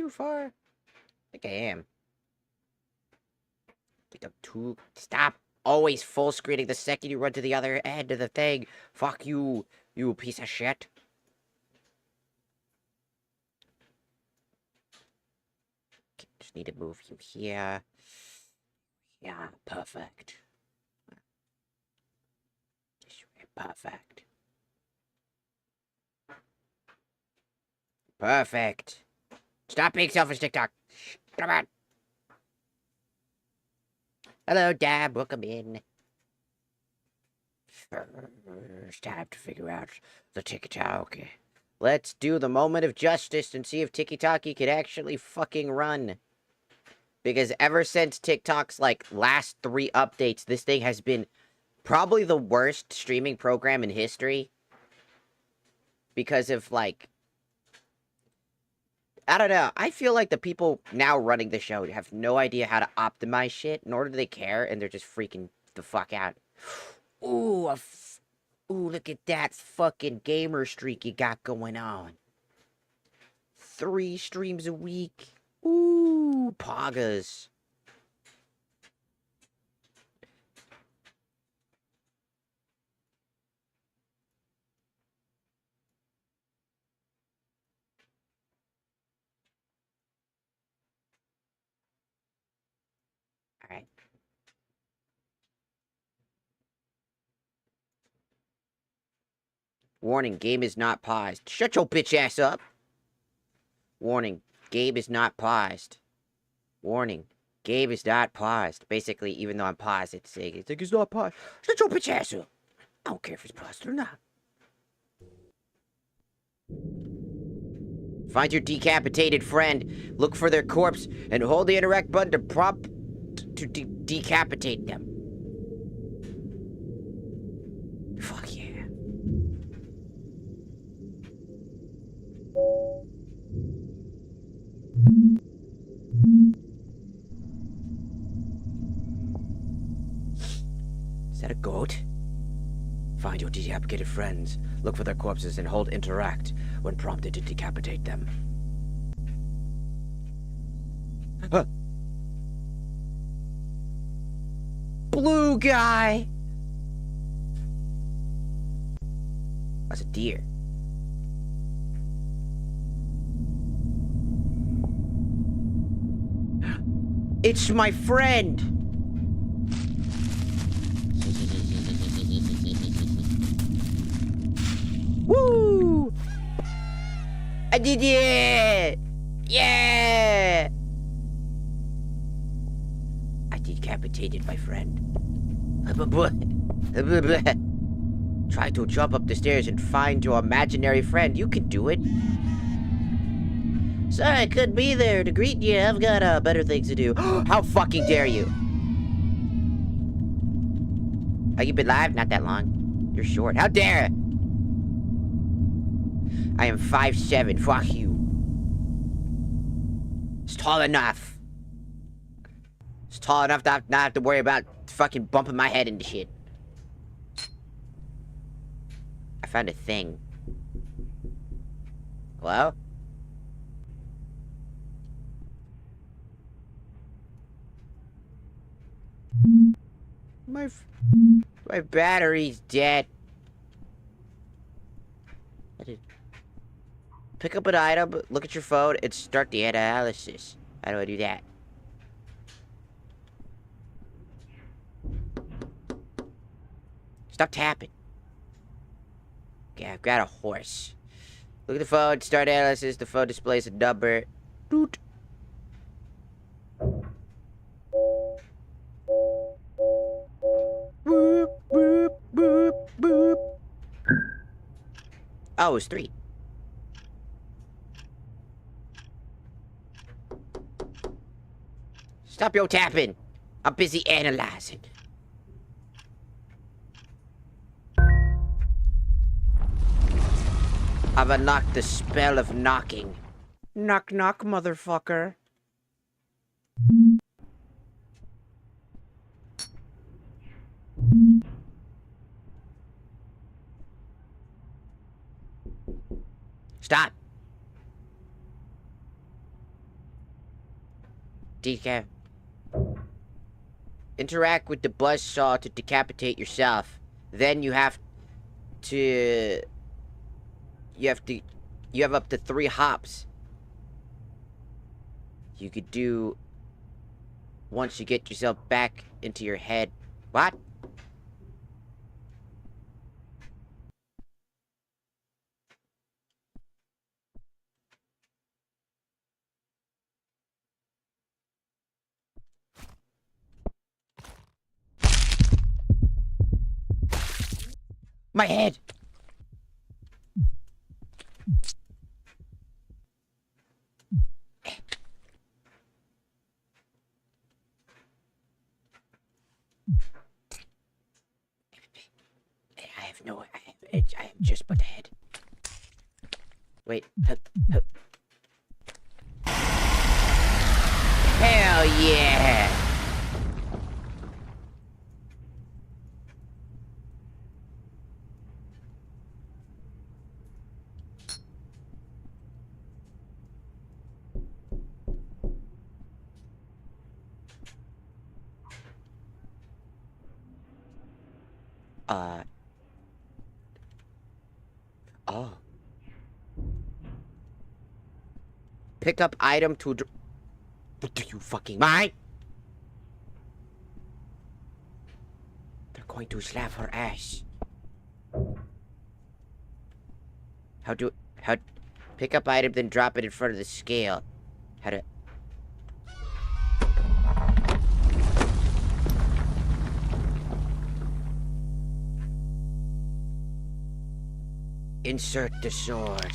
too far? I think I am. Stop always full screening the second you run to the other end of the thing. Fuck you, you piece of shit. Okay, just need to move you here. Yeah, perfect. Perfect. Perfect. Stop being selfish, TikTok. Come on. Hello, Dab. Welcome in. First, I have to figure out the TikTok. Let's do the moment of justice and see if TikTok can actually fucking run. Because ever since TikTok's, like, last 3 updates, this thing has been probably the worst streaming program in history. Because of, like... I don't know. I feel like the people now running the show have no idea how to optimize shit, nor do they care, and they're just freaking the fuck out. Ooh, ooh, look at that fucking gamer streak you got going on. 3 streams a week. Ooh, poggers. Alright. Warning, game is not paused. Shut your bitch ass up. Warning, game is not paused. Warning, game is not paused. Basically, even though I'm paused, it's like it's not paused. Shut your bitch ass up. I don't care if it's paused or not. Find your decapitated friend, look for their corpse, and hold the interact button to prompt to decapitate them. Fuck yeah. Is that a goat? Find your decapitated friends, look for their corpses, and hold interact when prompted to decapitate them. Huh. Blue guy! That's a deer. It's my friend! Woo! I did it! Yeah! I decapitated my friend. Try to jump up the stairs and find your imaginary friend. You can do it. Sorry I couldn't be there to greet you. I've got better things to do. How fucking dare you? Oh, you've been live? Not that long. You're short. How dare it? I am 5'7". Fuck you. It's tall enough. It's tall enough to not have to worry about fucking bumping my head into shit. I found a thing. Hello? My battery's dead. Pick up an item, look at your phone, and start the analysis. How do I do that? Stop tapping. Okay, I've got a horse. Look at the phone, start analysis, the phone displays a number. Doot. Boop, boop, boop, boop. Oh, it's 3. Stop your tapping. I'm busy analyzing. I've unlocked the spell of knocking. Knock, knock, motherfucker. Stop. Decaf. Interact with the buzzsaw to decapitate yourself. Then you have to... You have up to 3 hops. You could do... Once you get yourself back into your head. What? My head! I have just but the head. Wait. Hell yeah! Oh. Pick up item to... What do you fucking mind? They're going to slap her ass. How... Pick up item, then drop it in front of the scale. How to... Insert the sword.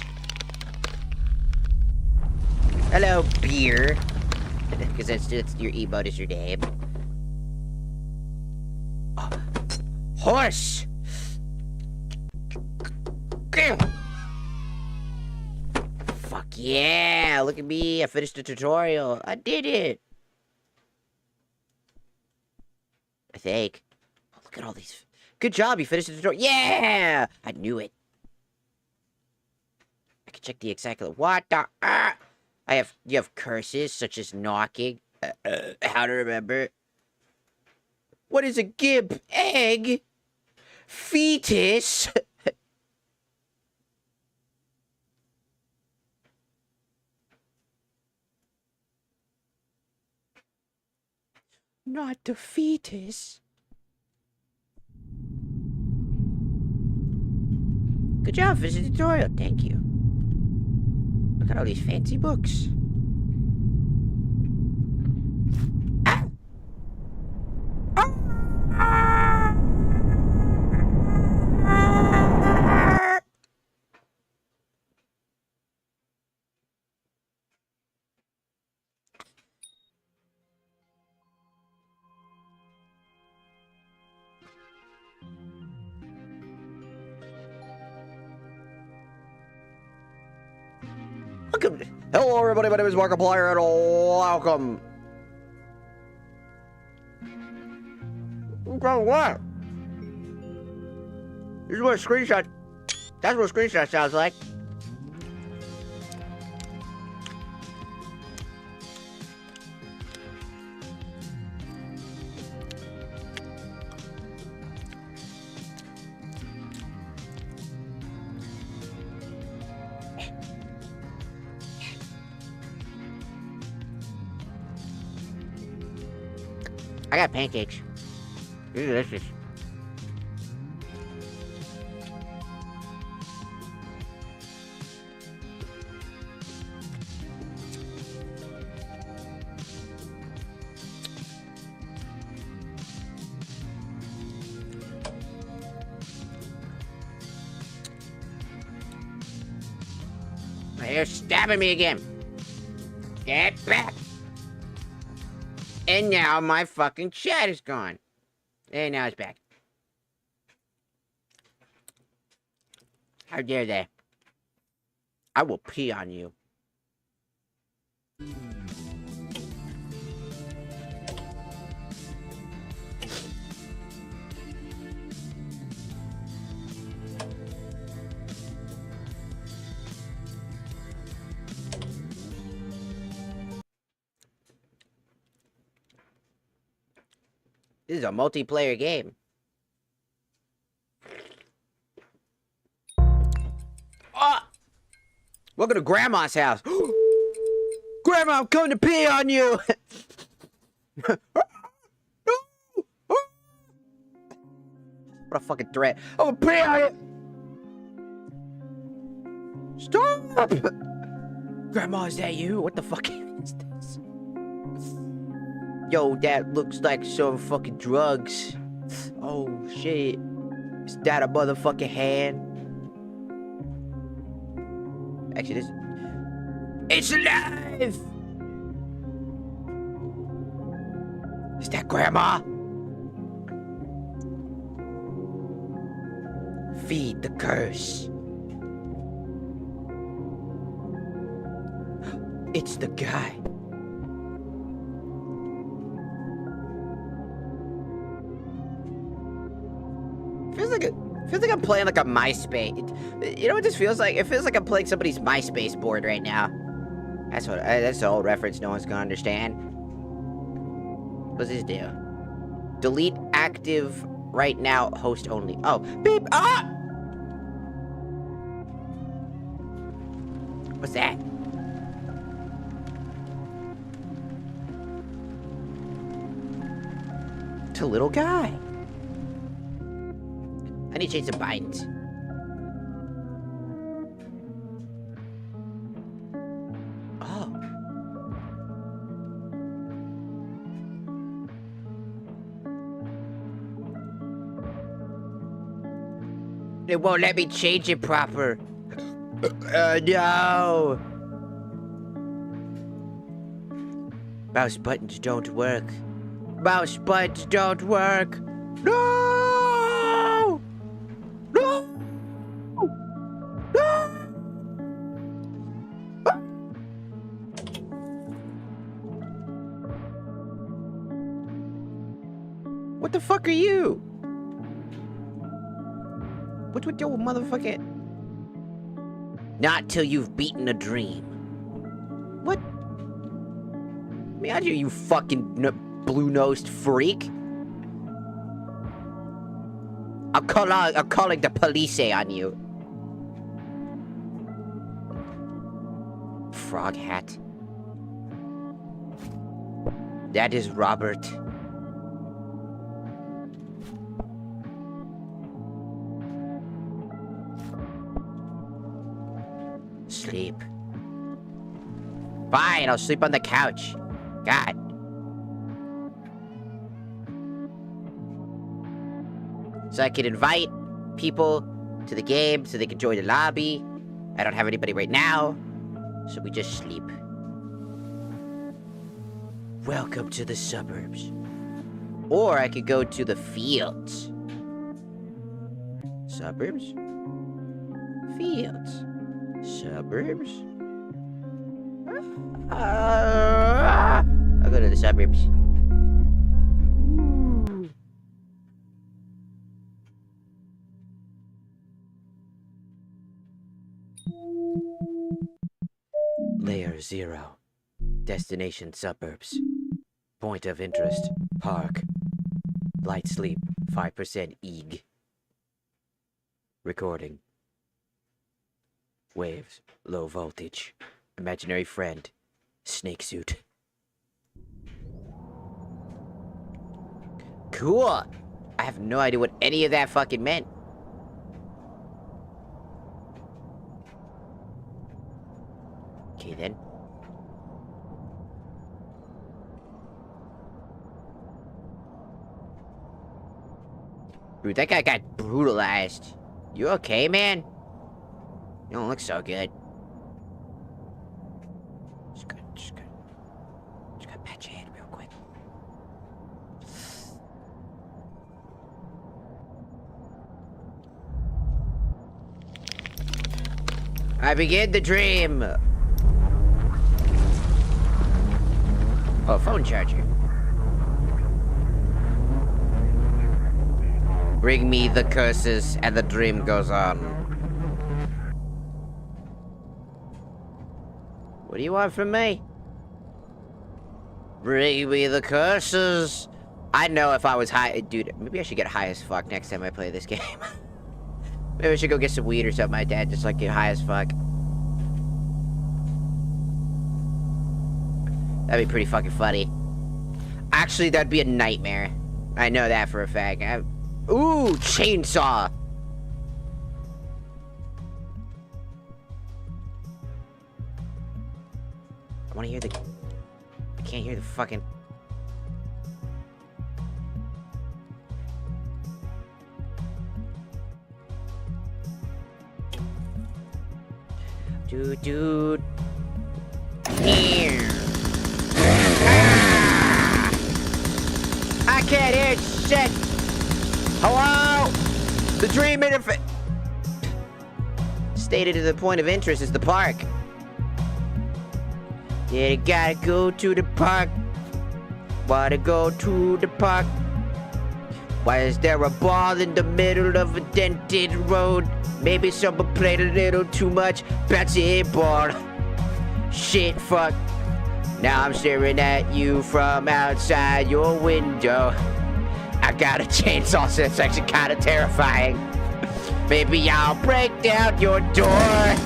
Hello, beer. Because that's your emote is your name. Oh. Horse! Fuck yeah! Look at me, I finished the tutorial. I did it! I think. Oh, look at all these. Good job, you finished the tutorial. Yeah! I knew it. I can check the exact... What the... You have curses, such as knocking. How to remember. What is a gimp? Egg? Fetus? Not the fetus. Good job, finishing the tutorial. Thank you. Look at all these fancy books. Ah! Welcome. Hello, everybody. My name is Markiplier, and welcome. What? This is what a screenshot. That's what a screenshot sounds like. I got pancakes. These are delicious. My hair's stabbing me again. Get back. And now my fucking chat is gone. And now it's back. How dare they? I will pee on you. This is a multiplayer game. Oh! Welcome to Grandma's house. Grandma, I'm coming to pee on you. What a fucking threat. I'm gonna pee on you. Stop! Grandma, is that you? What the fuck is this? Yo, that looks like some fucking drugs. Oh, shit. Is that a motherfucking hand? Actually, this... It's alive! Is that Grandma? Feed the curse. It's the guy. Feels like I'm playing like a MySpace. You know what this feels like? It feels like I'm playing somebody's MySpace board right now. That's an old reference no one's gonna understand. What's this do? Delete active right now, host only. Oh, beep! Ah! What's that? It's a little guy. I need to change the bindings. Oh. It won't let me change it proper. No. Mouse buttons don't work. Mouse buttons don't work. No! No! No! What the fuck are you? What's with your motherfucking... Not till you've beaten a dream. What? Me out here, you fucking blue-nosed freak. I'm calling the police on you. Frog hat. That is Robert. Sleep. Fine, I'll sleep on the couch. God. So I can invite people to the game so they can join the lobby. I don't have anybody right now, so we just sleep. Welcome to the suburbs. Or I could go to the fields. Suburbs? Fields. Suburbs? I'll go to the suburbs. Layer 0. Destination suburbs. Point of interest, park. Light sleep, 5% EEG. Recording. Waves, low voltage. Imaginary friend, snake suit. Cool! I have no idea what any of that fucking meant. Okay then. Dude, that guy got brutalized. You okay, man? You don't look so good. Just gotta pat your head real quick. I begin the dream. Oh, phone charger. Bring me the curses and the dream goes on. What do you want from me? Bring me the curses I know if I was high, dude. Maybe I should get high as fuck next time I play this game. Maybe I should go get some weed or something like that. Just like get high as fuck. That'd be pretty fucking funny. Actually, that'd be a nightmare. I know that for a fact. Ooh, chainsaw. I want to hear the... I can't hear the fucking... Dude. Here. I can't hear shit. Hello? The dream interface. Stated to the point of interest is the park. Yeah, you gotta go to the park. Wanna go to the park. Why is there a ball in the middle of a dented road? Maybe someone played a little too much basketball. Shit, fuck. Now I'm staring at you from outside your window. I got a chainsaw, so it's actually kind of terrifying. Maybe I'll break down your door.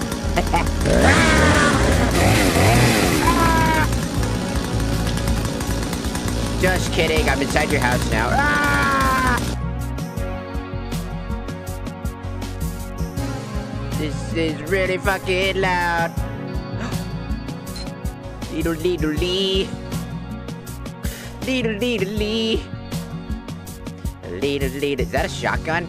Just kidding, I'm inside your house now. This is really fucking loud. Leedle leedle lee. Leedle leedle lee. Leedle leedle. Is that a shotgun?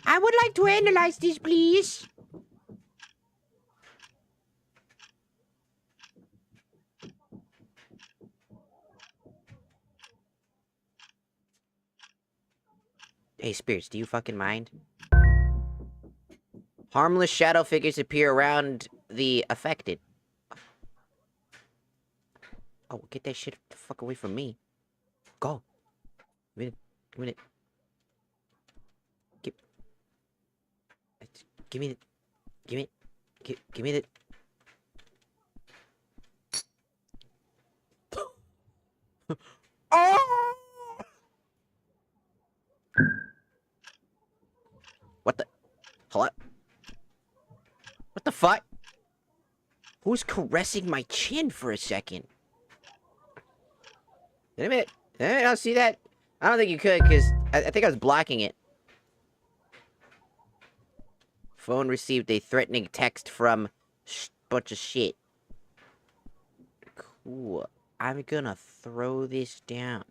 I would like to analyze this, please. Hey, spirits, do you fucking mind? Harmless shadow figures appear around the affected. Oh, get that shit the fuck away from me. Go. Give me it. Give me the... Oh! What the... Hello? What the fuck? Who's caressing my chin for a second? Wait a minute. I don't see that. I don't think you could, because I think I was blocking it. Phone received a threatening text from bunch of shit. Cool. I'm gonna throw this down.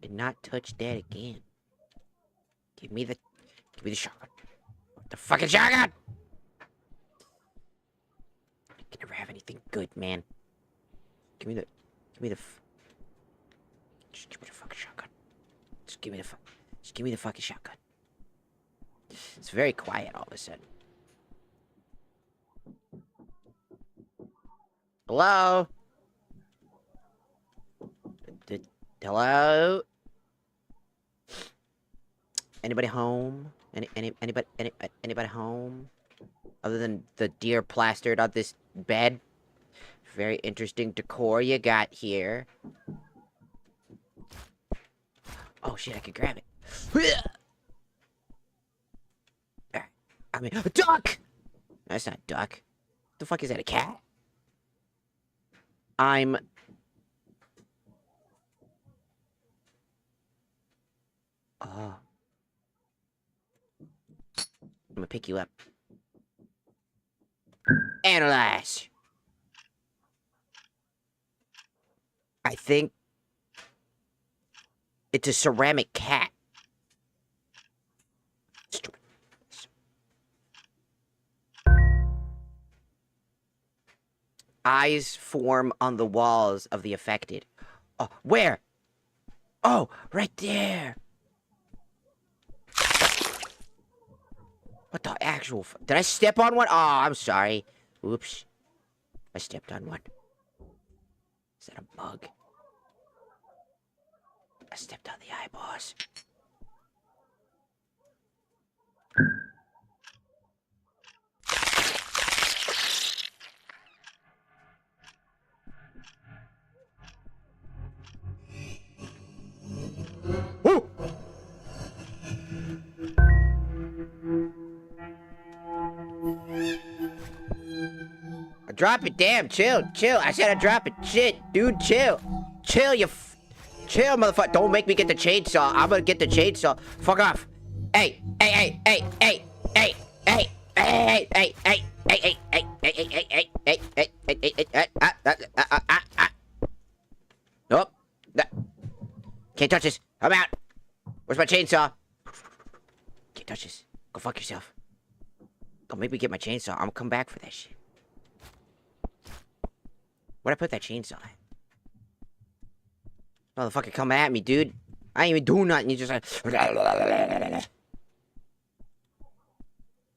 And not touch that again. Give me the shotgun. The fucking shotgun! I can never have anything good, man. Just give me the fucking shotgun. Just give me the fucking shotgun. It's very quiet all of a sudden. Hello? Hello? Anybody home? Anybody home? Other than the deer plastered on this bed? Very interesting decor you got here. Oh shit, I could grab it. I mean, a duck! That's not a duck. The fuck is that, a cat? I'm gonna pick you up. Analyze! I think it's a ceramic cat. Eyes form on the walls of the affected. Oh, where? Oh, right there. What the actual did I step on one? Oh, I'm sorry. Oops. I stepped on one. Is that a bug? I stepped on the eyeballs. Drop it, damn, chill. I said I drop it. Shit, dude, chill. Chill, chill, motherfucker. Don't make me get the chainsaw. I'm gonna get the chainsaw. Fuck off. Hey. Nope. Can't touch this. I'm out. Where's my chainsaw? Can't touch this. Go fuck yourself. Don't make me get my chainsaw. I'm gonna come back for that shit. Where'd I put that chainsaw at? Motherfucker coming at me, dude. I ain't even doing nothing. You just like...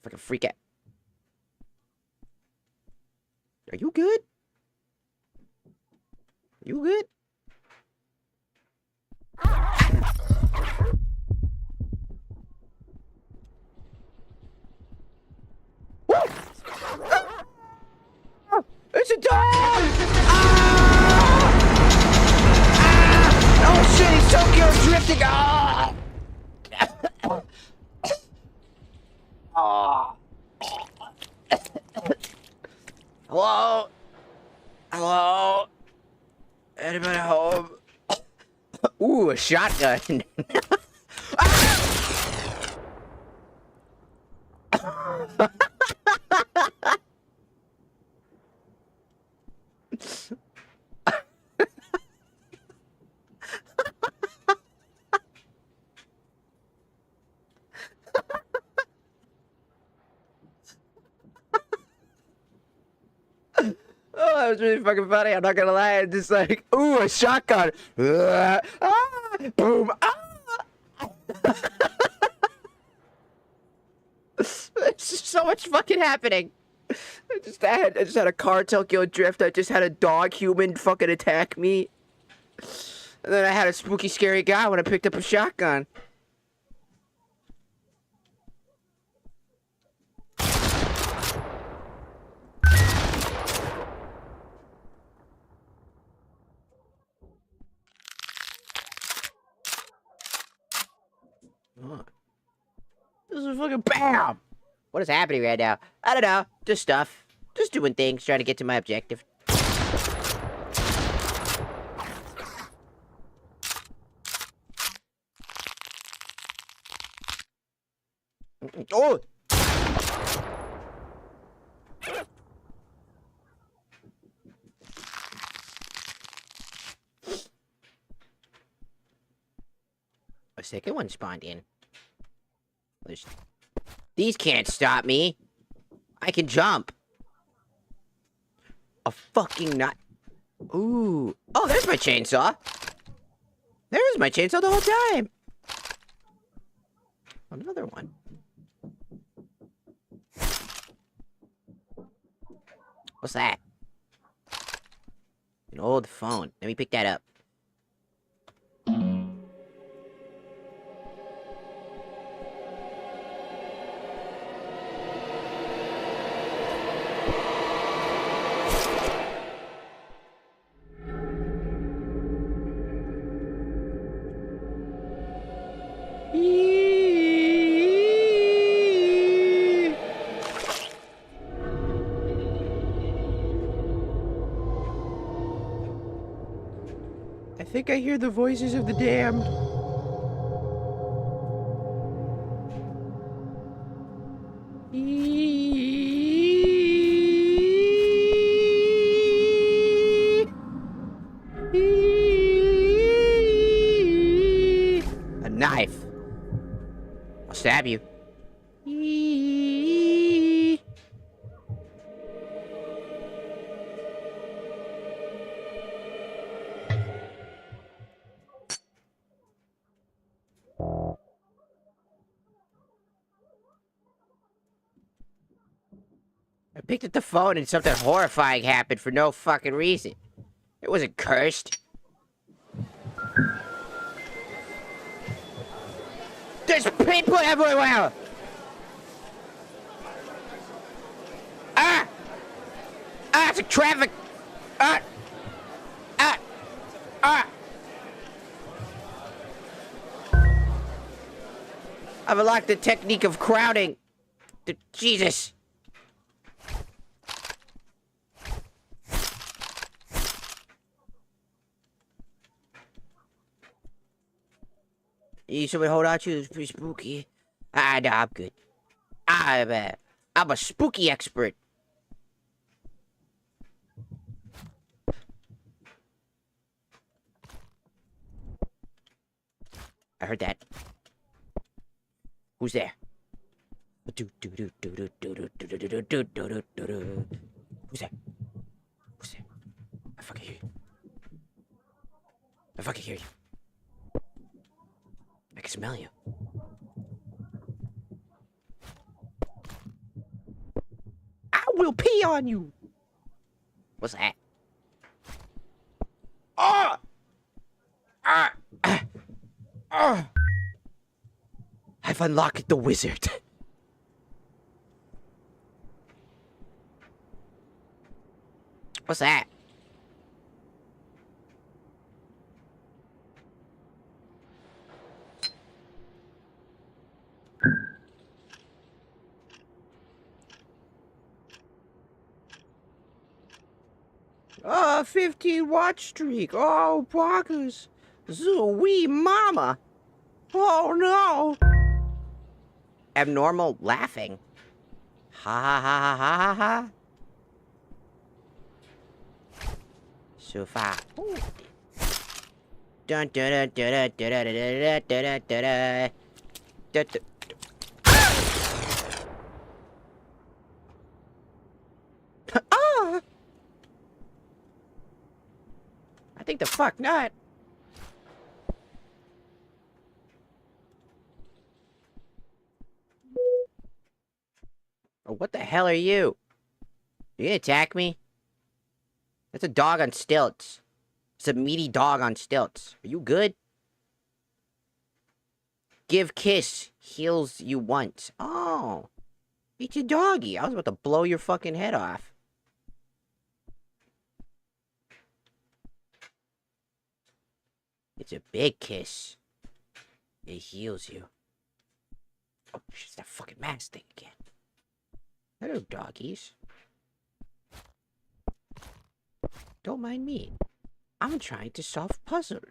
Fucking freak out. Are you good? You good? It's a dog! Oh shit, he's Tokyo drifting! Hello? Hello? Anybody home? Ooh, a shotgun. Oh, that was really fucking funny. I'm not gonna lie. It's just like, ooh, a shotgun. Boom. There's just so much fucking happening. I just had a car Tokyo drift. I just had a dog human fucking attack me. And then I had a spooky scary guy when I picked up a shotgun. This is fucking BAM! What is happening right now? I don't know. Just stuff. Just doing things, trying to get to my objective. Oh! A second one spawned in. These can't stop me. I can jump. A fucking nut. Ooh. Oh, there's my chainsaw. There's my chainsaw the whole time. Another one. What's that? An old phone. Let me pick that up. I think I hear the voices of the damned. A knife. I'll stab you. I picked up the phone and something horrifying happened for no fucking reason. It wasn't cursed. There's people everywhere! Ah! Ah, it's a traffic! Ah! Ah! Ah! I've unlocked the technique of crowding. Jesus. You somebody hold on to? It's pretty spooky. Ah, no, I'm good. I'm a spooky expert. I heard that. Who's there? Who's that? Who's there? I fucking hear you. I fucking hear you. I can smell you. I will pee on you. What's that? Oh! I've unlocked the wizard. What's that? Oh, 15 watch streak. Oh, bonkers. Wee mama. Oh, no. Abnormal laughing. Ha ha ha ha ha ha. So far. Dun dun dun dun dun dun dun dun dun dun dun. Ah! I think the fuck not. Oh, what the hell are you? You gonna attack me? That's a dog on stilts. It's a meaty dog on stilts. Are you good? Give kiss. Heals you once. Oh. It's a doggy. I was about to blow your fucking head off. It's a big kiss. It heals you. Oh, it's that fucking mask thing again. Hello, doggies. Don't mind me. I'm trying to solve puzzles.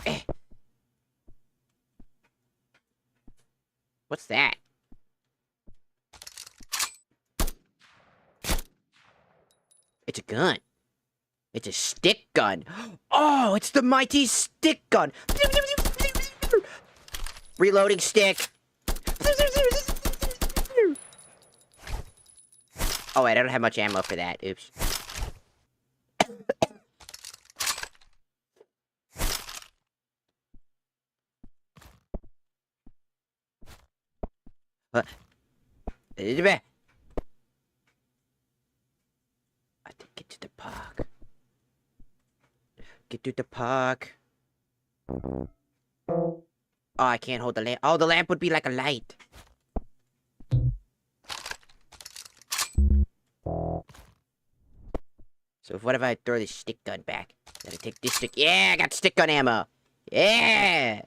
Eh. What's that? It's a gun. It's a stick gun. Oh, it's the mighty stick gun. Reloading stick. Oh, wait, I don't have much ammo for that. Oops. I think get to the park. Get to the park. Oh, I can't hold the lamp. Oh, the lamp would be like a light. So what if I throw this stick gun back? Gotta take this stick. Yeah, I got stick gun ammo. Yeah.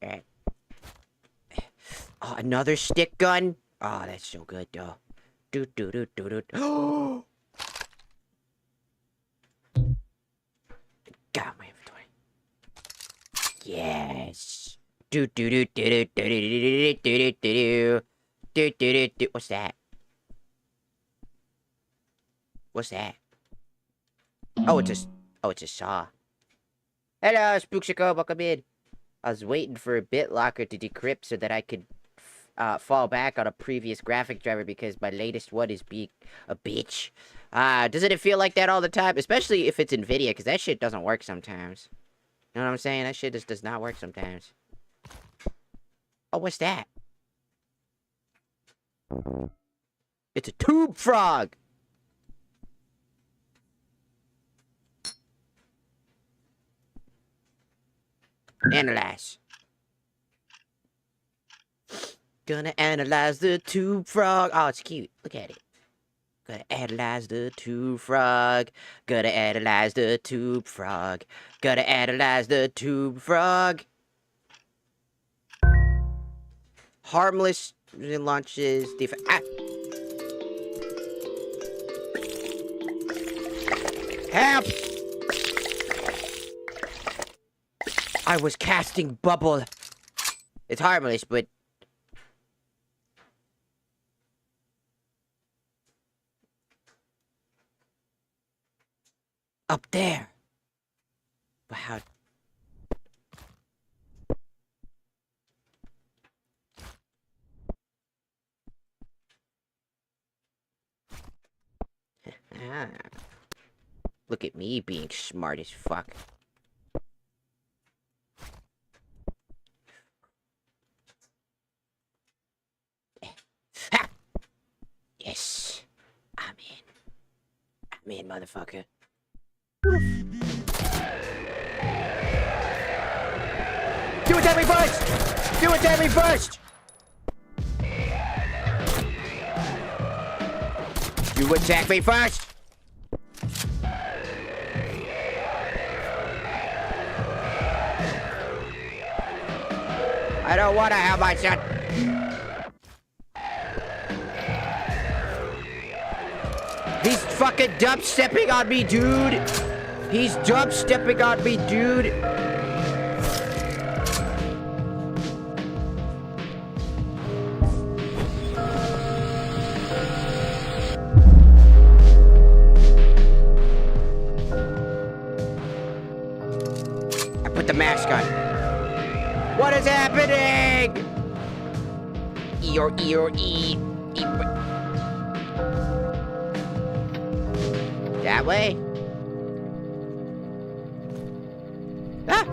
Alright. Oh, another stick gun. Oh, that's so good, though. Do do do do do. Oh. Got my inventory. Yes. Do do do do do do do do do do do do do. What's that? What's that? Oh, it's a saw. Hello, Spookshiko, welcome in. I was waiting for a BitLocker to decrypt so that I could fall back on a previous graphic driver because my latest one is being a bitch. Doesn't it feel like that all the time? Especially if it's NVIDIA, because that shit doesn't work sometimes. You know what I'm saying? That shit just does not work sometimes. Oh, what's that? It's a tube frog! Analyze. Gonna analyze the tube frog. Oh, it's cute. Look at it. Gonna analyze the tube frog. Gonna analyze the tube frog. Gonna analyze the tube frog. Harmless launches. Help! I was casting bubble. It's harmless, but... Up there. But how... Ah. Look at me being smart as fuck. Ha! Yes. I'm in, motherfucker. Do attack me first! Do attack me first! You attack me first! I don't want to have my son. He's fucking dubstepping on me, dude. He's dubstepping on me, dude. I put the mask on. What is happening? E. That way? Ah!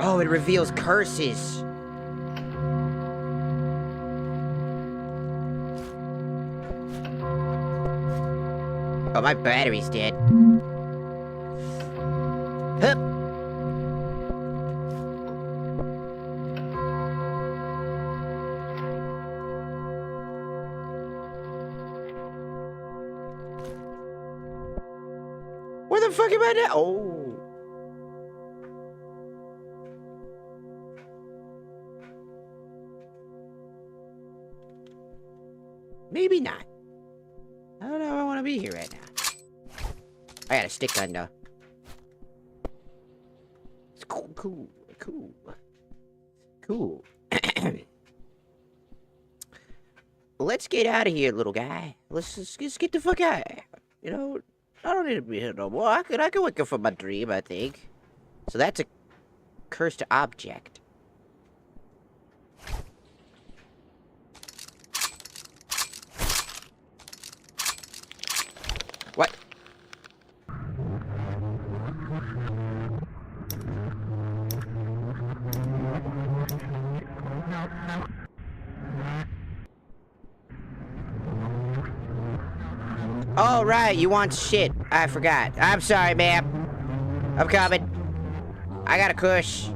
Oh, it reveals curses. Oh, my battery's dead. Hup. Where the fuck am I now? Oh. Maybe not. I don't know if I want to be here right now. I got a stick gun though. It's cool. Let's get out of here, little guy. Let's get the fuck out. You know, I don't need to be here no more. I can wake up from my dream, I think. So that's a cursed object. What? Oh, right, you want shit. I forgot. I'm sorry, ma'am. I'm coming. I got a kush.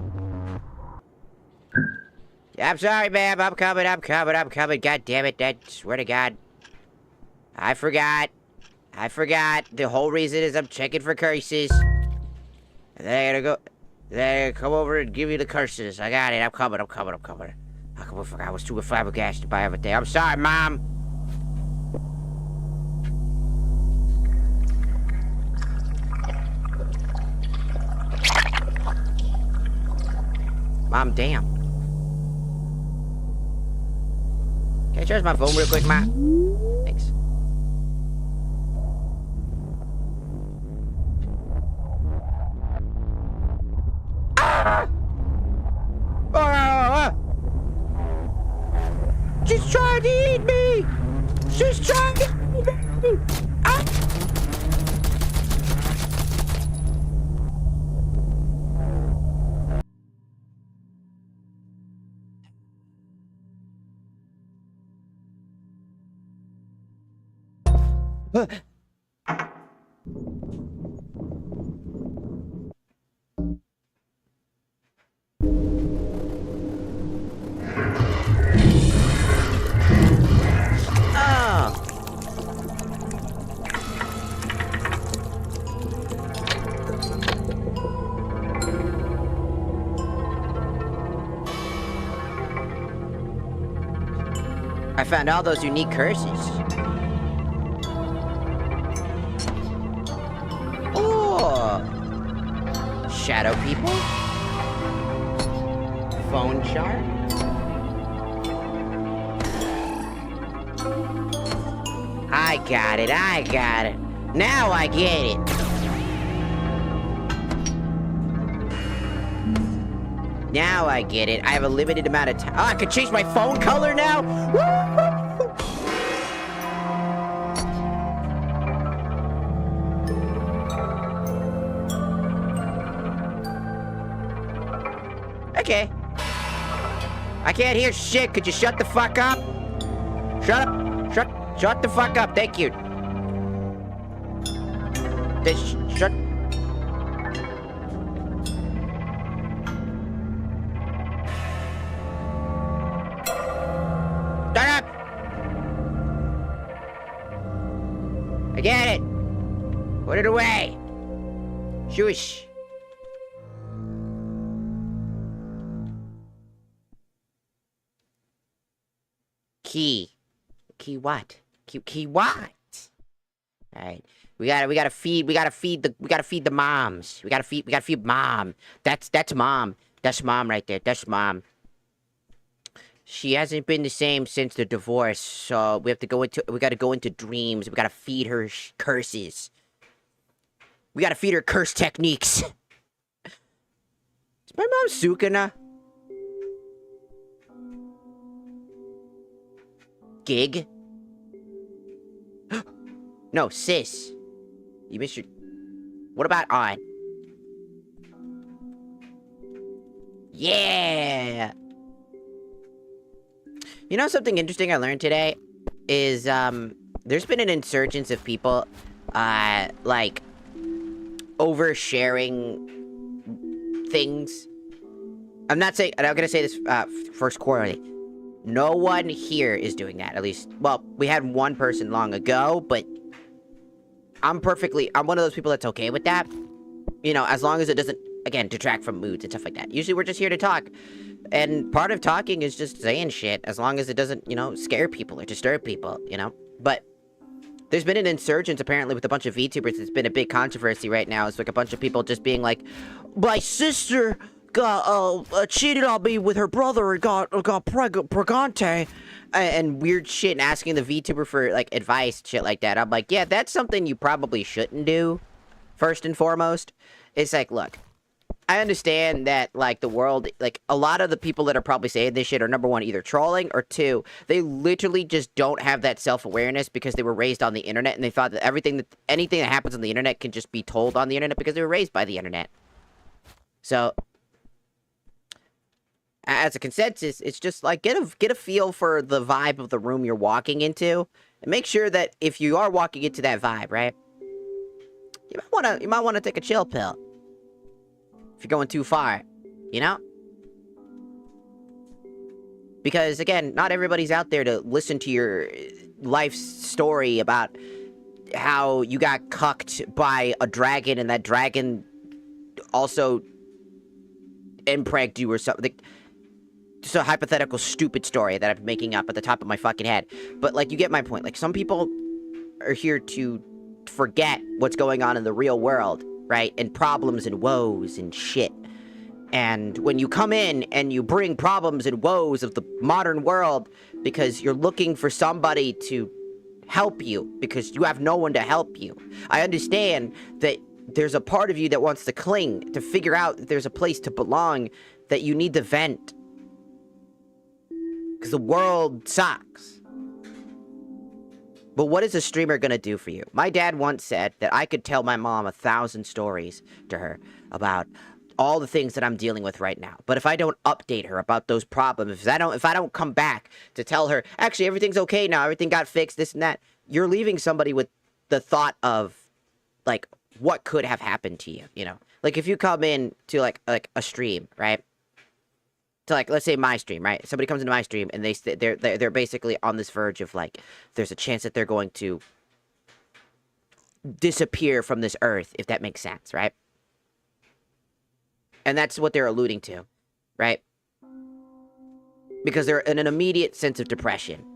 I'm sorry, ma'am. I'm coming. God damn it. I swear to God. I forgot. The whole reason is I'm checking for curses. And then I gotta come over and give you the curses. I got it. I'm coming. I was too flabbergasted by everything. I'm sorry, Mom. Mom, damn. Can I charge my phone real quick, Ma? Thanks. Ah! Ah! She's trying to eat me! She's trying to eat me! Ah! I found all those unique curses. Oh! Shadow people? Phone chart? I got it, I got it. Now I get it. Now I get it. I have a limited amount of time. Oh, I can change my phone color now? Woo! Okay. I can't hear shit. Could you shut the fuck up? Shut up. Shut the fuck up. Thank you. Shut. Shut up! I get it. Put it away. Shush. Key what? Key what? All right. We gotta feed the moms. We gotta feed mom. That's mom. That's mom right there. That's mom. She hasn't been the same since the divorce, so we gotta go into dreams. We gotta feed her curses. We gotta feed her curse techniques. Is my mom Sukuna? Gig? No, sis. You missed your... What about on? Yeah! You know something interesting I learned today? Is, there's been an insurgence of people, like, oversharing things. I'm gonna say this, first quarterly. No one here is doing that, at least. Well, we had one person long ago, but I'm one of those people that's okay with that. You know, as long as it doesn't, again, detract from moods and stuff like that. Usually we're just here to talk. And part of talking is just saying shit, as long as it doesn't, you know, scare people or disturb people, you know? But there's been an insurgence, apparently, with a bunch of VTubers. It's been a big controversy right now. It's like a bunch of people just being like, my sister got cheated on me with her brother and got pregante, and weird shit, and asking the VTuber for like advice, shit like that. I'm like, yeah, that's something you probably shouldn't do. First and foremost, it's like, look, I understand that like the world, like a lot of the people that are probably saying this shit are, number one, either trolling, or two, they literally just don't have that self-awareness because they were raised on the internet, and they thought that anything that happens on the internet can just be told on the internet because they were raised by the internet. So as a consensus, it's just like get a feel for the vibe of the room you're walking into, and make sure that if you are walking into that vibe, right, you might want to take a chill pill if you're going too far, you know? Because again, not everybody's out there to listen to your life story about how you got cucked by a dragon and that dragon also impregned you or something. Just a hypothetical stupid story that I'm making up at the top of my fucking head. But, like, you get my point. Like, some people are here to forget what's going on in the real world, right? And problems and woes and shit. And when you come in and you bring problems and woes of the modern world because you're looking for somebody to help you because you have no one to help you. I understand that there's a part of you that wants to cling, to figure out that there's a place to belong, that you need to vent. Because the world sucks. But what is a streamer gonna do for you? My dad once said that I could tell my mom 1,000 stories to her about all the things that I'm dealing with right now. But if I don't update her about those problems, if I don't come back to tell her, actually, everything's okay now, everything got fixed, this and that, you're leaving somebody with the thought of, like, what could have happened to you, you know? Like, if you come in to, like a stream, right? To, like, let's say my stream, right? Somebody comes into my stream and they're basically on this verge of, like, there's a chance that they're going to disappear from this earth, if that makes sense, right? And that's what they're alluding to, right? Because they're in an immediate sense of depression.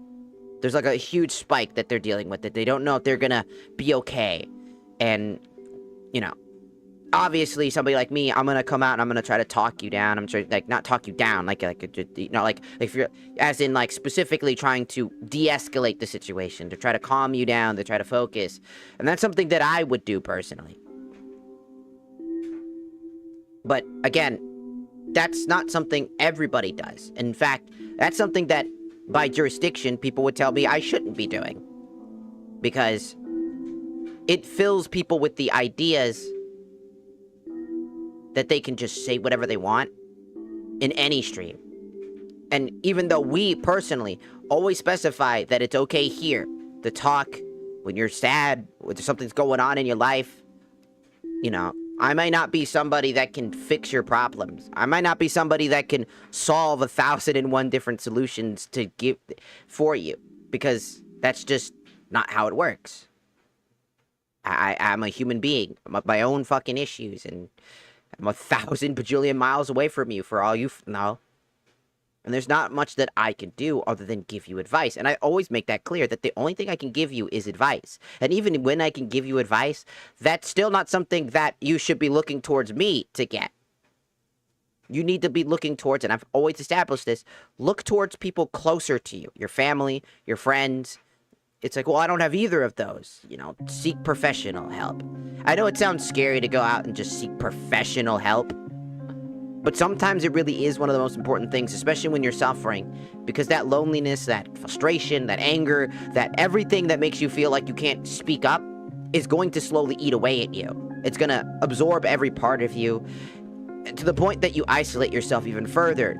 There's like a huge spike that they're dealing with, that they don't know if they're gonna be okay. And, you know, obviously somebody like me, I'm gonna come out and I'm gonna try to talk you down. I'm trying, like, not talk you down, like you know, like if you're, as in, like, specifically trying to de-escalate the situation, to try to calm you down, to try to focus. And that's something that I would do personally. But again, that's not something everybody does. In fact, that's something that, by jurisdiction, people would tell me I shouldn't be doing. Because it fills people with the ideas that they can just say whatever they want in any stream. And even though we, personally, always specify that it's okay here to talk when you're sad, when something's going on in your life, you know, I might not be somebody that can fix your problems. I might not be somebody that can solve 1,001 different solutions to give for you, because that's just not how it works. I'm a human being. I'm with my own fucking issues, and I'm 1,000 bajillion miles away from you, for all you know. And there's not much that I can do other than give you advice. And I always make that clear, that the only thing I can give you is advice. And even when I can give you advice, that's still not something that you should be looking towards me to get. You need to be looking towards, and I've always established this, look towards people closer to you. Your family, your friends. It's like, well, I don't have either of those. You know, seek professional help. I know it sounds scary to go out and just seek professional help. But sometimes it really is one of the most important things, especially when you're suffering, because that loneliness, that frustration, that anger, that everything that makes you feel like you can't speak up is going to slowly eat away at you. It's going to absorb every part of you to the point that you isolate yourself even further.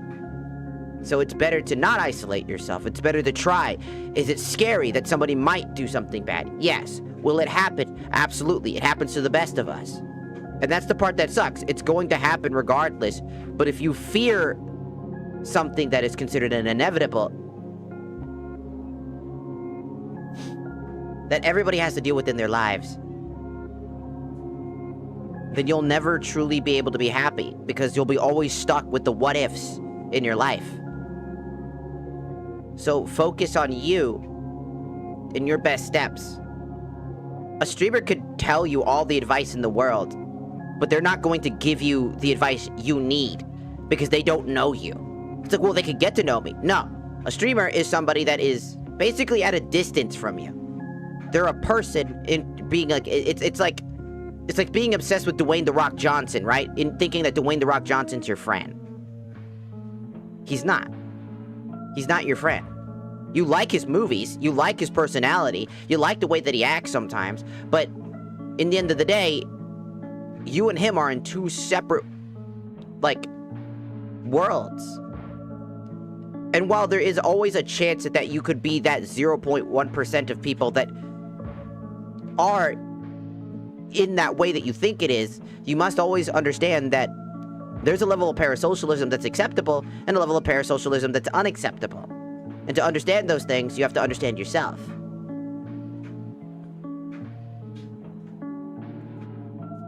So it's better to not isolate yourself. It's better to try. Is it scary that somebody might do something bad? Yes. Will it happen? Absolutely. It happens to the best of us. And that's the part that sucks. It's going to happen regardless. But if you fear something that is considered an inevitable, that everybody has to deal with in their lives, then you'll never truly be able to be happy, because you'll be always stuck with the what ifs in your life. So focus on you and your best steps. A streamer could tell you all the advice in the world, but they're not going to give you the advice you need, because they don't know you. It's like, well, they could get to know me. No. A streamer is somebody that is basically at a distance from you. They're a person in being like, it's like being obsessed with Dwayne "The Rock" Johnson, right? In thinking that Dwayne "The Rock" Johnson's your friend. He's not. He's not your friend. You like his movies, you like his personality, you like the way that he acts sometimes, but in the end of the day, you and him are in two separate, like, worlds. And while there is always a chance that you could be that 0.1% of people that are in that way that you think it is, you must always understand that there's a level of parasocialism that's acceptable and a level of parasocialism that's unacceptable. And to understand those things, you have to understand yourself.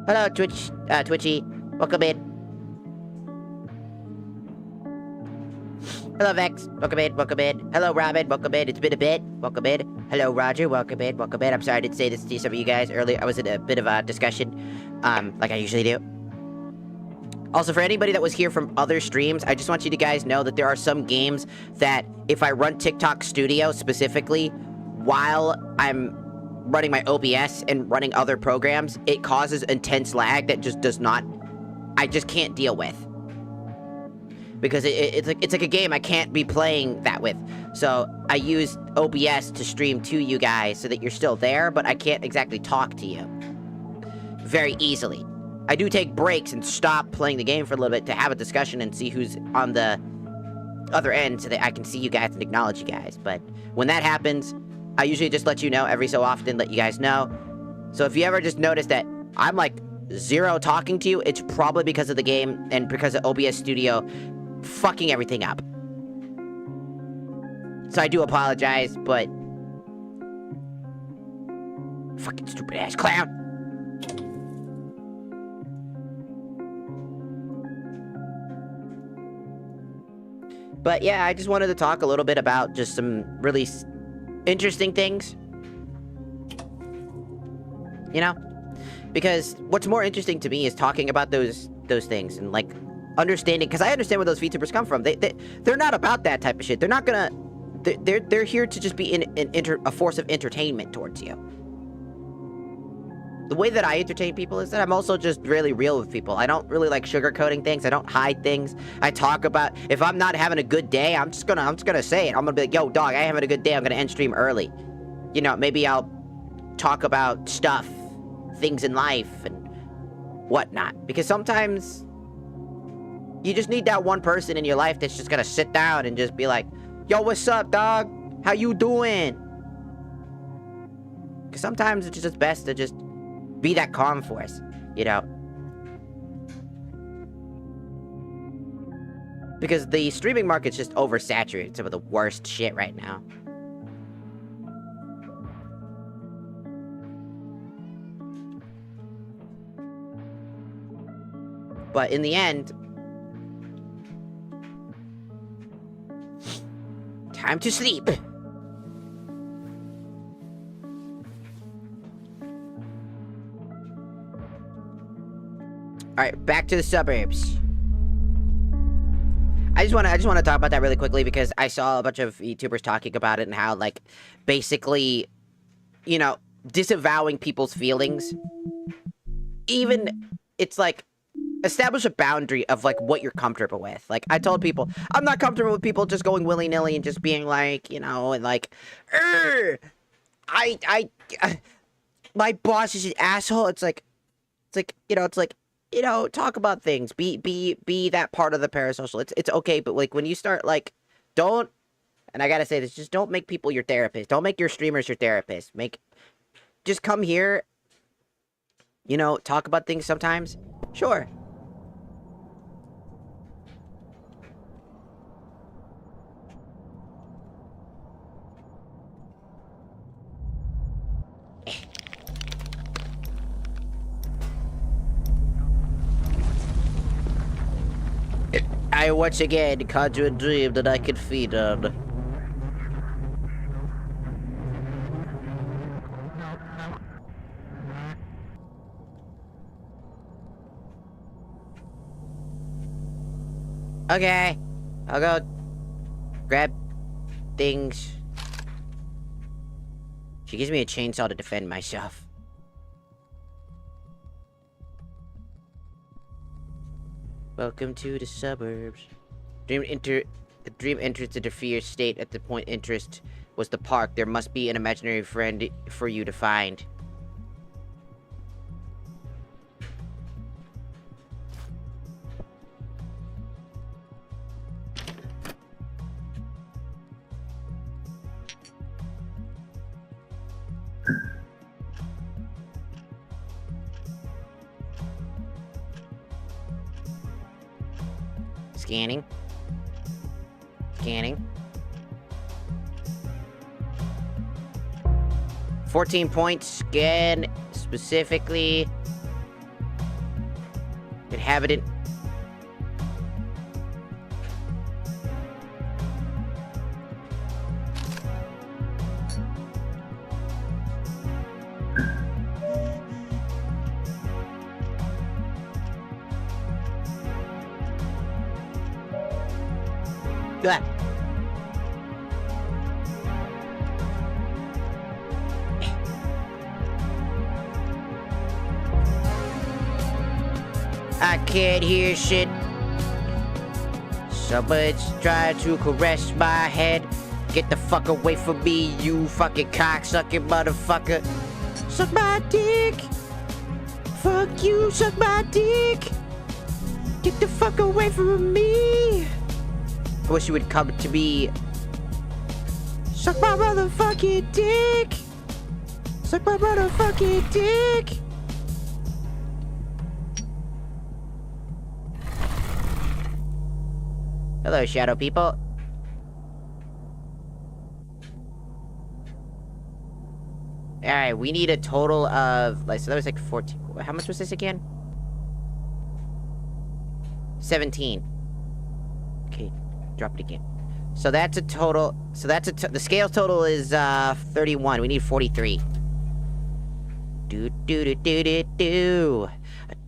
Hello, Twitchy. Welcome in. Hello, Vex. Welcome in. Hello, Robin. Welcome in. It's been a bit. Welcome in. Hello, Roger. Welcome in. I'm sorry I didn't say this to some of you guys earlier. I was in a bit of a discussion, like I usually do. Also, for anybody that was here from other streams, I just want you to guys know that there are some games that, if I run TikTok Studio specifically, while I'm running my OBS and running other programs, it causes intense lag that just does not, I just can't deal with. Because it's like a game I can't be playing that with. So I use OBS to stream to you guys so that you're still there, but I can't exactly talk to you very easily. I do take breaks and stop playing the game for a little bit to have a discussion and see who's on the other end so that I can see you guys and acknowledge you guys. But when that happens, I usually just let you know every so often, let you guys know. So if you ever just notice that I'm like zero talking to you, it's probably because of the game and because of OBS Studio fucking everything up. So I do apologize, but fucking stupid ass clown. But yeah, I just wanted to talk a little bit about just some really interesting things. You know? Because what's more interesting to me is talking about those things and, like, understanding, because I understand where those VTubers come from. They're not about that type of shit. They're not gonna... They're here to just be a force of entertainment towards you. The way that I entertain people is that I'm also just really real with people. I don't really like sugarcoating things. I don't hide things. I talk about... If I'm not having a good day, I'm just gonna say it. I'm gonna be like, yo, dog, I ain't having a good day. I'm gonna end stream early. You know, maybe I'll talk about stuff, things in life, and whatnot. Because sometimes you just need that one person in your life that's just gonna sit down and just be like, yo, what's up, dog? How you doing? Because sometimes it's just best to just be that calm force, you know? Because the streaming market's just oversaturated some of the worst shit right now. But in the end, time to sleep. Alright, back to the suburbs. I just want to talk about that really quickly because I saw a bunch of YouTubers talking about it and how, like, basically, you know, disavowing people's feelings. Even, it's like, establish a boundary of, like, what you're comfortable with. Like, I told people, I'm not comfortable with people just going willy-nilly and just being like, you know, and like, my boss is an asshole. It's like, you know, talk about things. Be that part of the parasocial. It's okay, but, like, when you start, like, don't, and I gotta say this, just don't make people your therapist. Don't make your streamers your therapist. Just come here, you know, talk about things sometimes. Sure. I once again conjure a dream that I can feed on. Okay, I'll go grab things. She gives me a chainsaw to defend myself. Welcome to the suburbs. The dream enters into fear state. At the point interest was the park. There must be an imaginary friend for you to find. Scanning. Scanning. 14 points. Scan specifically. Inhabitant. That. I can't hear shit. Somebody's trying to caress my head. Get the fuck away from me, you fucking cocksucking motherfucker. Suck my dick. Fuck you, suck my dick. Get the fuck away from me. I wish you would come to me. Suck my motherfucking dick. Suck my motherfucking dick. Hello, shadow people. Alright, we need a total of, like, so that was like 14. How much was this again? 17. Okay, drop it again. So that's a total... So that's the scale total is, 31. We need 43. Do-do-do-do-do-do.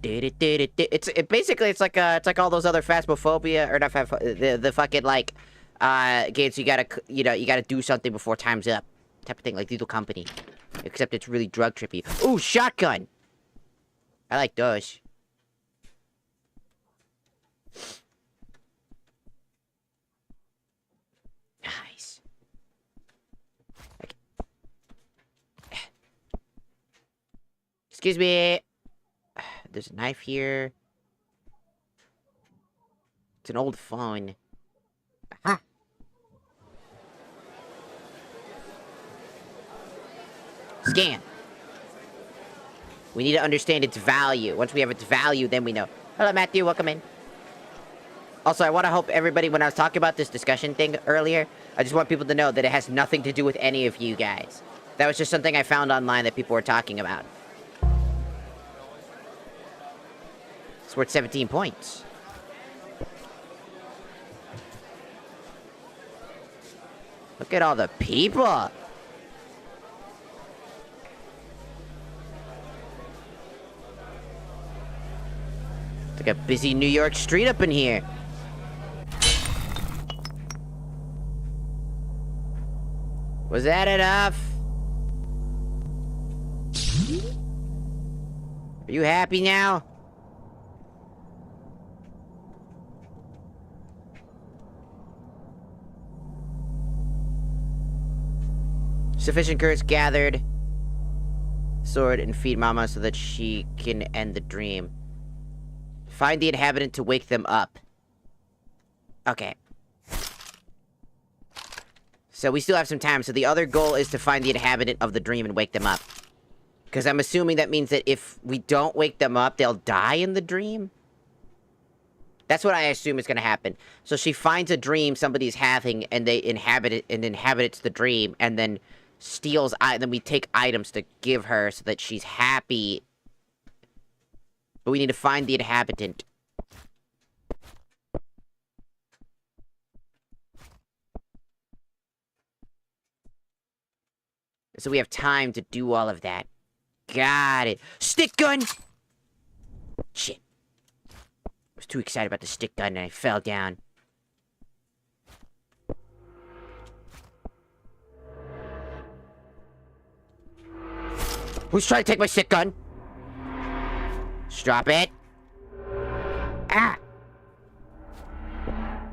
Basically, it's like all those other Phasmophobia, or not the fucking, like, games you gotta do something before time's up. Type of thing, like Lethal Company. Except it's really drug trippy. Ooh, shotgun! I like those. Nice. Excuse me. There's a knife here. It's an old phone. Aha. Scan. We need to understand its value. Once we have its value, then we know. Hello, Matthew. Welcome in. Also, I want to hope everybody, when I was talking about this discussion thing earlier, I just want people to know that it has nothing to do with any of you guys. That was just something I found online that people were talking about. It's worth 17 points. Look at all the people. It's like a busy New York street up in here. Was that enough? Are you happy now? Sufficient courage gathered. Sword and feed Mama so that she can end the dream. Find the inhabitant to wake them up. Okay. So we still have some time. So the other goal is to find the inhabitant of the dream and wake them up. Because I'm assuming that means that if we don't wake them up, they'll die in the dream? That's what I assume is going to happen. So she finds a dream somebody's having, and they inhabit it, and inhabits the dream, and then steals, then we take items to give her so that she's happy. But we need to find the inhabitant. So we have time to do all of that. Got it. Stick gun! Shit. I was too excited about the stick gun and I fell down. Who's trying to take my stick gun? Stop it. Ah!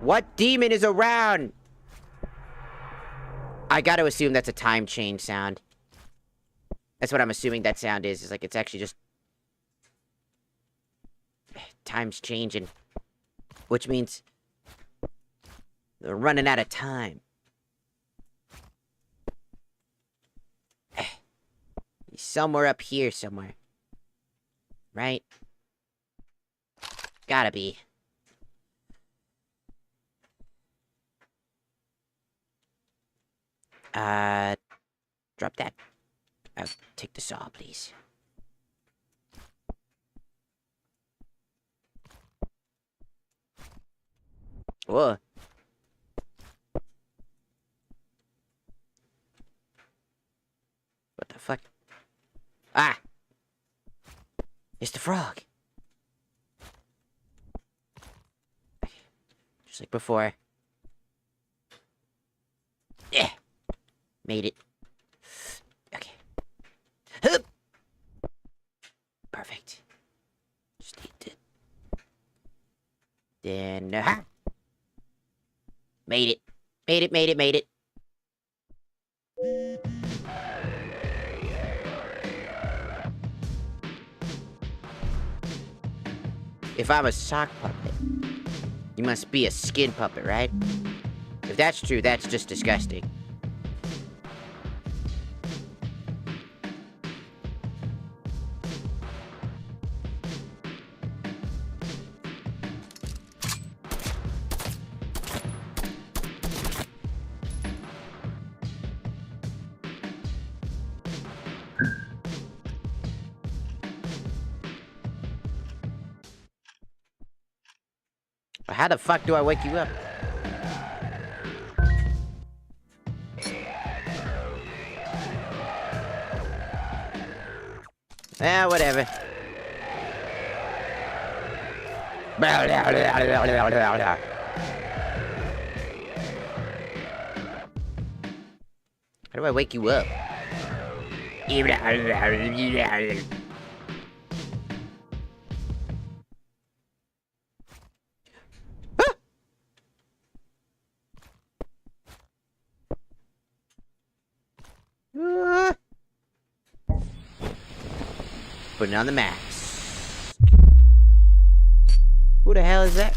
What demon is around? I gotta assume that's a time change sound. That's what I'm assuming that sound is like it's actually just... time's changing. Which means... they're running out of time. He's somewhere up here somewhere. Right? Gotta be. Drop that. I'll take the saw, please. Whoa. What the fuck? Ah! It's the frog. Just like before. Yeah. Made it. Okay. Hup. Perfect. Just need to... then... made it. Made it, made it, made it. If I'm a sock puppet, you must be a skin puppet, right? If that's true, that's just disgusting. How the fuck do I wake you up? Whatever. How do I wake you up? Putting on the mask. Who the hell is that?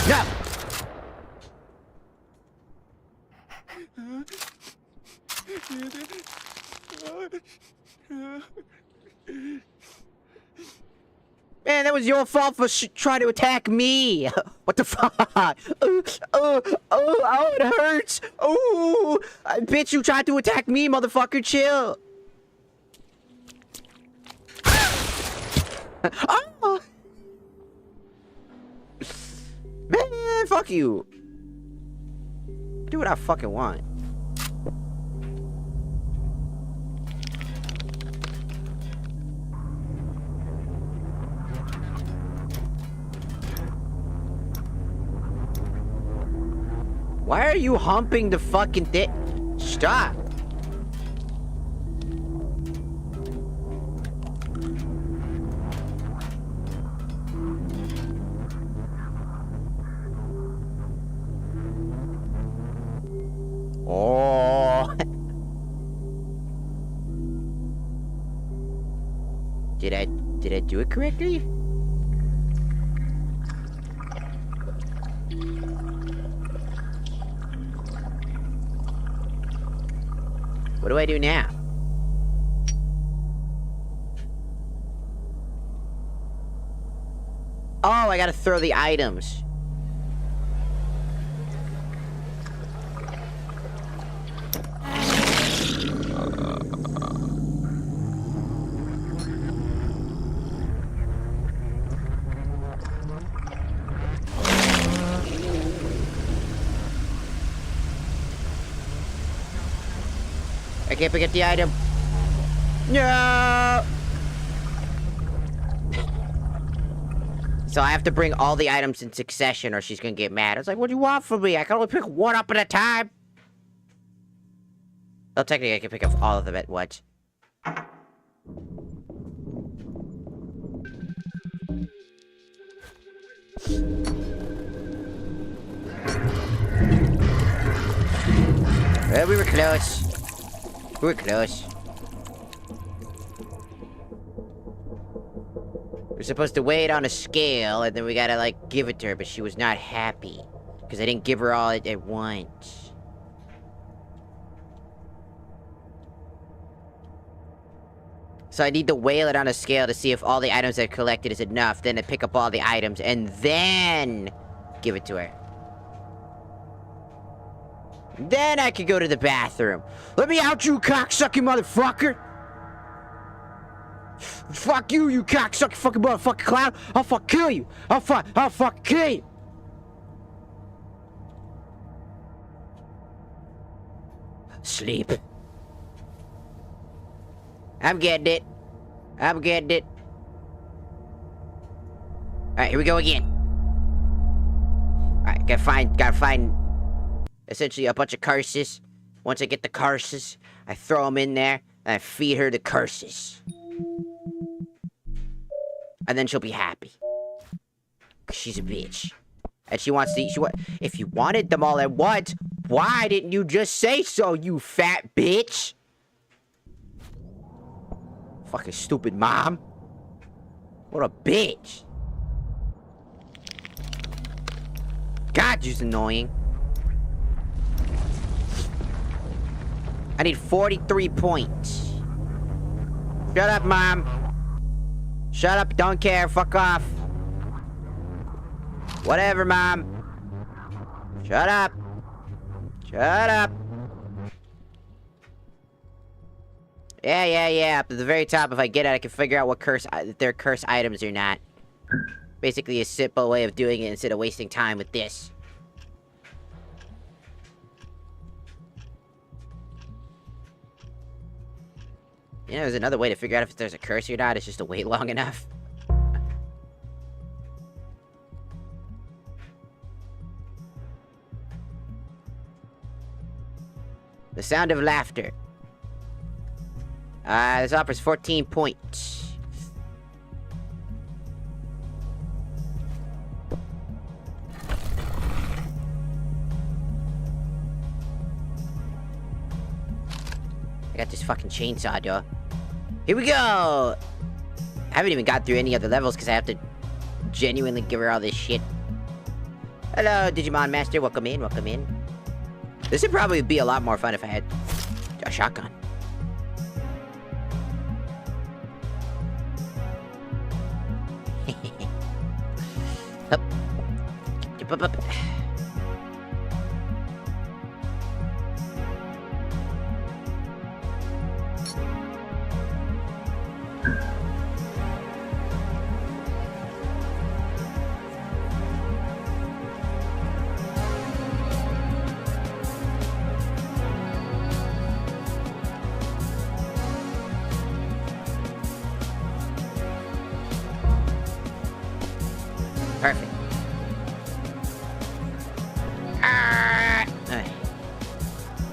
No! Man, that was your fault for trying to attack me. What the fuck? Oh, it hurts. Oh, bitch, you tried to attack me, motherfucker. Chill. Oh. Man, fuck you. Do what I fucking want. Why are you humping the fucking thing? Stop. Oh. Did I do it correctly? What do I do now? Oh, I gotta throw the items. I can't pick up the item. No! So I have to bring all the items in succession or she's gonna get mad. I was like, what do you want from me? I can only pick one up at a time. Well, technically I can pick up all of them at once. Well, we were close. We were close. We're supposed to weigh it on a scale, and then we gotta, like, give it to her, but she was not happy. Because I didn't give her all at once. So I need to weigh it on a scale to see if all the items I've collected is enough, then to pick up all the items, and then give it to her. Then I could go to the bathroom. Let me out, you cocksucking motherfucker! Fuck you, you cocksucking fucking motherfucking clown! I'll fuck kill you! I'll fuck kill you! Sleep. I'm getting it. I'm getting it. Alright, here we go again. Alright, gotta find essentially a bunch of curses. Once I get the curses, I throw them in there, and I feed her the curses. And then she'll be happy. 'Cause she's a bitch. And she wants to eat, if you wanted them all at once, why didn't you just say so, you fat bitch? Fucking stupid mom. What a bitch. God, you're annoying. I need 43 points. Shut up, Mom. Shut up, don't care, fuck off. Whatever, Mom. Shut up. Shut up. Yeah. Up at the very top, if I get it, I can figure out what if they're curse items or not. Basically a simple way of doing it instead of wasting time with this. You know, there's another way to figure out if there's a curse or not. It's just to wait long enough. The sound of laughter. This offers 14 points. I got this fucking chainsaw, duh. Here we go! I haven't even got through any other levels because I have to genuinely give her all this shit. Hello, Digimon Master. Welcome in, welcome in. This would probably be a lot more fun if I had a shotgun. Up. Up, up. Perfect.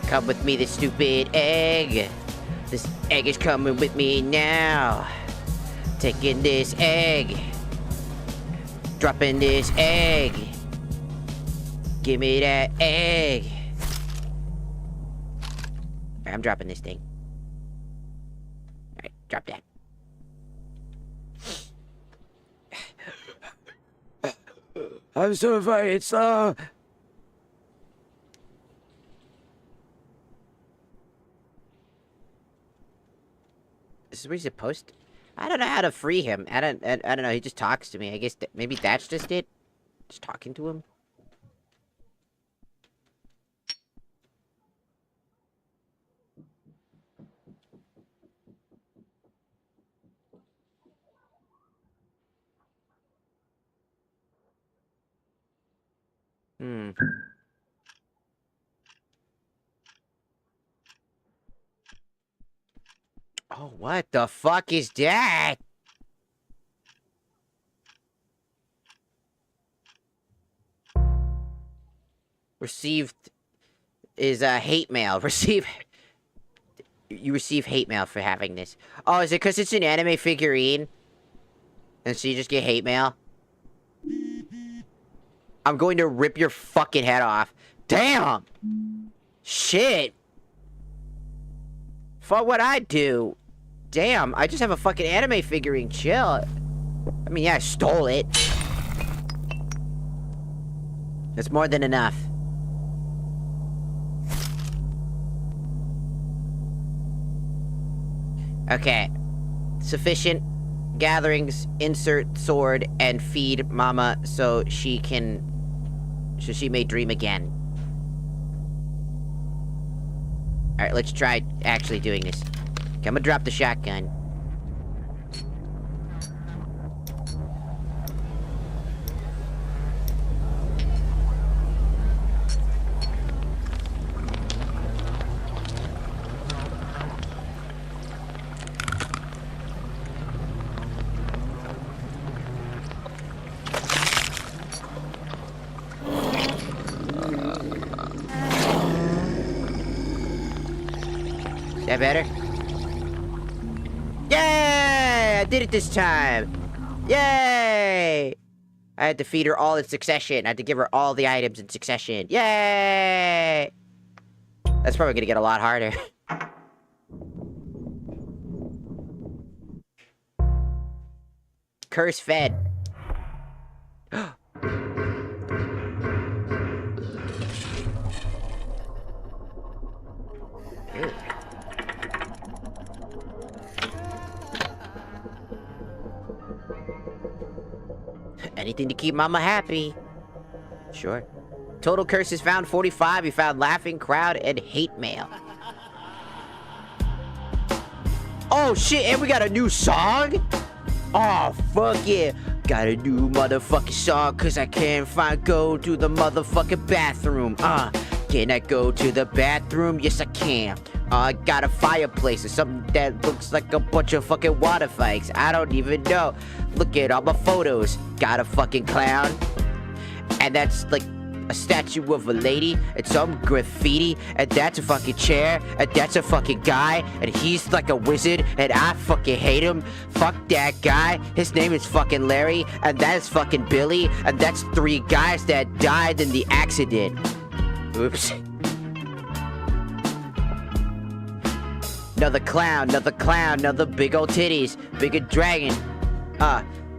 Come with me, this stupid egg. This egg is coming with me now. Taking this egg. Dropping this egg. Give me that egg. Alright, I'm dropping this thing. Alright, drop that. I'm so afraid, so... This is where he's supposed to... I don't know how to free him. I don't know, he just talks to me. I guess maybe that's just it? Just talking to him? Oh, what the fuck is that? Received is hate mail. You receive hate mail for having this. Oh, is it because it's an anime figurine? And so you just get hate mail? I'm going to rip your fucking head off. Damn! Shit! For what I do. Damn, I just have a fucking anime figurine. Chill. I mean, yeah, I stole it. That's more than enough. Okay. Sufficient gatherings, insert sword, and feed Mama so she may dream again. Alright, let's try actually doing this. Okay, I'm gonna drop the shotgun. Is that better? Yay! I did it this time! Yay! I had to feed her all in succession. I had to give her all the items in succession. Yay! That's probably gonna get a lot harder. Curse fed. Ew. Anything to keep Mama happy. Sure. Total curses found 45. You found laughing crowd and hate mail. Oh shit, and we got a new song? Oh fuck yeah. Got a new motherfucking song cause I can't go to the motherfucking bathroom. Can I go to the bathroom? Yes I can. Got a fireplace or something that looks like a bunch of fucking water fights. I don't even know. Look at all my photos. Got a fucking clown. And that's like a statue of a lady and some graffiti. And that's a fucking chair. And that's a fucking guy. And he's like a wizard. And I fucking hate him. Fuck that guy. His name is fucking Larry. And that is fucking Billy. And that's 3 guys that died in the accident. Oops. Another clown, another big old titties, bigger dragon.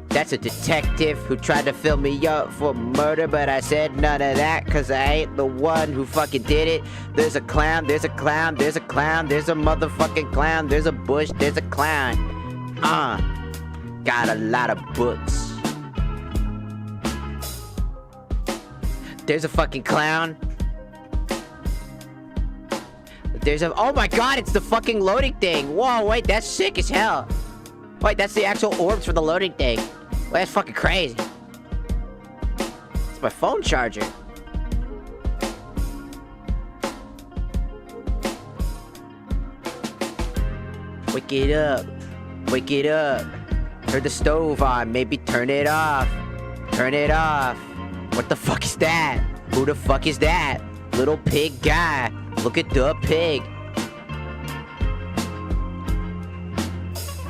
That's a detective who tried to fill me up for murder, but I said none of that, cause I ain't the one who fucking did it. There's a clown, there's a clown, there's a clown, there's a motherfucking clown, there's a bush, there's a clown. Got a lot of books. There's a fucking clown. There's a... Oh my god, it's the fucking loading thing. Whoa, wait, that's sick as hell. Wait, that's the actual orbs for the loading thing. Wait, that's fucking crazy. It's my phone charger. Wake it up. Wake it up. Turn the stove on. Maybe turn it off. Turn it off. What the fuck is that? Who the fuck is that? Little pig guy. Look at the pig.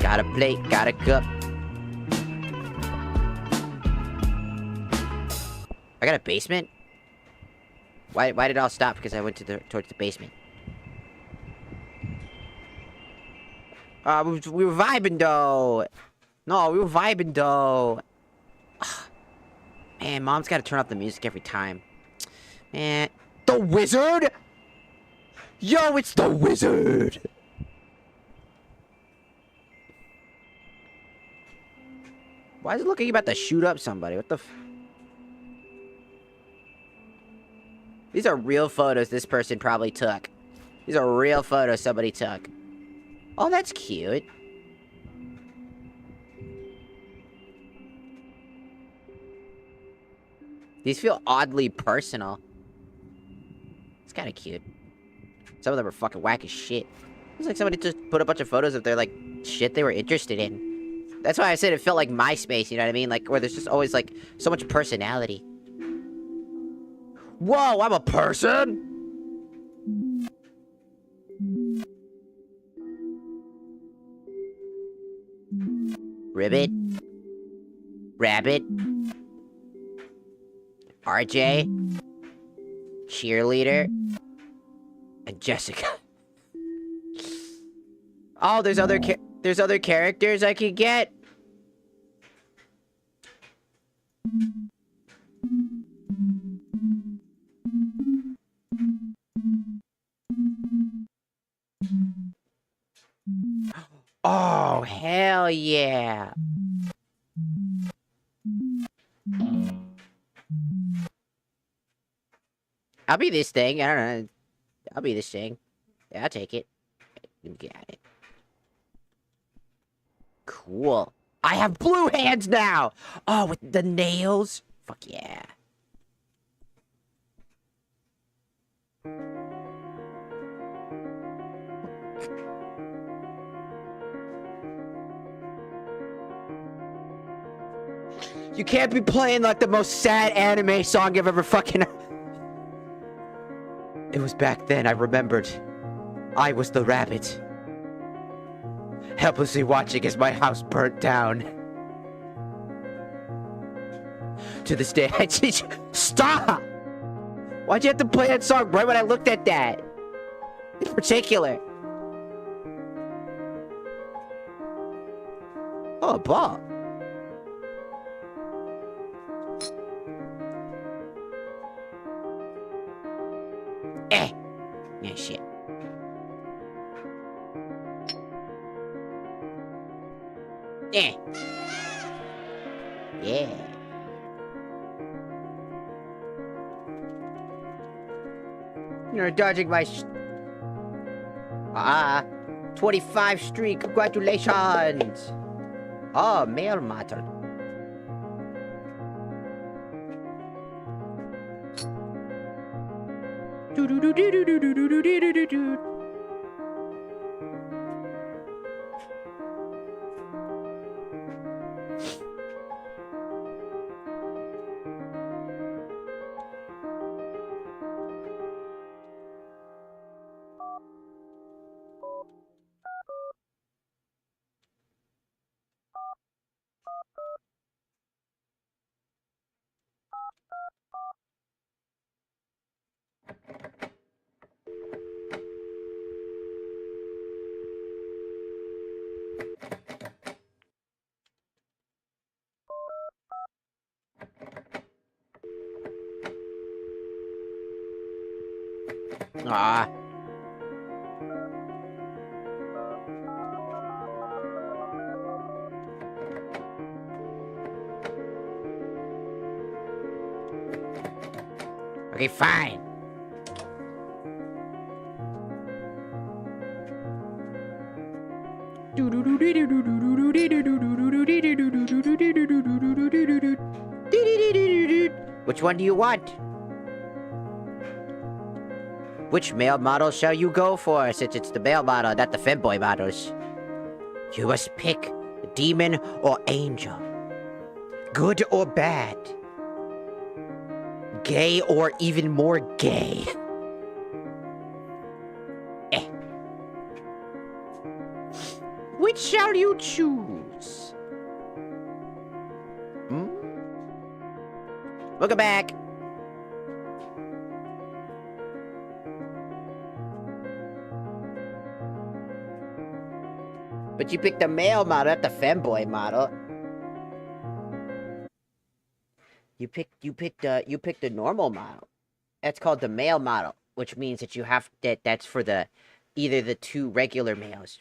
Got a plate, got a cup. I got a basement? Why did it all stop? Because I went towards the basement. We were vibing though. No, we were vibing though. Man, Mom's gotta turn off the music every time. Man. The wizard? Yo, it's the wizard! Why is it looking about to shoot up somebody? What the f... These are real photos this person probably took. These are real photos somebody took. Oh, that's cute. These feel oddly personal. It's kind of cute. Some of them are fucking whack as shit. It's like somebody just put a bunch of photos of their, like, shit they were interested in. That's why I said it felt like MySpace, you know what I mean? Like, where there's just always, like, so much personality. Whoa, I'm a person? Ribbit? Rabbit? RJ? Cheerleader? And Jessica. Oh, there's other characters I could get. Oh, hell yeah. I'll be this thing. I don't know. I'll be this thing. Yeah, I'll take it. Got it. Cool. I have blue hands now! Oh, with the nails? Fuck yeah. You can't be playing like the most sad anime song I've ever fucking... It was back then, I remembered. I was the rabbit. Helplessly watching as my house burnt down. To this day, I just... Stop! Why'd you have to play that song right when I looked at that? In particular. Oh, a ball. Yeah, shit. Yeah. Yeah. You're dodging my 25 streak, congratulations! Oh, mail matter. Ah. Okay, fine. Which one do you want? Which male model shall you go for, since it's the male model, not the femboy models? You must pick demon or angel. Good or bad. Gay or even more gay. Which shall you choose? Hmm? Welcome back. But you picked the male model, not the femboy model. You picked the normal model. That's called the male model, which means that that's for either the two regular males.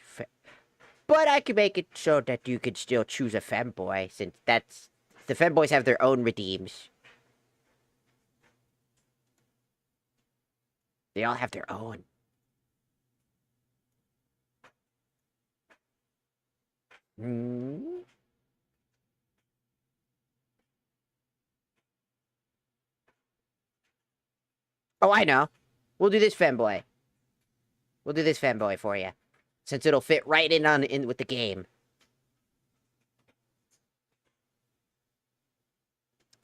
But I could make it so that you could still choose a femboy, since the femboys have their own redeems. They all have their own. Hmm? Oh, I know. We'll do this femboy. We'll do this femboy for you, since it'll fit right in with the game.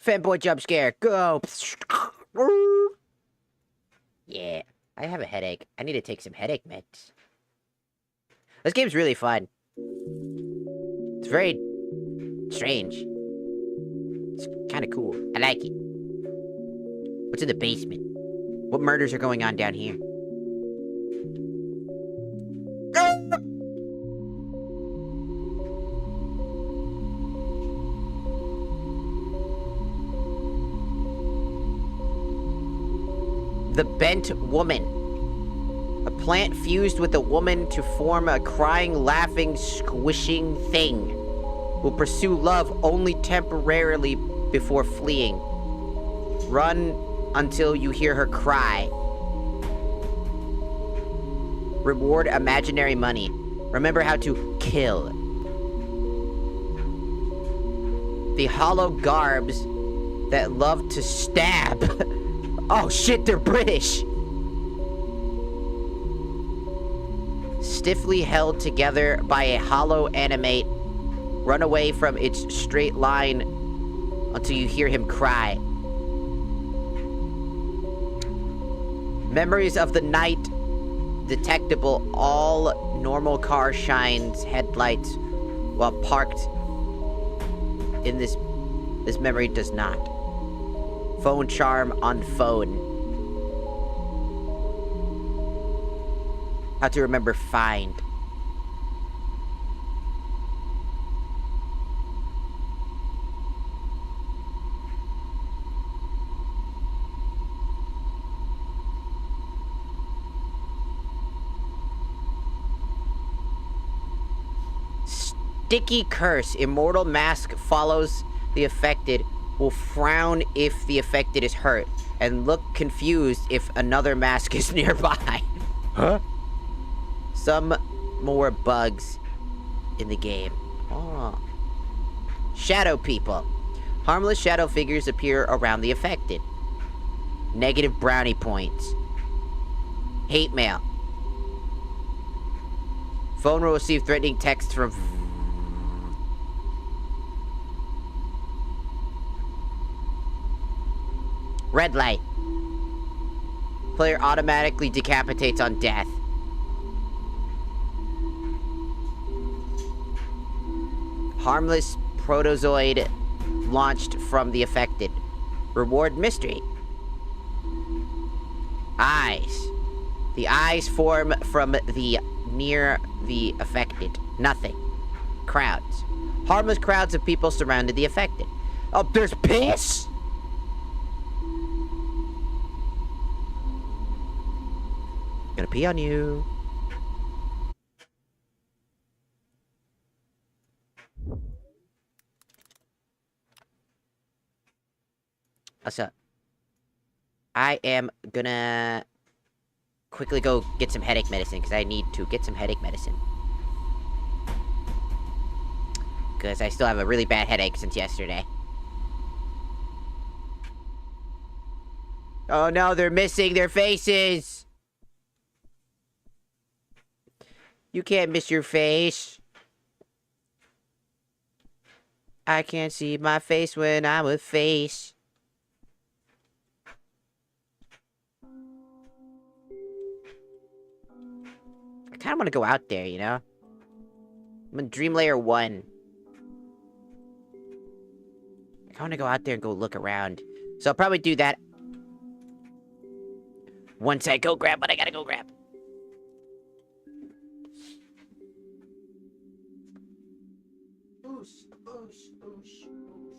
Femboy jump scare, go! Yeah, I have a headache. I need to take some headache meds. This game's really fun. It's very strange. It's kind of cool. I like it. What's in the basement? What murders are going on down here? The Bent Woman. A plant fused with a woman to form a crying, laughing, squishing thing. Will pursue love only temporarily before fleeing. Run until you hear her cry. Reward imaginary money. Remember how to kill. The hollow garbs that love to stab. Oh shit, they're British! Stiffly held together by a hollow animate. Run away from its straight line until you hear him cry. Memories of the night detectable. All normal car shines headlights while parked. In this memory does not. Phone charm on phone. How to remember find. Sticky curse. Immortal mask follows the affected. Will frown if the affected is hurt, and look confused if another mask is nearby. Huh? Some more bugs in the game. Oh. Shadow people. Harmless shadow figures appear around the affected. Negative brownie points. Hate mail. Phone will receive threatening texts from... Red light. Player automatically decapitates on death. Harmless protozoid launched from the affected. Reward mystery. Eyes. The eyes form from near the affected. Nothing. Crowds. Harmless crowds of people surrounded the affected. Oh, there's piss? Gonna pee on you. Also, I am gonna quickly go get some headache medicine, because I need to get some headache medicine. Because I still have a really bad headache since yesterday. Oh no, they're missing their faces! You can't miss your face. I can't see my face when I'm with face. I kind of want to go out there, you know? I'm in Dream Layer 1. I want to go out there and go look around. So I'll probably do that once I go grab what I gotta go grab. Oosh, oosh, oosh, oosh.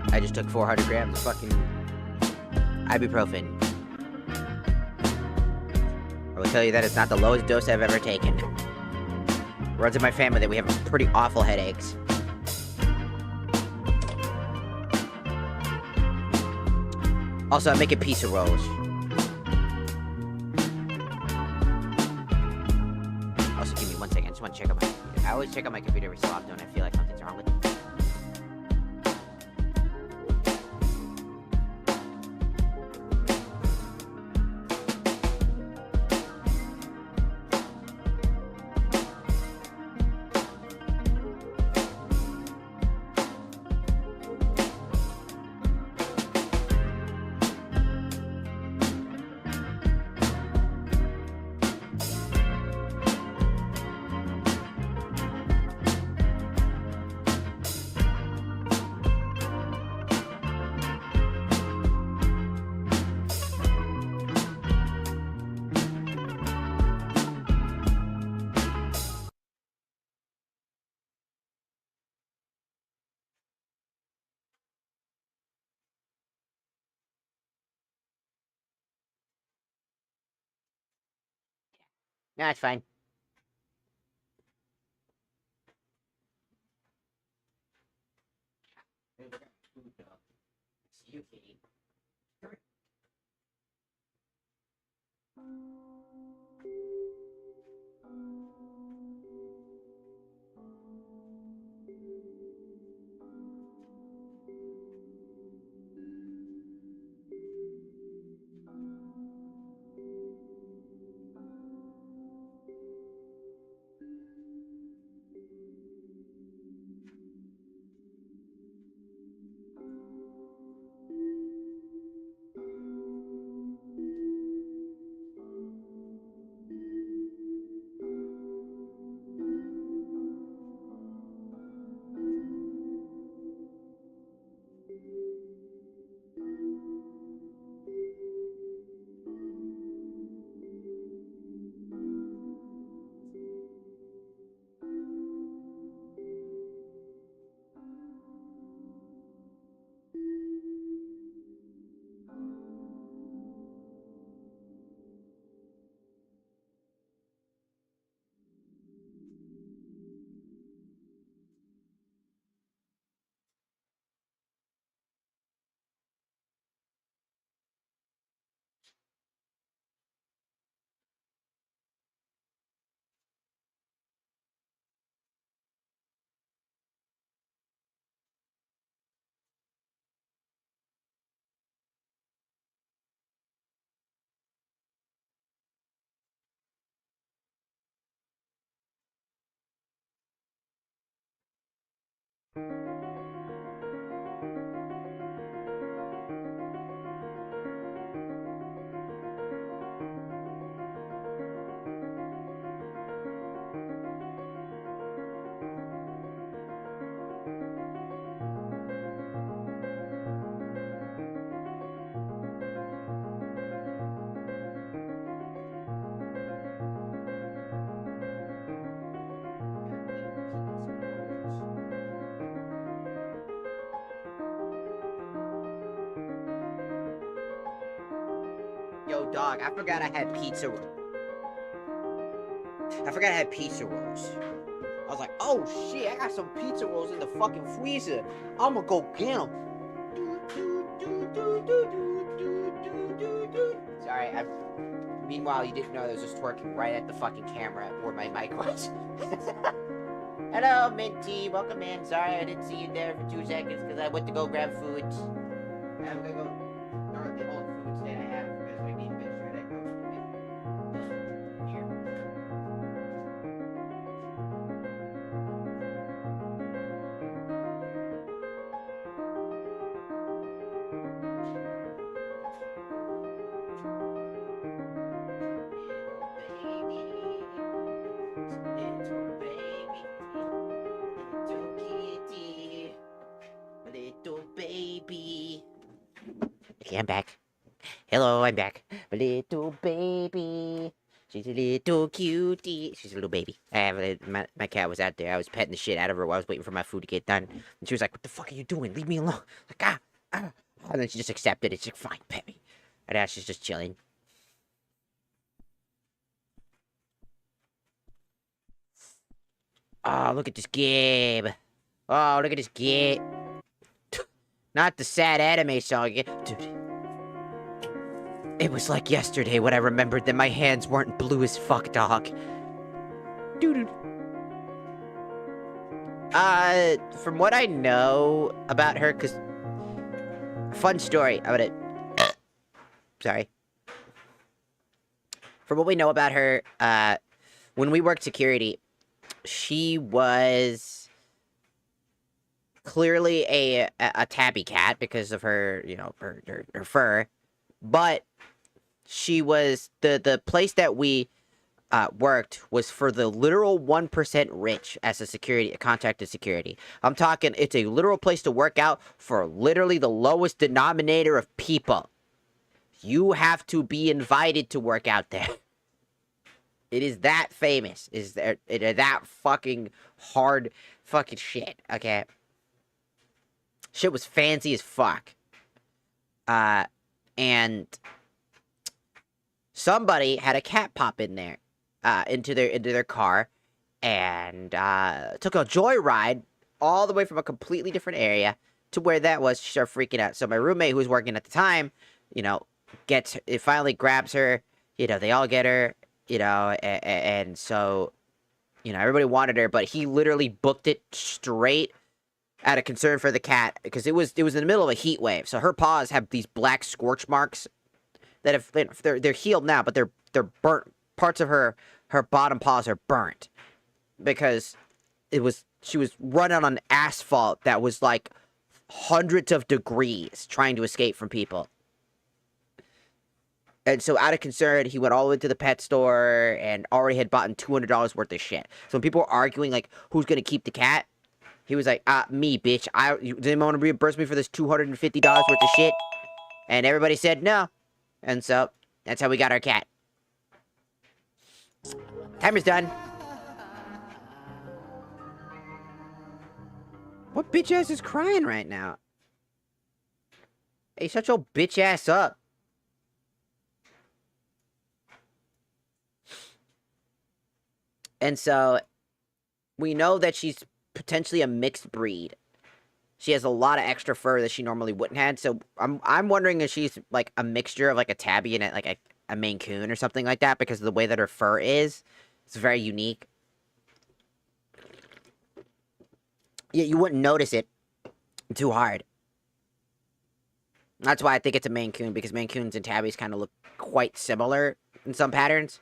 I just took 400 grams of fucking ibuprofen. I will tell you that it's not the lowest dose I've ever taken. Runs in my family that we have pretty awful headaches. Also, I'm making pizza rolls. Also, give me 1 second. I just want to check out my computer. I always check out my computer every so often when I feel like something's wrong with it. No, it's fine. It's you, kitty. Yo, dog, I forgot I had pizza. I forgot I had pizza rolls. I was like, oh shit, I got some pizza rolls in the fucking freezer. I'ma go get them. Sorry, meanwhile, you didn't know I was just twerking right at the fucking camera where my mic was. Hello, Minty. Welcome in. Sorry I didn't see you there for 2 seconds because I went to go grab food. I'm gonna go start the old foods that I have because I need to make sure that goes here. Little baby. Okay, I'm back. Hello, I'm back. My little baby. She's a little cutie. She's a little baby. My cat was out there. I was petting the shit out of her while I was waiting for my food to get done. And she was like, what the fuck are you doing? Leave me alone. Like, ah. And then she just accepted it. She's like, fine, pet me. And now she's just chilling. Oh, look at this Gabe. Oh, look at this Gabe. Not the sad anime song again. Dude. It was like yesterday when I remembered that my hands weren't blue as fuck, dog. Dude. From what I know about her, cause... Fun story about it. Sorry. From what we know about her, when we worked security, she was... clearly a tabby cat because of her, you know, her fur, but she was the place that we worked was for the literal 1% rich as a contracted security. I'm talking, it's a literal place to work out for literally the lowest denominator of people. You have to be invited to work out there. It is that famous. It is that fucking hard fucking shit. Okay. Shit was fancy as fuck. And somebody had a cat pop in there, into their car, and took a joyride all the way from a completely different area to where that was. She started freaking out. So my roommate, who was working at the time, you know, it finally grabs her. You know, they all get her. You know, and so, you know, everybody wanted her, but he literally booked it straight out of concern for the cat, because it was in the middle of a heat wave. So her paws have these black scorch marks that have they're healed now, but they're burnt. Parts of her bottom paws are burnt because she was running on asphalt that was like hundreds of degrees trying to escape from people. And so out of concern, he went all the way to the pet store and already had bought $200 worth of shit. So when people were arguing, like, who's going to keep the cat? He was like, me, bitch. Does anyone want to reimburse me for this $250 worth of shit? And everybody said no. And so, that's how we got our cat. Timer's done. What bitch ass is crying right now? Hey, shut your bitch ass up. And so, we know that she's potentially a mixed breed. She has a lot of extra fur that she normally wouldn't have. So I'm wondering if she's like a mixture of like a tabby and like a Maine Coon or something like that, because of the way that her fur is. It's very unique. Yeah, you wouldn't notice it too hard. That's why I think it's a Maine Coon, because Maine Coons and tabbies kind of look quite similar in some patterns.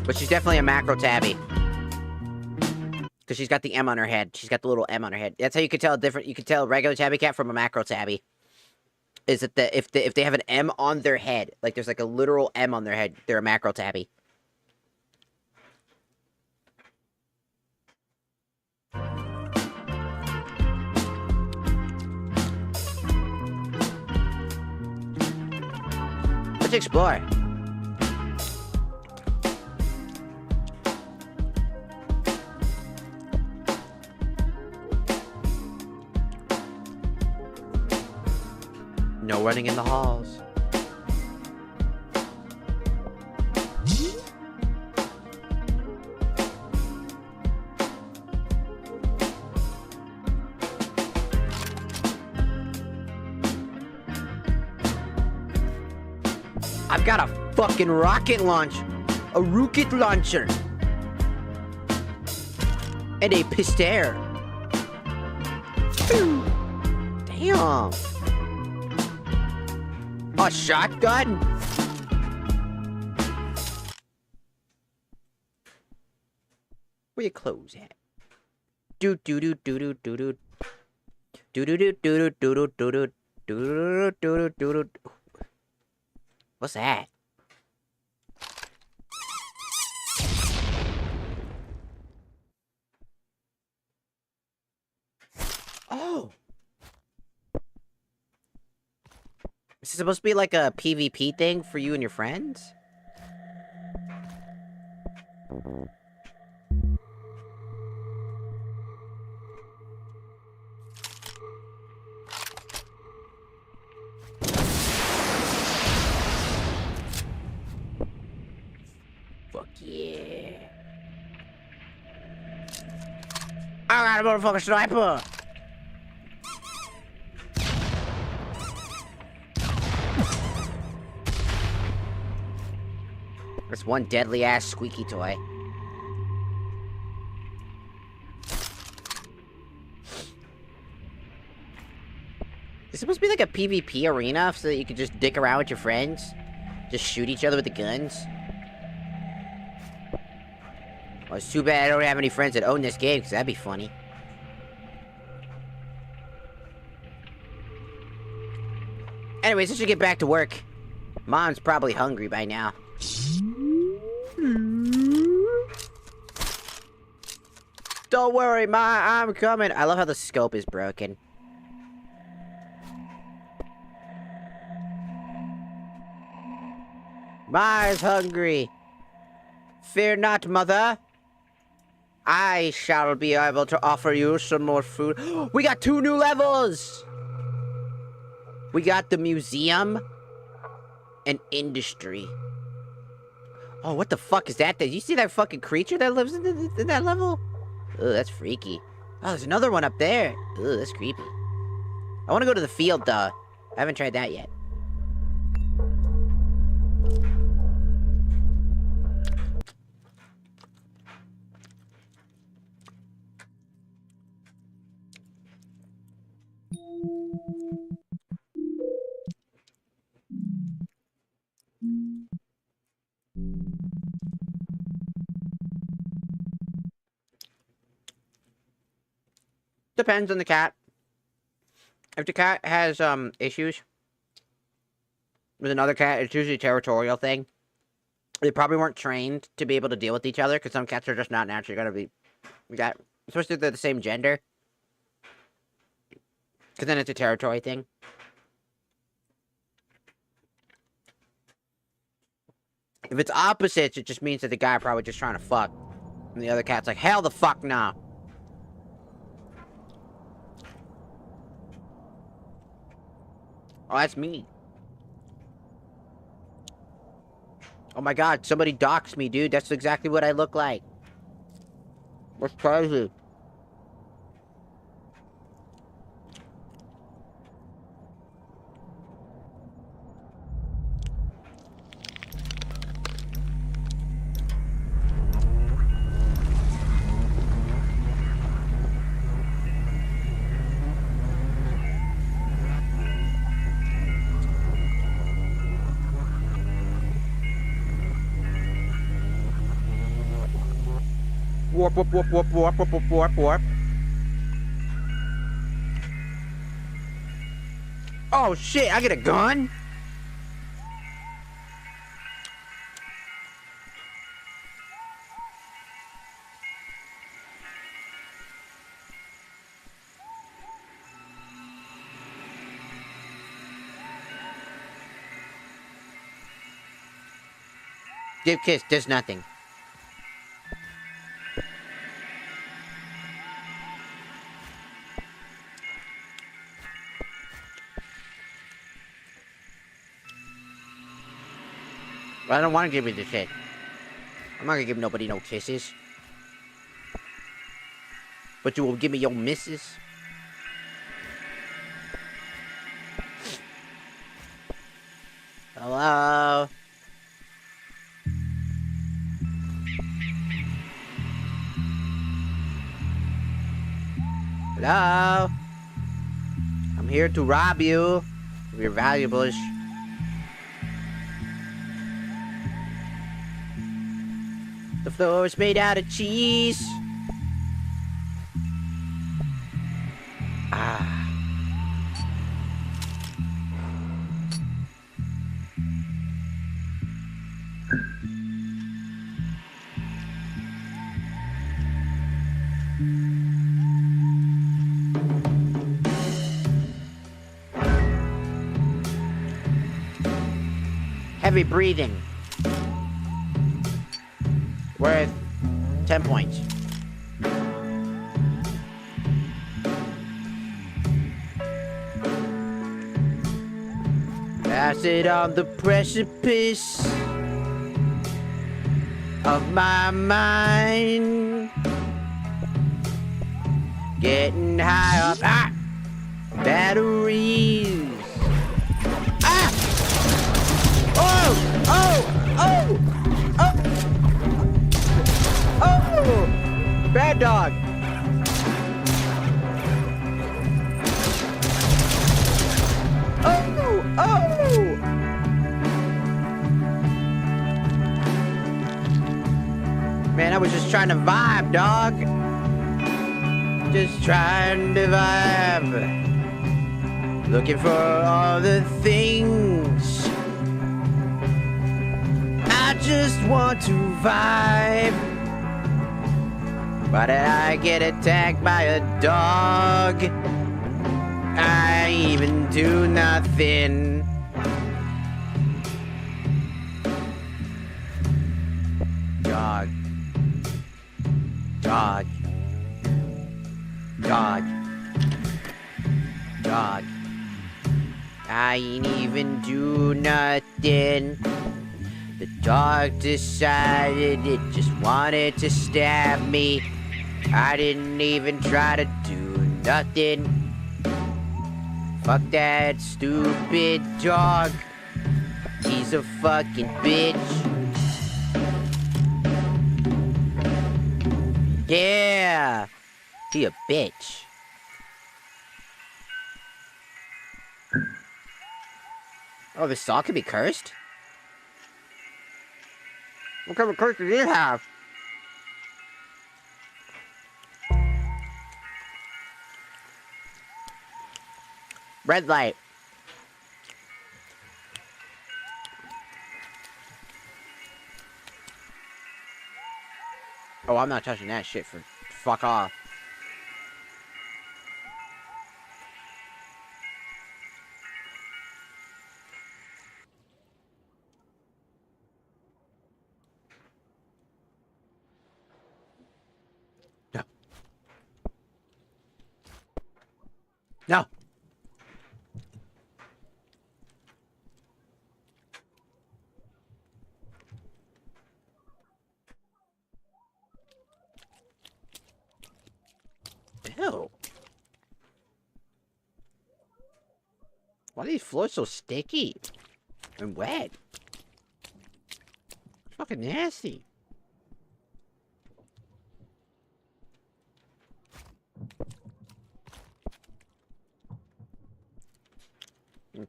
But she's definitely a macro tabby. Because she's got the M on her head. She's got the little M on her head. That's how you could tell you could tell a regular tabby cat from a macro tabby. Is that if they have an M on their head, like there's like a literal M on their head, they're a macro tabby. Let's explore. No running in the halls. I've got a fucking rocket launch. A rocket launcher. And a pistaire. Damn. A shotgun? Where your clothes at? Do do do do do do do do do do do do do do do do. What's that? Oh. Is this supposed to be like a PvP thing for you and your friends? Fuck yeah. I got a motherfucking sniper! There's one deadly ass squeaky toy. It's supposed to be like a PvP arena so that you can just dick around with your friends. Just shoot each other with the guns. Well, it's too bad I don't have any friends that own this game, because that'd be funny. Anyways, I should get back to work. Mom's probably hungry by now. Don't worry, Ma, I'm coming. I love how the scope is broken. Ma is hungry. Fear not, mother. I shall be able to offer you some more food. We got 2 new levels! We got the museum and industry. Oh, what the fuck is that? Did you see that fucking creature that lives in that level? Ugh, that's freaky. Oh, there's another one up there. Ugh, that's creepy. I want to go to the field, though. I haven't tried that yet. Depends on the cat. If the cat has, issues with another cat, it's usually a territorial thing. They probably weren't trained to be able to deal with each other, because some cats are just not naturally gonna be, especially if they're the same gender. Because then it's a territory thing. If it's opposites, it just means that the guy probably just trying to fuck. And the other cat's like, hell the fuck no. Oh, that's me. Oh my god, somebody doxed me, dude. That's exactly what I look like. That's crazy. Warp, warp, warp, warp, warp, warp, warp, warp, warp. Oh shit, I get a gun? Give kiss does nothing. Well, I don't want to give you the shit. I'm not gonna give nobody no kisses. But you will give me your missus? Hello? Hello? I'm here to rob you of your valuables. The floor is made out of cheese. Ah. Heavy breathing. Worth 10 points. Pass it on the precipice of my mind. Getting high up. Ah! Batteries. Ah! Oh! Oh! Oh! Oh! Bad dog! Oh! Oh! Man, I was just trying to vibe, dog. Just trying to vibe. Looking for all the things. I just want to vibe. Why did I get attacked by a dog? I even do nothing. Dog. Dog. Dog. Dog. I ain't even do nothing. The dog decided it just wanted to stab me. I didn't even try to do nothing. Fuck that stupid dog. He's a fucking bitch. Yeah! He a bitch. Oh, this dog can be cursed? What kind of curse did it have? Red light. Oh, I'm not touching that shit for fuck off. No. No. Ew. Why are these floors so sticky and wet? It's fucking nasty.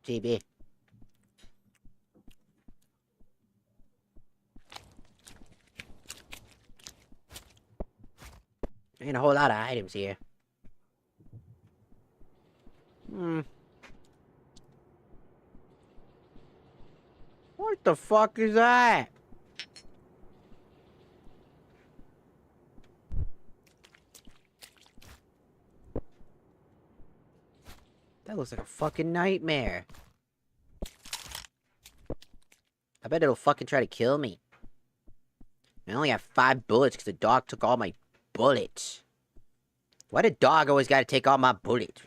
TV. Ain't a whole lot of items here. What the fuck is that? That looks like a fucking nightmare. I bet it'll fucking try to kill me. I only have 5 bullets because the dog took all my bullets. Why did dog always gotta take all my bullets?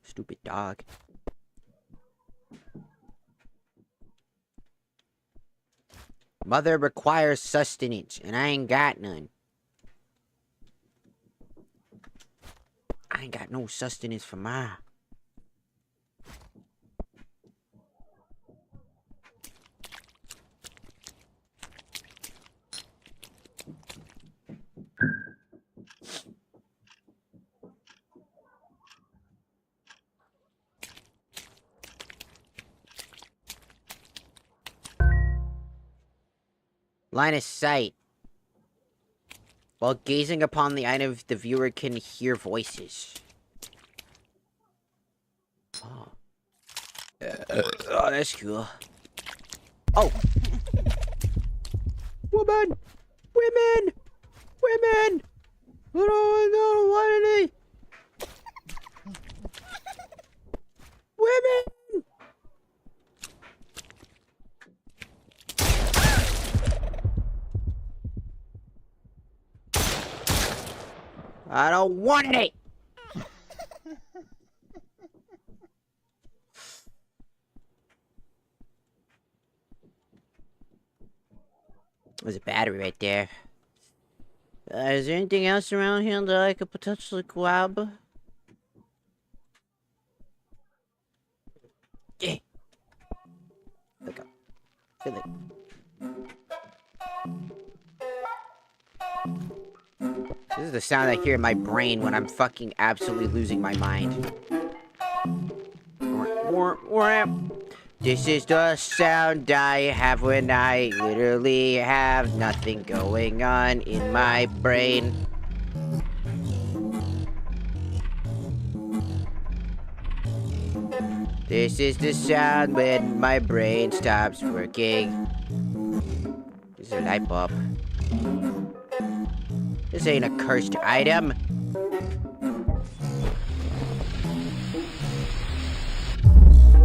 Stupid dog. Mother requires sustenance, and I ain't got none. I ain't got no sustenance for ma. Line of sight. While gazing upon the item, the viewer can hear voices. Oh. Oh, that's cool. Oh! Woman! Women! Women! I don't want any! Women! I don't want any! There's a battery right there. Is there anything else around here that I could potentially grab? Yeah. Look up. Feel it. This is the sound I hear in my brain when I'm fucking absolutely losing my mind. This is the sound I have when I literally have nothing going on in my brain. This is the sound when my brain stops working. This is a light bulb. This ain't a cursed item.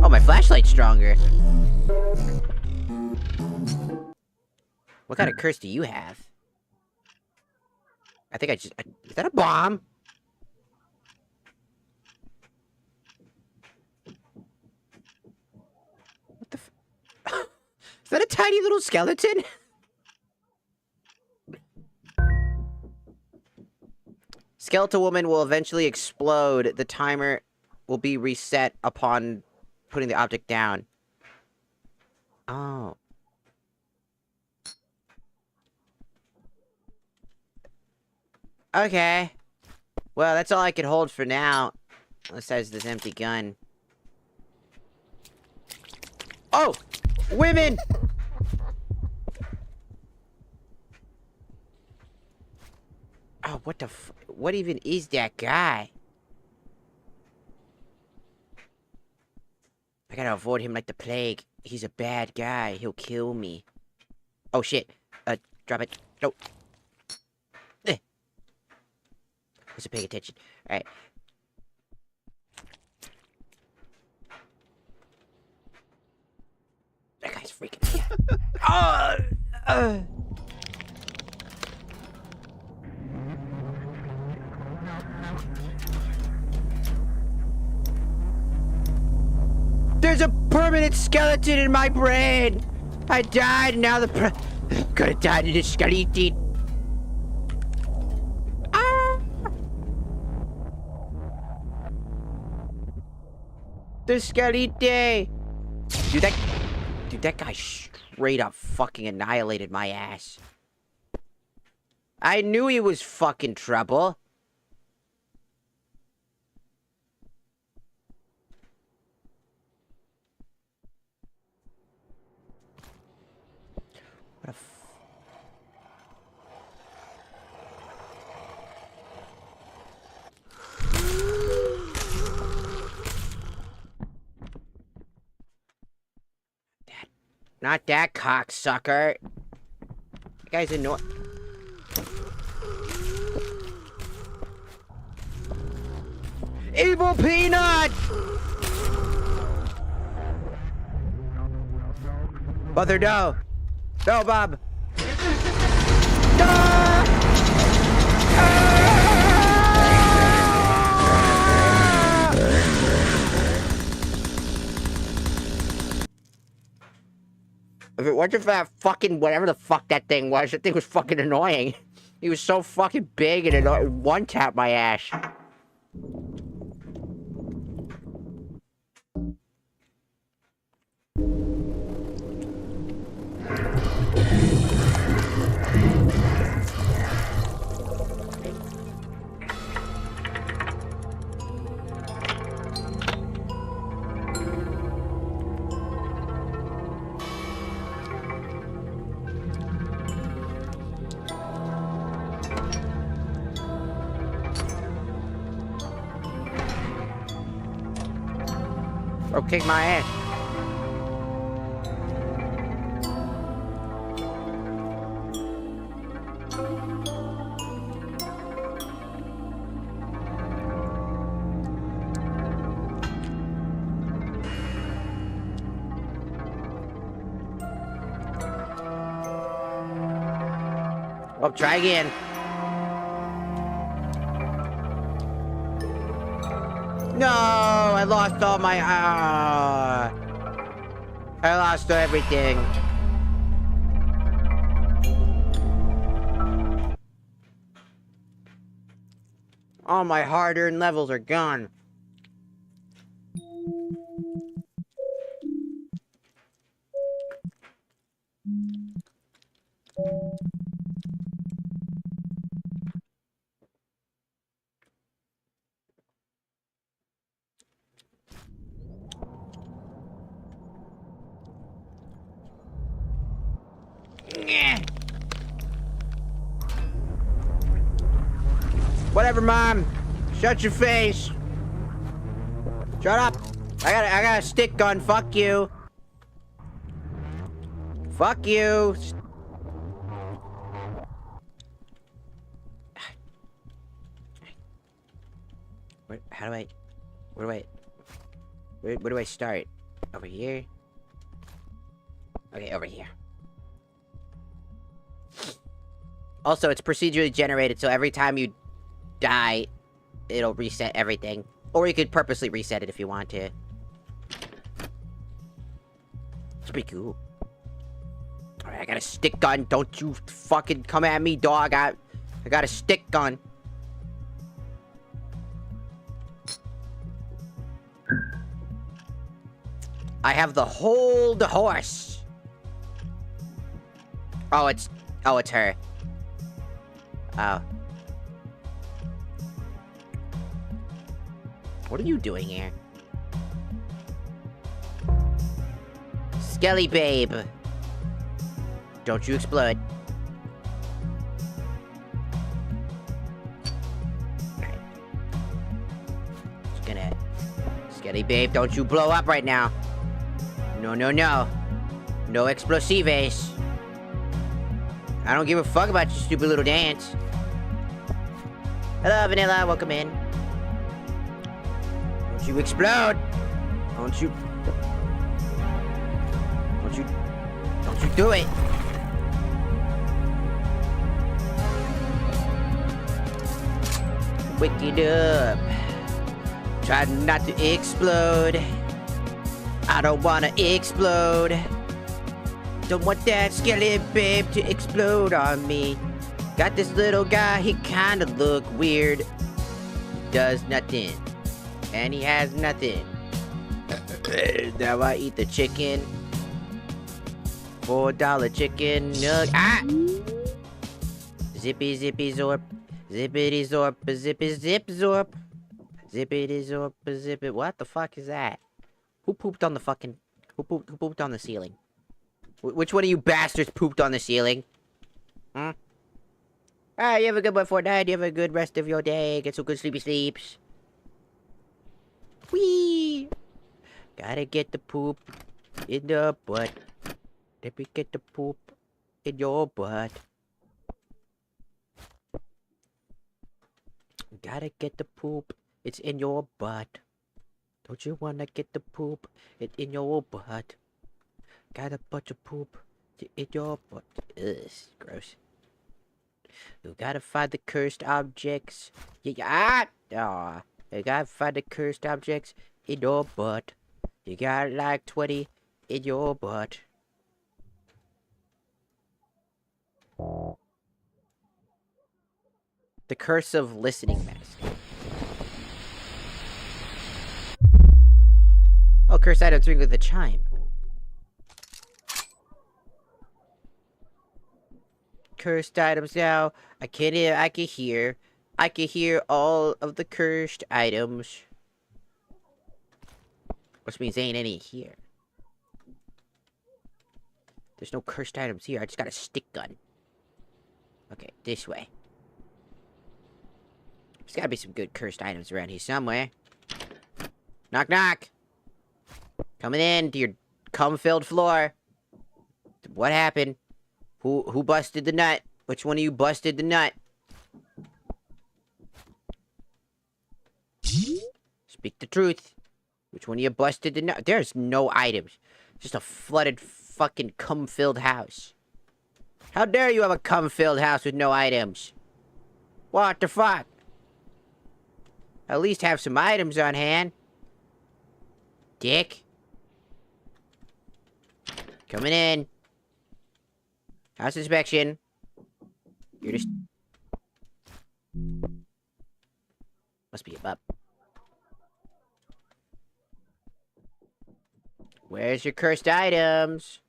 Oh, my flashlight's stronger. What kind of curse do you have? I think is that a bomb? What the is that a tiny little skeleton? Skeletal woman will eventually explode. The timer will be reset upon putting the object down. Oh. Okay. Well, that's all I can hold for now. Besides this empty gun. Oh! Women! Oh, what the what even is that guy? I gotta avoid him like the plague. He's a bad guy. He'll kill me. Oh, shit. Drop it. No. Eh. Wasn't paying attention. Alright. That guy's freaking me out. There's a permanent skeleton in my brain! I died, and now gonna die to this skeleton. Ah! The skeleton! Dude, that guy straight up fucking annihilated my ass. I knew he was fucking trouble. What a Not that cocksucker. That guy's annoying. Evil Peanut! Mother, no. No, Bob. No! If it wasn't for that fucking whatever the fuck that thing was fucking annoying. He was so fucking big and it one-tapped my ass. Oh, kick my ass. Oh, try again. No, I lost all my, I lost everything. All my hard-earned levels are gone. Whatever, Mom. Shut your face. Shut up. I got a stick gun. Fuck you. Fuck you. Where do I start? Over here? Okay, over here. Also, it's procedurally generated, so every time you die, it'll reset everything. Or you could purposely reset it if you want to. It's pretty cool. Alright, I got a stick gun. Don't you fucking come at me, dog. I got a stick gun. I have the hold horse. Oh, it's her. Oh. What are you doing here? Skelly babe. Don't you explode. Alright. Just gonna... Skelly babe, don't you blow up right now. No, no, no. No explosives. I don't give a fuck about your stupid little dance. Hello, Vanilla. Welcome in. Don't you explode. Don't you do it. Wicked up. Try not to explode. I don't wanna explode. Don't want that skelly babe to explode on me. Got this little guy, he kinda look weird. Does nothing. And he has nothing. Now I eat the chicken. $4 chicken nug. Ah! Zippy zippy zorp. Zippity zorp. Zippy zip zorp. Zippity zorp. Zippy. What the fuck is that? Who pooped on the fucking... Who pooped on the ceiling? Which one of you bastards pooped on the ceiling? Hmm? Alright, you have a good one, Fortnite. You have a good rest of your day. Get some good sleepy sleeps. Whee! Gotta get the poop in the butt. Let me get the poop in your butt. Gotta get the poop. It's in your butt. Don't you wanna get the poop? It's in your butt. Got a bunch of poop in your butt. Ugh, gross. You gotta find the cursed objects. You gotta find the cursed objects in your butt. You got like 20 in your butt. The curse of listening mask. Oh, cursed items ring with a chime. Cursed items now. I can hear all of the cursed items. Which means ain't any here. There's no cursed items here. I just got a stick gun. Okay, this way. There's gotta be some good cursed items around here somewhere. Knock, knock. Coming in to your cum-filled floor. What happened? Who busted the nut? Which one of you busted the nut? Speak the truth. Which one of you busted the nut? There's no items. Just a flooded fucking cum-filled house. How dare you have a cum-filled house with no items? What the fuck? At least have some items on hand. Dick. Coming in. House inspection. You're just... Must be up. Where's your cursed items?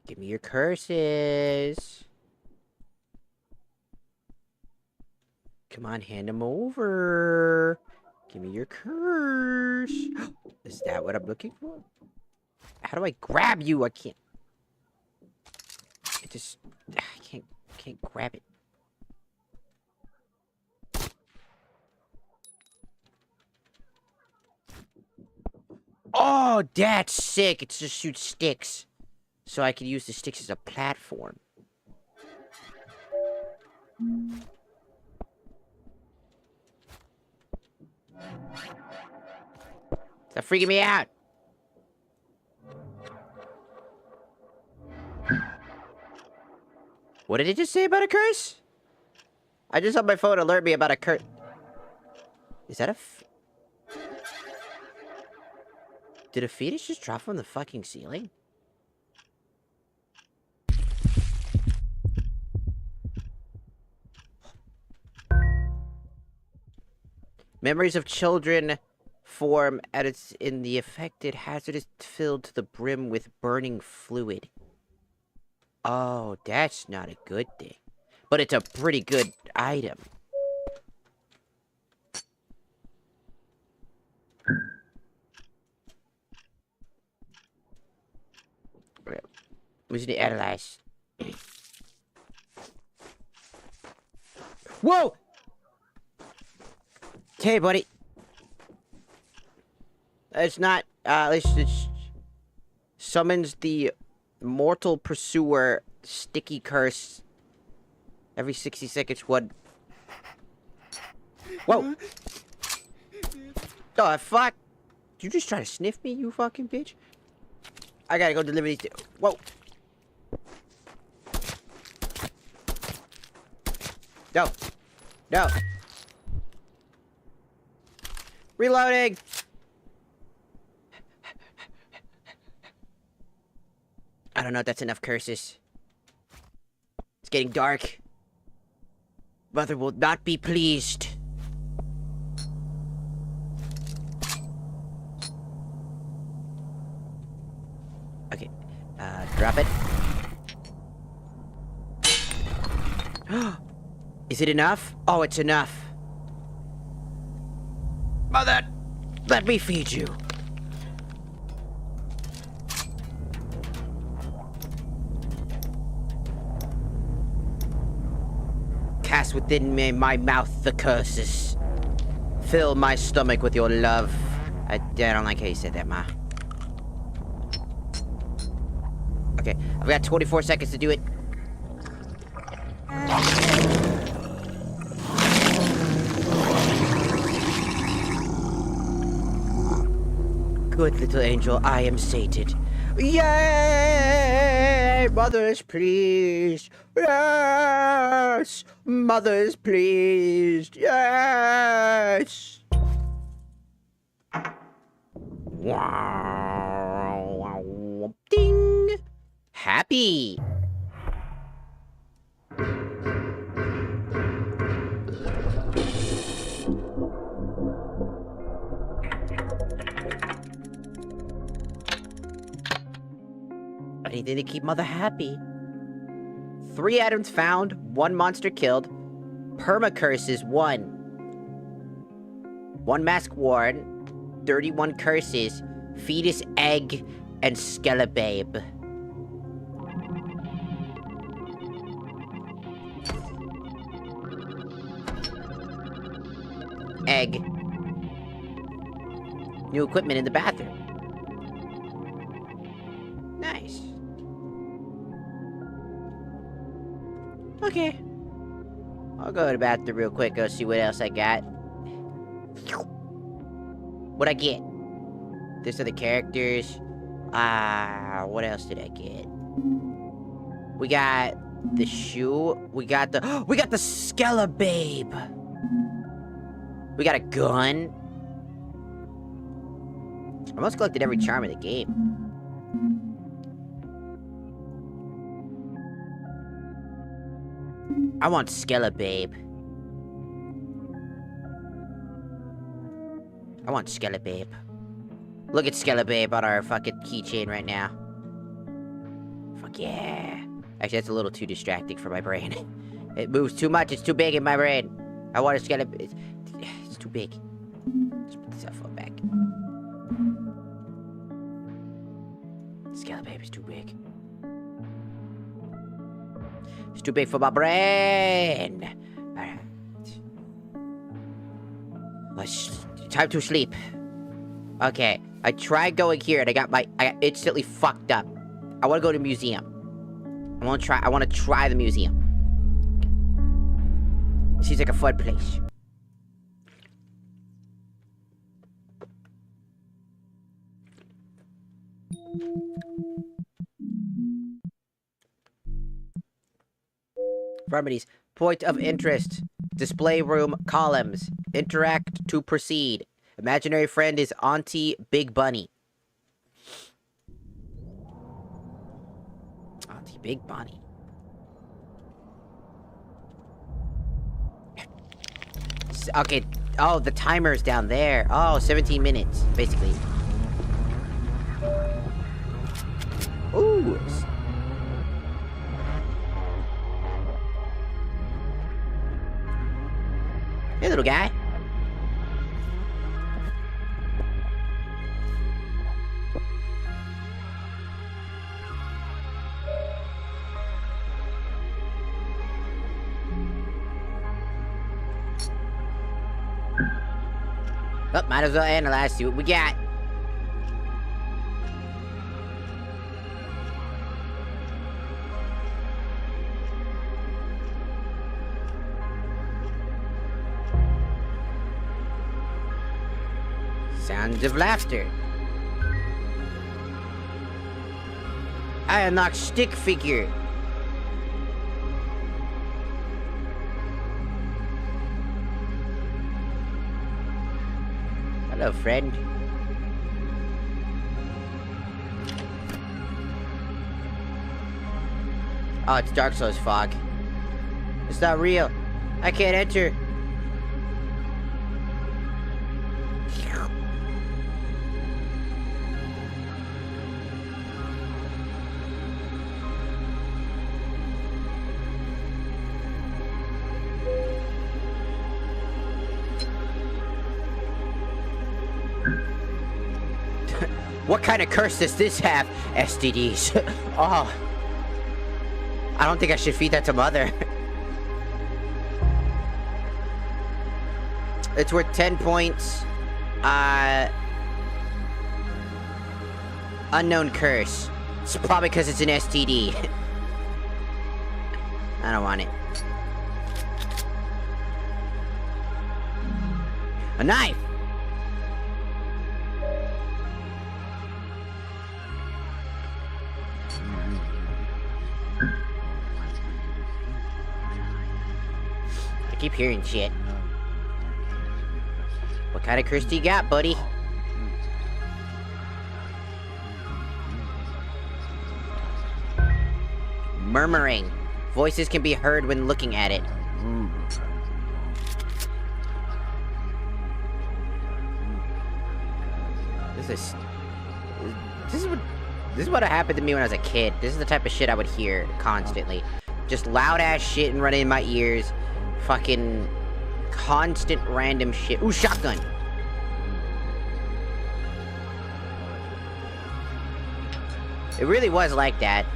Give me your curses. Come on, hand them over. Give me your curse. Is that what I'm looking for? How do I grab you? I can't. I can't grab it. Oh, that's sick. It just shoots sticks. So I can use the sticks as a platform. Stop freaking me out. What did it just say about a curse? I just had my phone alert me about a curse. Is that a Did a fetus just drop from the fucking ceiling? Memories of children form in the affected hazardous filled to the brim with burning fluid. Oh, that's not a good thing. But it's a pretty good item. We just need to analyze. Whoa! Okay, buddy. It's not, it summons the mortal pursuer sticky curse every 60 seconds. Whoa! Oh, fuck! Did you just try to sniff me, you fucking bitch? I gotta go deliver these. Whoa! No! No! Reloading! I don't know if that's enough curses. It's getting dark. Mother will not be pleased. Okay. Drop it. Is it enough? Oh, it's enough. Mother, let me feed you. cast within me, my mouth, the curses. Fill my stomach with your love. I don't like how you said that, Ma. Okay, I've got 24 seconds to do it. Good little angel, I am sated. Yay! Mother's pleased. Yes! Mother's pleased. Yes! Wow. Ding! Happy! Anything to keep Mother happy. 3 items found, 1 monster killed. Perma-curses, 1. 1 mask worn. 31 curses. Fetus egg and Skelebabe. Egg. New equipment in the bathroom. Nice. Okay. I'll go to the bathroom real quick, go see what else I got. What'd I get? These are the characters. What else did I get? We got the shoe. We got the Skelebabe. We got a gun. I almost collected every charm in the game. I want Skelebabe. I want Skelebabe. Look at Skelebabe on our fucking keychain right now. Fuck yeah. Actually, that's a little too distracting for my brain. It moves too much. It's too big in my brain. I want a Skelebabe. It's too big. Let's put this phone back. Skelebabe is too big. It's too big for my brain. Alright. Time to sleep. Okay. I tried going here and I got instantly fucked up. I want to go to the museum. I want to try the museum. Seems like a fun place. Remedies. Point of interest. Display room columns. Interact to proceed. Imaginary friend is Auntie Big Bunny. Auntie Big Bunny. Okay. Oh, the timer's down there. Oh, 17 minutes, basically. Ooh. Hey, little guy. Oh, might as well analyze, see what we got. Sounds of laughter. I unlock stick figure. Hello, friend. Oh, it's Dark Souls fog. It's not real. I can't enter. What kind of curse does this have? STDs. Oh. I don't think I should feed that to Mother. It's worth 10 points. Unknown curse. It's probably because it's an STD. I don't want it. A knife! I keep hearing shit. What kind of curse do you got, buddy? Murmuring. Voices can be heard when looking at it. This is what happened to me when I was a kid. This is the type of shit I would hear constantly. Just loud ass shit and running in my ears. Fucking constant random shit. Ooh, shotgun. It really was like that.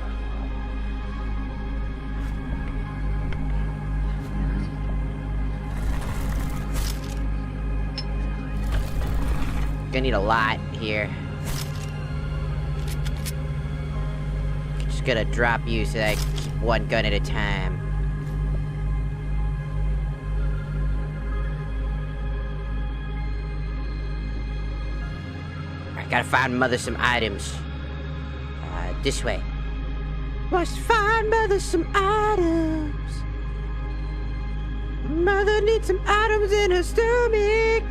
Gonna need a lot here. Just gonna drop you so that I can keep one gun at a time. I gotta find Mother some items. This way. Must find Mother some items. Mother needs some items in her stomach.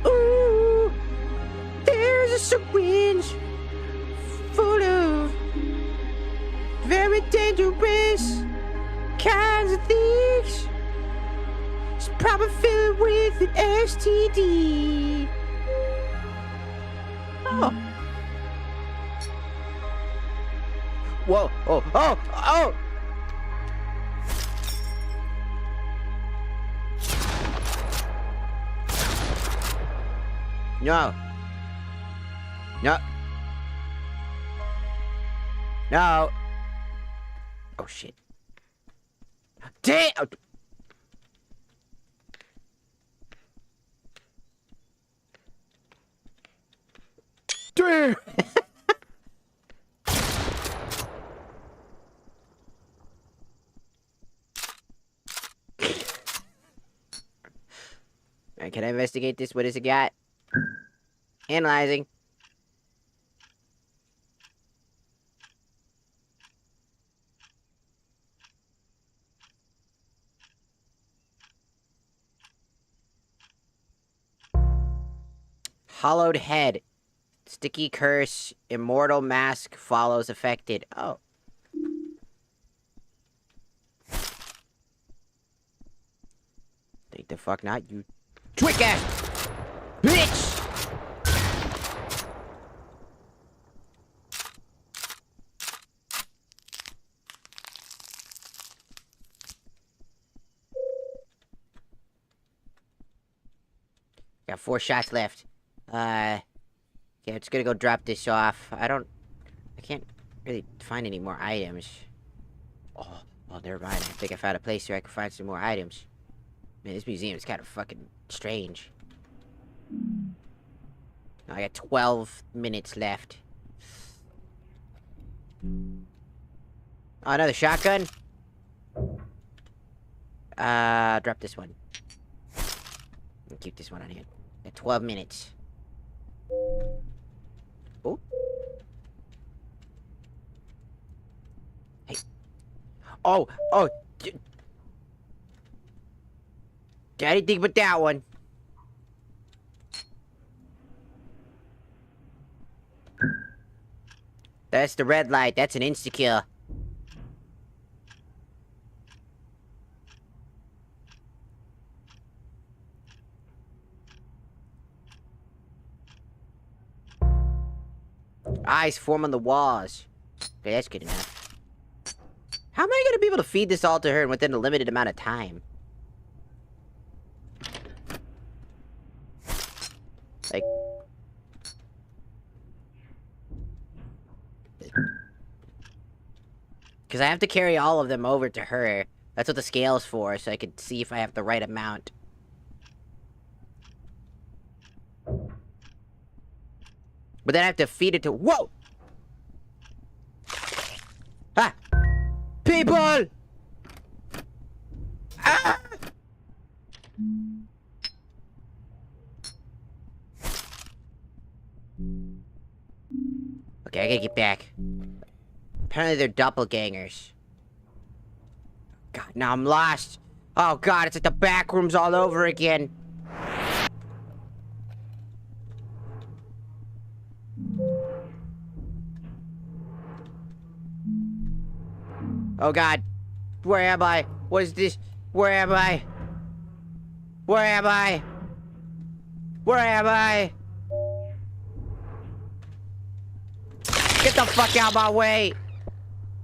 Ooh. There's a syringe full of very dangerous kinds of things. It's probably filled with an STD. Oh. Whoa, oh, oh, oh! No. No. No. Oh, shit. Damn! Oh. Damn! Alright, can I investigate this? What does it got? Analyzing. Hollowed head. Sticky curse. Immortal mask follows affected. Oh. Think the fuck not, you trick ass bitch! Got 4 shots left. Yeah, I'm just gonna go drop this off. I can't really find any more items. Oh, never mind. I think I found a place where I can find some more items. Man, this museum is kind of fucking strange. I got 12 minutes left. Oh, another shotgun? Drop this one. And keep this one on hand. Got 12 minutes. Oh. Hey. Oh. I didn't think about that one. That's the red light. That's an insta-kill. Eyes form on the walls. Okay, that's good enough. How am I gonna be able to feed this all to her within a limited amount of time? Like... Because I have to carry all of them over to her. That's what the scale's for, so I can see if I have the right amount. But then I have to feed it to... Whoa! Ah! People! Ah! Okay, I gotta get back. Apparently they're doppelgangers. God, now I'm lost. Oh god, it's like the back rooms all over again. Oh god. Where am I? What is this? Where am I? Where am I? Where am I? Get the fuck out of my way!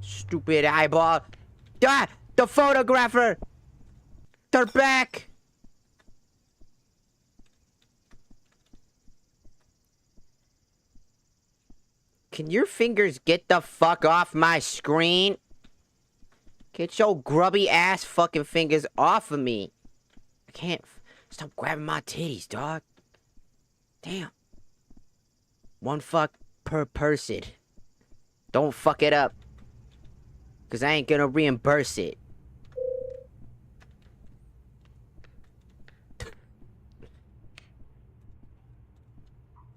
Stupid eyeball. Ah! The photographer! They're back! Can your fingers get the fuck off my screen? Get your grubby ass fucking fingers off of me. I can't. Stop grabbing my titties, dog. Damn. One fuck per person. Don't fuck it up. Cause I ain't gonna reimburse it.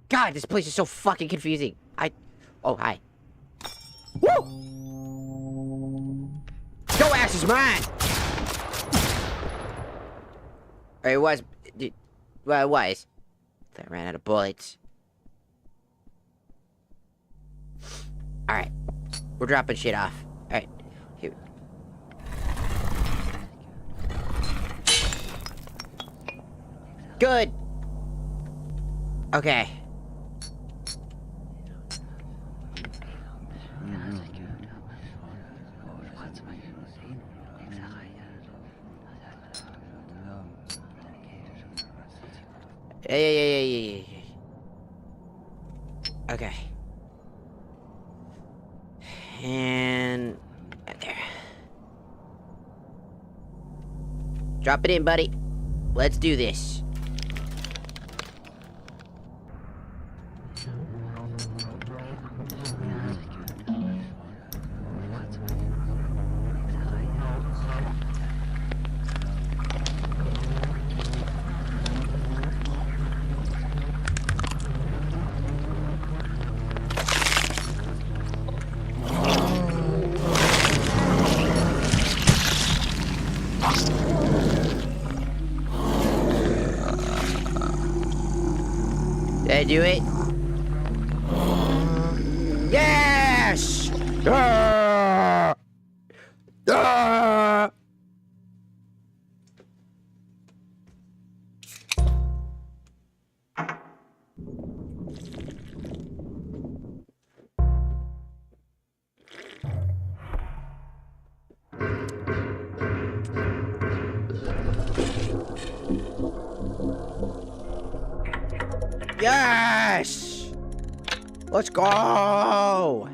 God, this place is so fucking confusing. Oh, hi. Woo! Your ass is mine! Or it was... Well, it was. I ran out of bullets. Alright. We're dropping shit off. Alright. Here. Good! Okay. Yeah. Okay. And... there. Drop it in, buddy. Let's do this. Did I do it? Yes! Ah! Ah! Yes! Let's go!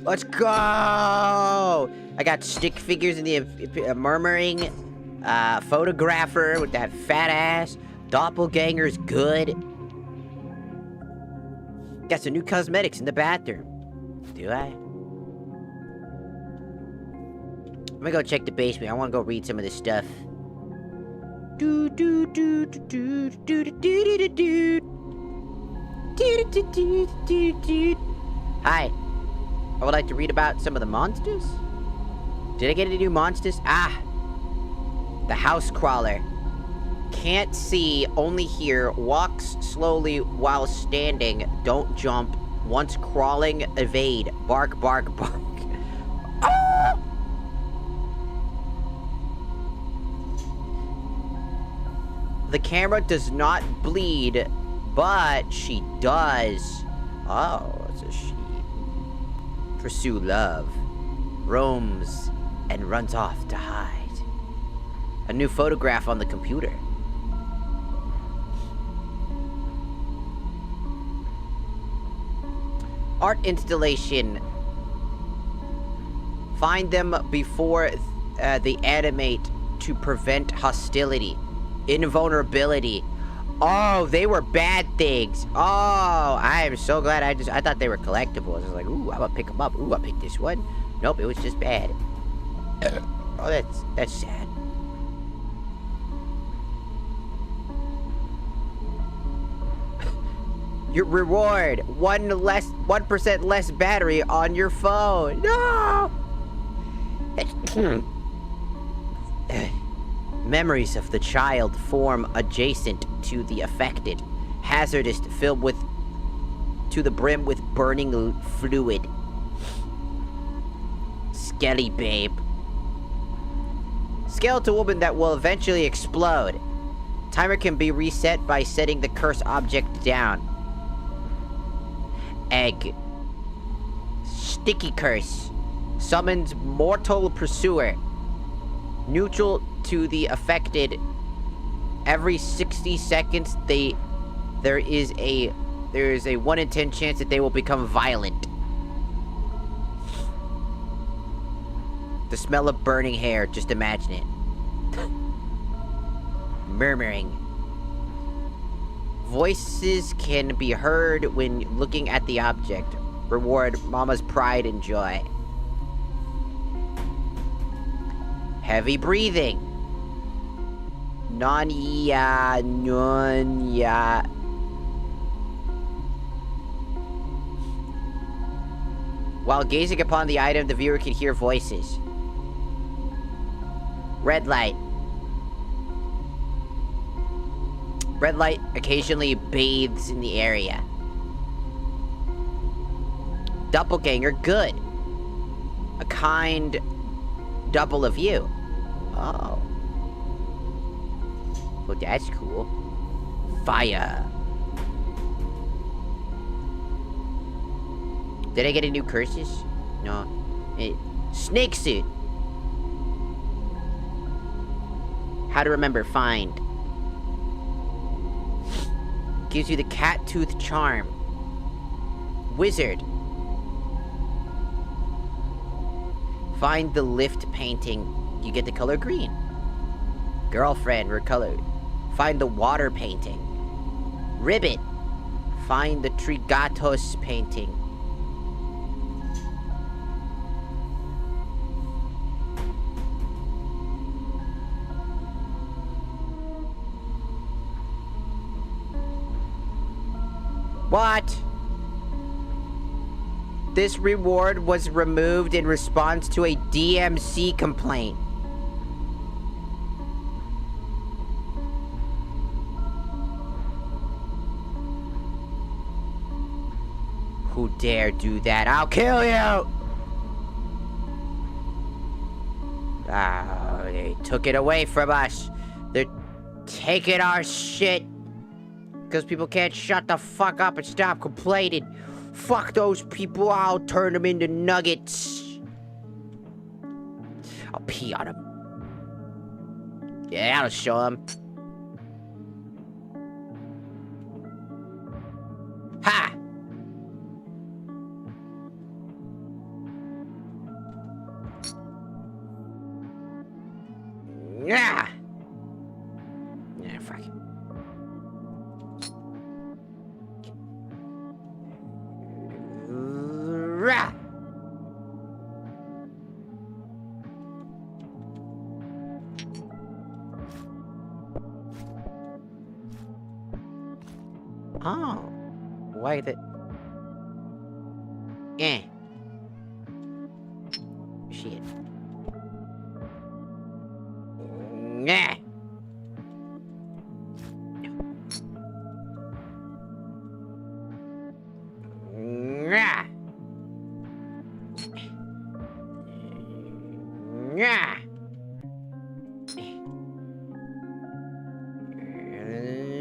Let's go! I got stick figures in the murmuring photographer with that fat ass. Doppelganger's good. Got some new cosmetics in the bathroom. Do I? I'm gonna go check the basement. I wanna go read some of this stuff. Hi. I would like to read about some of the monsters. Did I get any new monsters? Ah! The house crawler. Can't see, only hear, walks slowly while standing, don't jump, once crawling, evade, bark, bark, bark. Ah! The camera does not bleed, but she does. Oh, it's a she. Pursue love, roams, and runs off to hide. A new photograph on the computer. Art installation. Find them before they animate to prevent hostility. Invulnerability. Oh, they were bad things. Oh, I am so glad I thought they were collectibles. I was like, ooh, I'm gonna pick them up. Ooh, I'll pick this one. Nope, it was just bad. Oh, that's sad. Your reward, 1% less battery on your phone. No! Memories of the child form adjacent to the affected. Hazardous, filled with to the brim with burning fluid. Skelly babe. Skeletal woman that will eventually explode. Timer can be reset by setting the cursed object down. Egg. Sticky curse. Summons mortal pursuer. Neutral to the affected. Every 60 seconds, there is a 1 in 10 chance that they will become violent. The smell of burning hair, just imagine it. Murmuring. Voices can be heard when looking at the object. Reward mama's pride and joy. Heavy breathing. Non-ya. While gazing upon the item, the viewer can hear voices. Red light. Red light occasionally bathes in the area. Doppelganger, good. A kind double of you. Oh. Well, that's cool. Fire. Did I get any new curses? No. Snake suit. How to remember, find. Gives you the cat tooth charm. Wizard. Find the lift painting. You get the color green. Girlfriend, recolored. Find the water painting. Ribbit. Find the Trigatos painting. What? This reward was removed in response to a DMC complaint. Who dare do that? I'll kill you! Oh, they took it away from us. They're taking our shit. Because people can't shut the fuck up and stop complaining. Fuck those people, I'll turn them into nuggets. I'll pee on them. Yeah, I'll show them. Ha! Yeah! Yeah, fuck it. Rah! Oh, why the... Shit. Nah. Nah. Nah.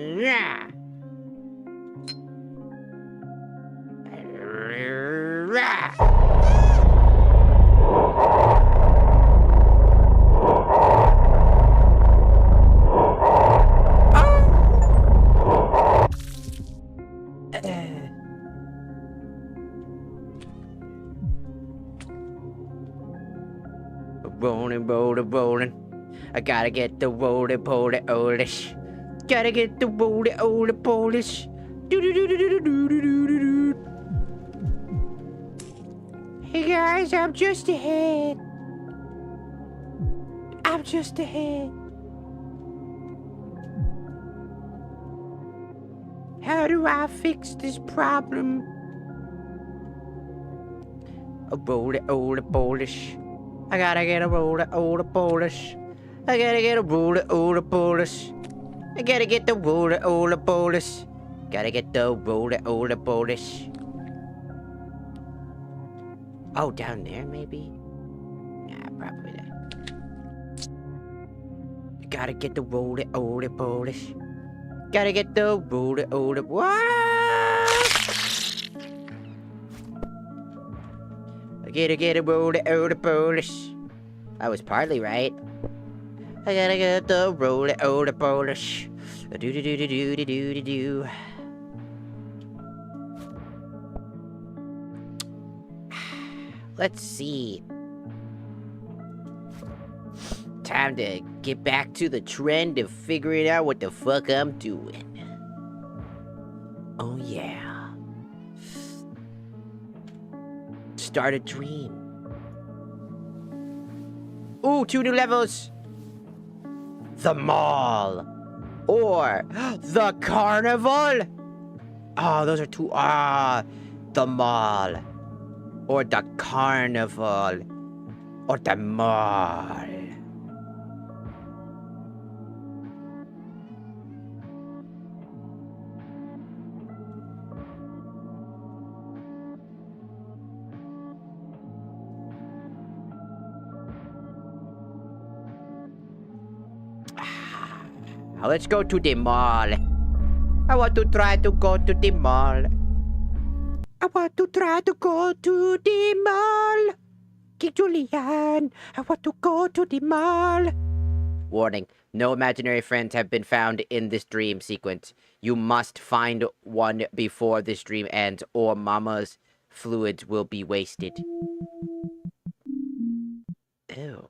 Nah. Bowling. I gotta get the roly poly olish. Gotta get the roly oly polish. Hey guys, I'm just ahead. I'm just ahead. How do I fix this problem? A roly oly polish. I gotta get a roly oly polish. I gotta get a roly oly polish. I gotta get the roly oly polish. Gotta get the roly oly polish. Oh, down there maybe? Nah, probably not. Gotta get the roly oly polish. Gotta get the roly oly. What? I gotta get a roly oly polish. I was partly right. I gotta get the roly oly polish. Do do do do do do do do. Let's see. Time to get back to the trend of figuring out what the fuck I'm doing. Oh yeah. Start a dream. Ooh, 2 new levels. The mall. Or the carnival. Oh, those are two. The mall. Or the carnival. Or the mall. Let's go to the mall. I want to try to go to the mall. I want to try to go to the mall. King Julian, I want to go to the mall. Warning, no imaginary friends have been found in this dream sequence. You must find one before this dream ends, or Mama's fluids will be wasted. Ew.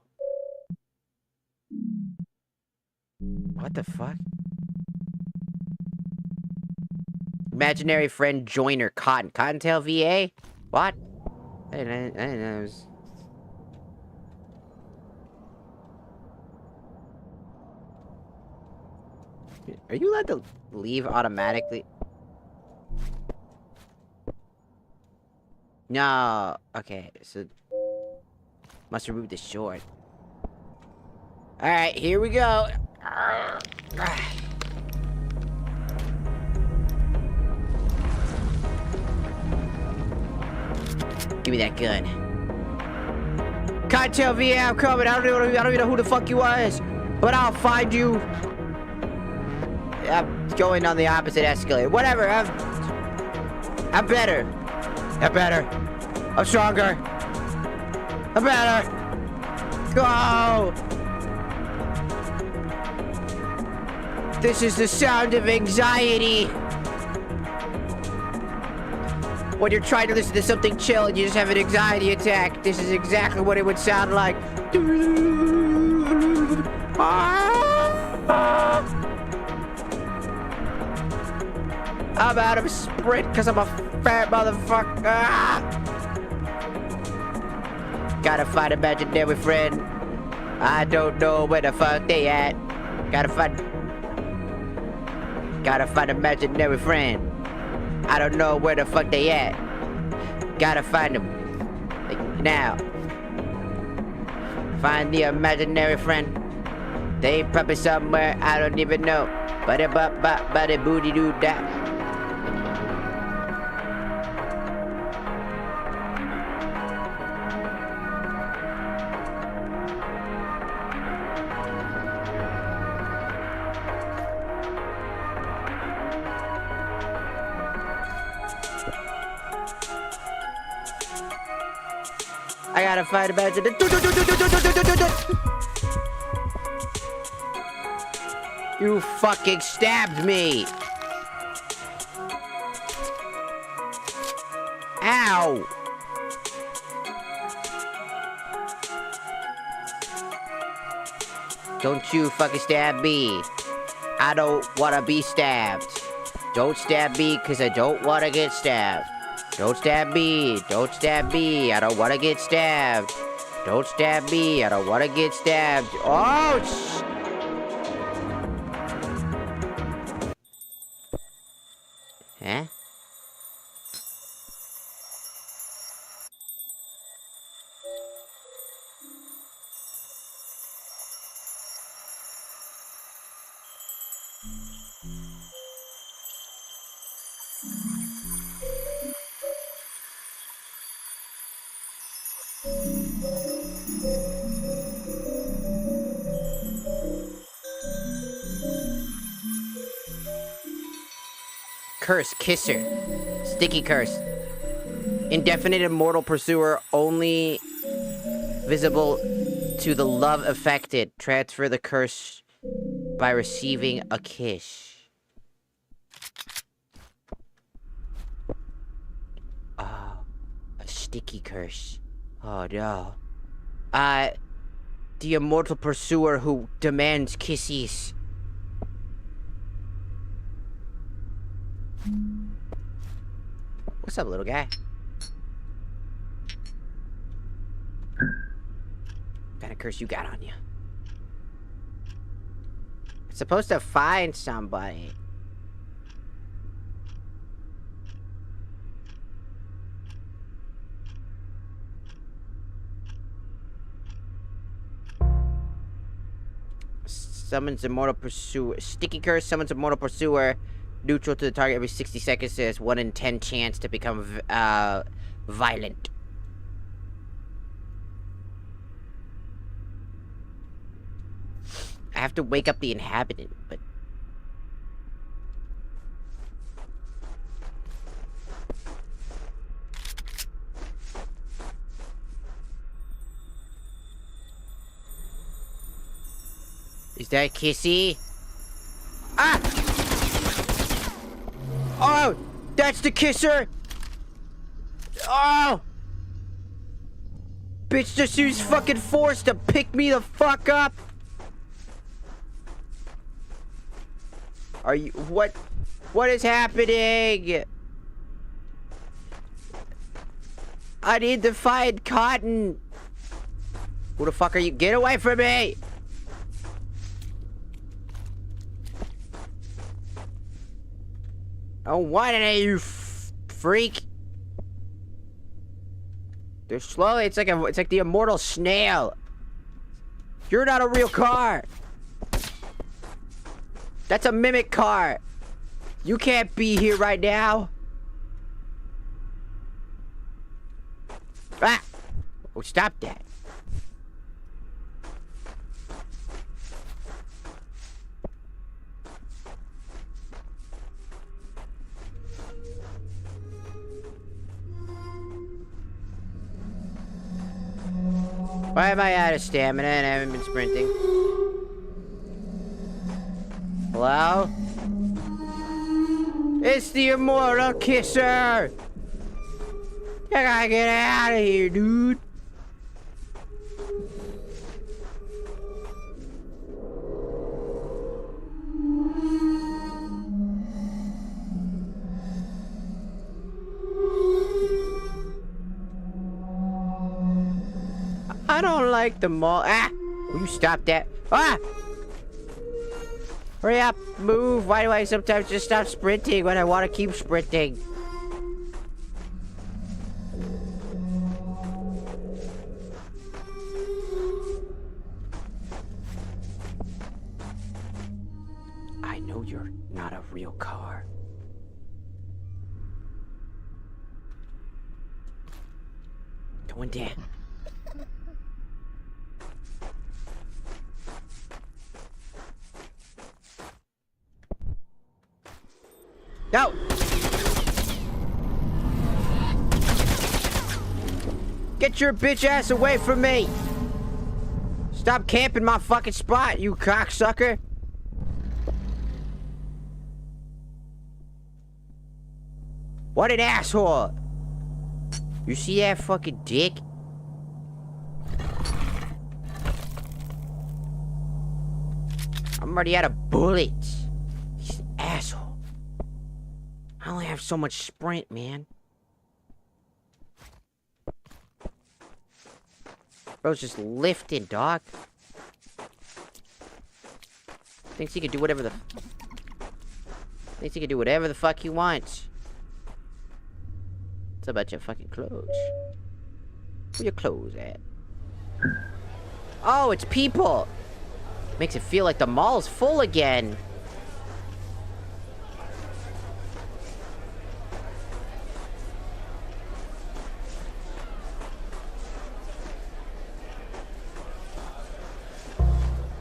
What the fuck? Imaginary friend joiner Cotton. Cottontail VA? What? I didn't know it was... Are you allowed to leave automatically? No. Okay, so... Must remove the short. Alright, here we go. Give me that gun. Cartel VA, I'm coming. I don't even know who the fuck you was, but I'll find you. I'm going on the opposite escalator. Whatever. I'm better. I'm better. I'm stronger. I'm better. Go. This is the sound of anxiety. When you're trying to listen to something chill and you just have an anxiety attack, this is exactly what it would sound like. I'm out of sprint because I'm a fat motherfucker. Gotta find a imaginary friend. I don't know where the fuck they at. Gotta find imaginary friend. I don't know where the fuck they at. Gotta find them. Like, now. Find the imaginary friend. They probably somewhere I don't even know. Ba-da-ba-ba-ba-da booty-doo-da. I gotta fight about it. You fucking stabbed me. Ow. Don't you fucking stab me. I don't wanna be stabbed. Don't stab me, cause I don't wanna get stabbed. Don't stab me. Don't stab me. I don't wanna get stabbed. Don't stab me. I don't wanna get stabbed. Oh, Huh? Curse, kisser. Sticky curse. Indefinite immortal pursuer only visible to the love affected. Transfer the curse by receiving a kiss. Oh, a sticky curse. Oh no. The immortal pursuer who demands kisses. What's up, little guy? What kind of curse you got on you? It's supposed to find somebody. Summons immortal pursuer. Sticky curse summons immortal pursuer. Neutral to the target every 60 seconds. Says 1 in 10 chance to become violent. I have to wake up the inhabitant, but is that Kissy? Ah! Oh! That's the kisser! Oh! Bitch just used fucking force to pick me the fuck up! Are you... What is happening? I need to find Cotton! Who the fuck are you? Get away from me! Oh, what are you, freak? They're slow. It's like the immortal snail. You're not a real car. That's a mimic car. You can't be here right now. Ah! Oh, stop that. Why am I out of stamina and I haven't been sprinting? Hello? It's the immortal kisser! I gotta get out of here, dude. I don't like the mall. Ah! Will you stop that? Ah! Hurry up, move. Why do I sometimes just stop sprinting when I want to keep sprinting? I know you're not a real car. Going down. No! Get your bitch ass away from me! Stop camping my fucking spot, you cocksucker! What an asshole! You see that fucking dick? I'm already out of bullets. He's an asshole. I only have so much sprint, man. Bro's just lifting, dog. Thinks he can do whatever the... Thinks he can do whatever the fuck he wants. What's about your fucking clothes? Where your clothes at? Oh, it's people! Makes it feel like the mall's full again.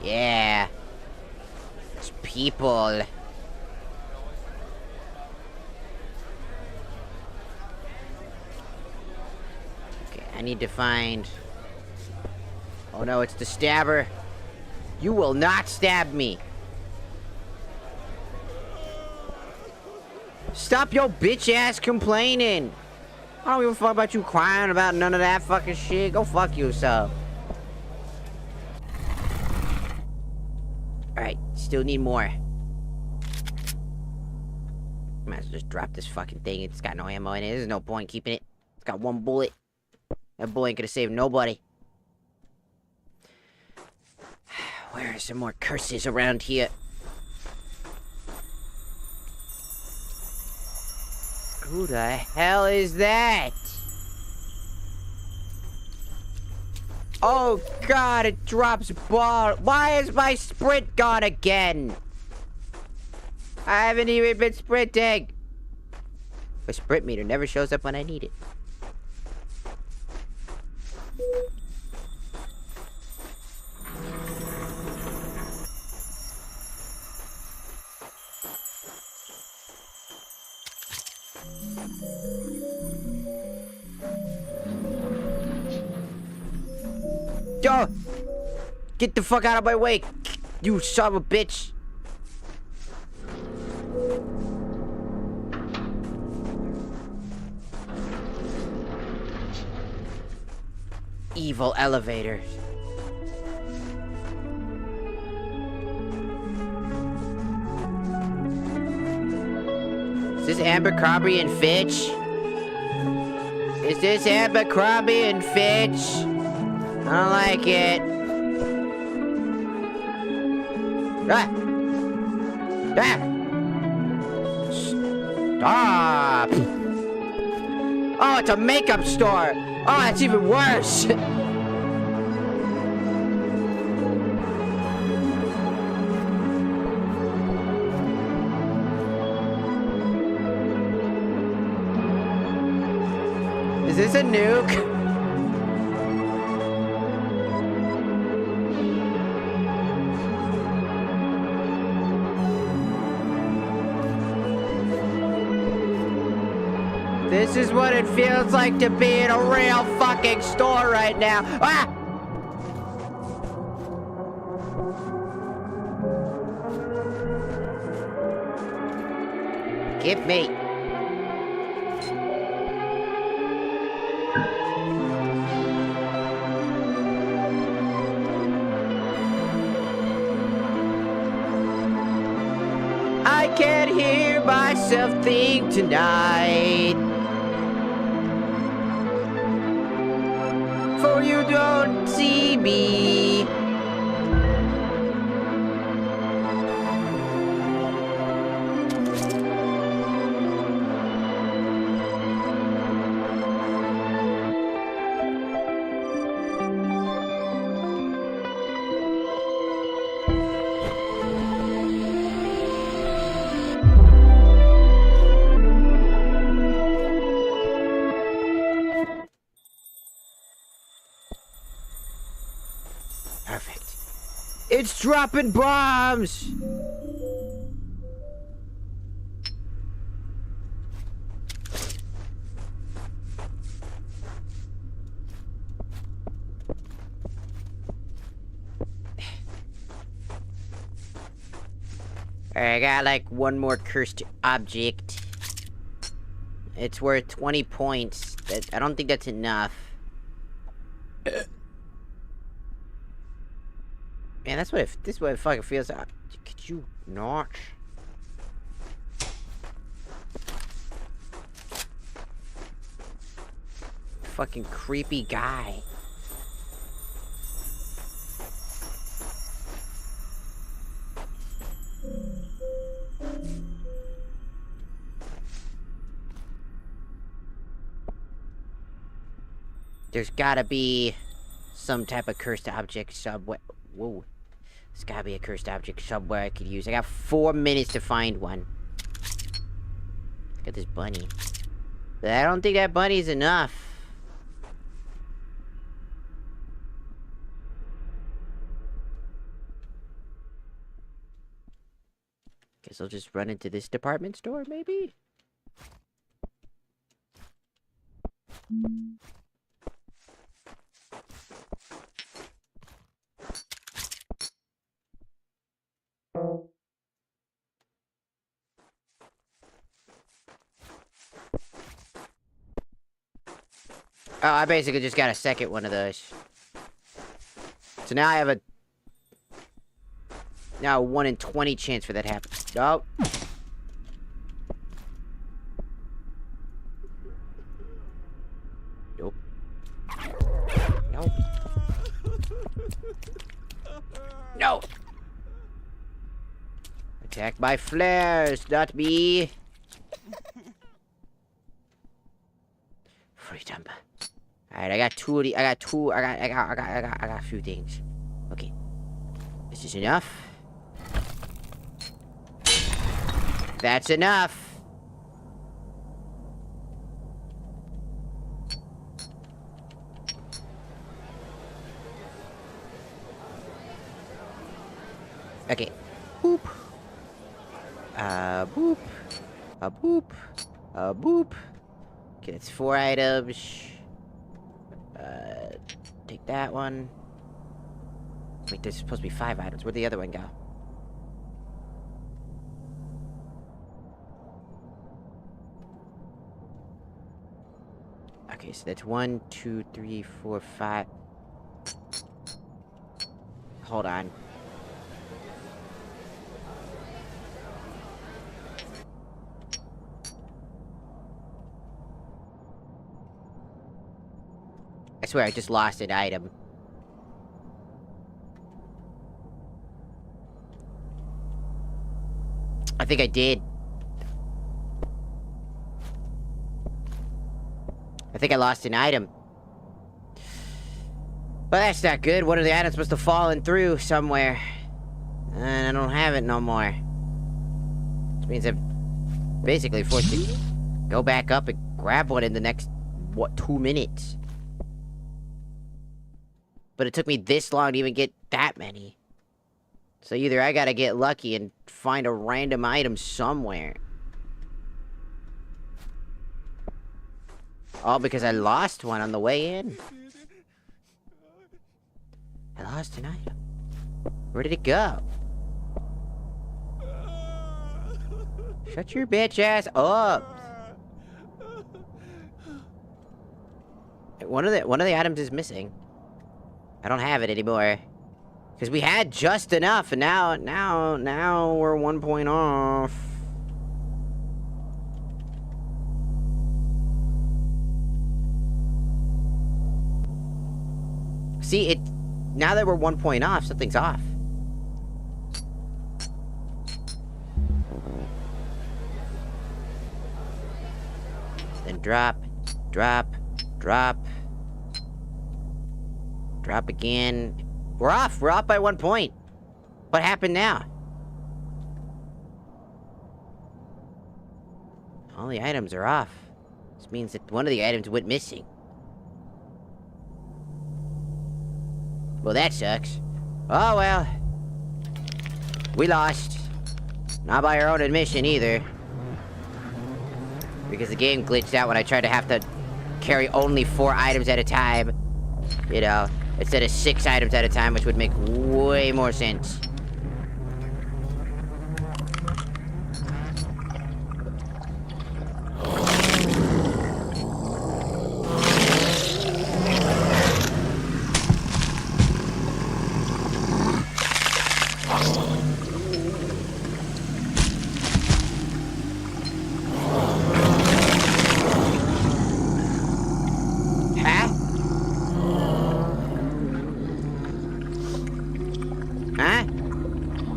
Yeah. It's people. Okay, I need to find... Oh no, it's the stabber. You will not stab me. Stop your bitch ass complaining. I don't give a fuck about you crying about none of that fucking shit. Go fuck yourself. Alright, still need more. Might as well just drop this fucking thing. It's got no ammo in it. There's no point keeping it. It's got one bullet. That bullet ain't gonna save nobody. Where are some more curses around here? Who the hell is that? Oh god, it drops ball. Why is my sprint gone again? I haven't even been sprinting. The sprint meter never shows up when I need it. Yo! Get the fuck out of my way, you son of a bitch! Evil elevators. Is this Abercrombie and Fitch? Is this Abercrombie and Fitch? I don't like it. Ah! Ah! Stop! Oh, it's a makeup store! Oh, that's even worse! Is this a nuke? This is what it feels like to be in a real fucking store right now. Ah! Give me. I can't hear myself think tonight. For you don't see me. Perfect. It's dropping bombs! Alright, I got like one more cursed object. It's worth 20 points. I don't think that's enough. Man, this is what it fucking feels like. Not. Fucking creepy guy. There's gotta be some type of cursed object somewhere. Whoa. There's gotta be a cursed object somewhere I could use. I got 4 minutes to find one. Look at this bunny. But I don't think that bunny's enough. Guess I'll just run into this department store, maybe? Oh, I basically just got a second one of those. So now I have a... Now 1 in 20 chance for that to happen. Oh. Nope. Nope. No! Attack by flares, not me. Freedom. Alright, I got 2 of the... I got a few things. Okay. This is enough. That's enough. Okay. Boop. Boop. Boop. Boop. Okay, that's 4 items. Take that one. Wait, there's supposed to be 5 items. Where'd the other one go? Okay, so that's 1, 2, 3, 4, 5. Hold on. I swear I just lost an item. I think I did. I think I lost an item. But that's not good. One of the items must have fallen through somewhere. And I don't have it no more. Which means I'm basically forced to go back up and grab one in the next, what, 2 minutes. But it took me this long to even get that many. So either I gotta get lucky and find a random item somewhere. All because I lost one on the way in. I lost an item. Where did it go? Shut your bitch ass up. One of the items is missing. I don't have it anymore. Because we had just enough, and now we're 1 point off. See, now that we're 1 point off, something's off. Then drop, drop, drop. Drop again. We're off. We're off by 1 point. What happened now? All the items are off. This means that one of the items went missing. Well, that sucks. Oh, well. We lost. Not by our own admission, either. Because the game glitched out when I tried to have to carry only 4 items at a time. You know, instead of 6 items at a time, which would make way more sense.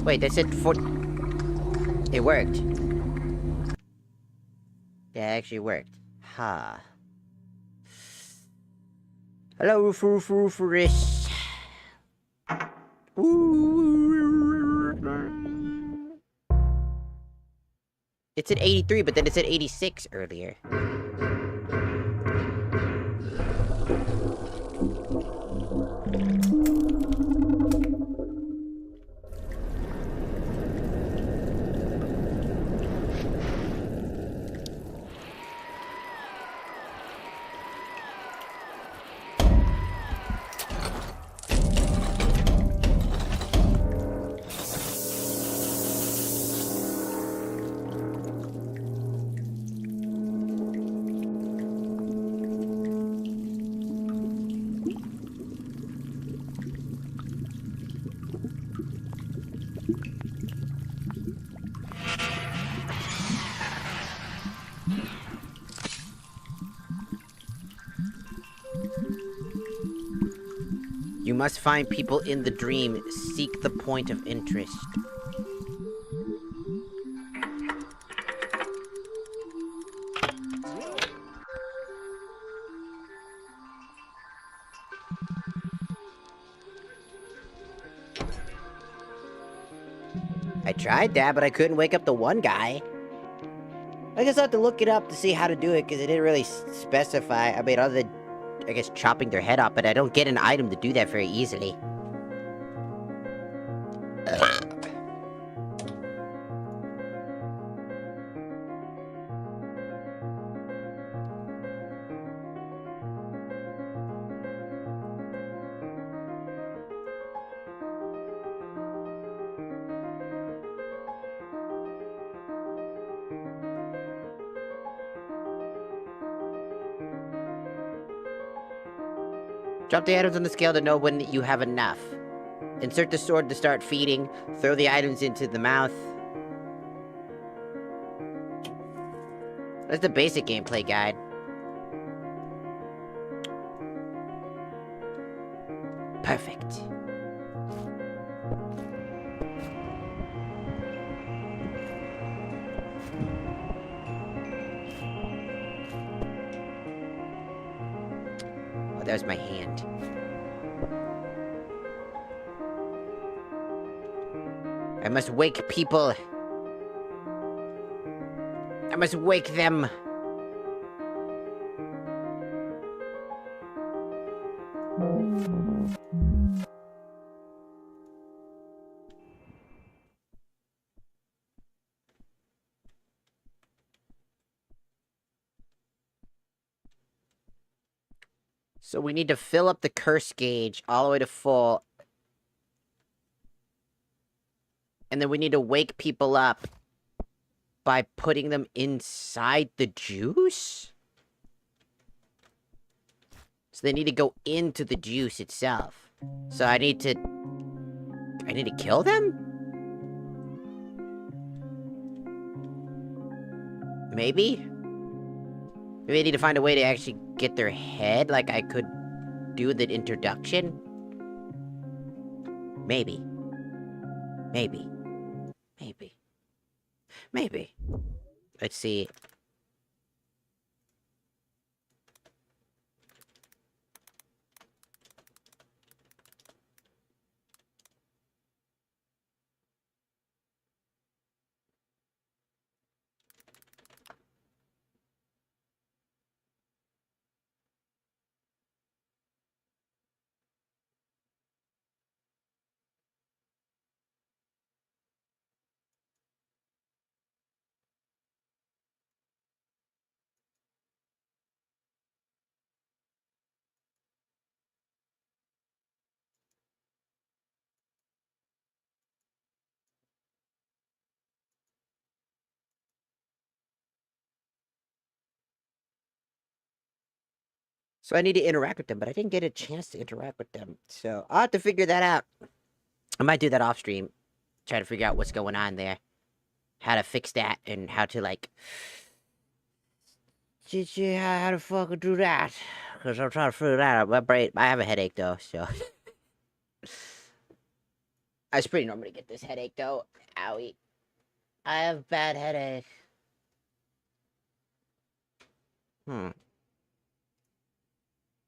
Wait, that said 4... It worked. Yeah, it actually worked. Ha. Hello, Rooferis. It said 83, but then it said 86 earlier. You must find people in the dream. Seek the point of interest. I tried that, but I couldn't wake up the one guy. I guess I'll have to look it up to see how to do it, because it didn't really specify. I mean, other than, I guess, chopping their head off, but I don't get an item to do that very easily. Drop the items on the scale to know when you have enough. Insert the sword to start feeding. Throw the items into the mouth. That's the basic gameplay guide. Perfect. Oh, that was my hand. I must wake people. I must wake them. So we need to fill up the curse gauge all the way to full. And then we need to wake people up by putting them inside the juice? So they need to go into the juice itself. So I need to kill them? Maybe? Maybe I need to find a way to actually get their head like I could do the introduction? Maybe. Maybe. Maybe. Maybe. Let's see. So I need to interact with them, but I didn't get a chance to interact with them. So I'll have to figure that out. I might do that off stream. Try to figure out what's going on there. How to fix that and how to, like... how to fucking do that. Because I'm trying to figure that out. My brain... I have a headache, though, so... I pretty normally get this headache, though. Owie. I have bad headache.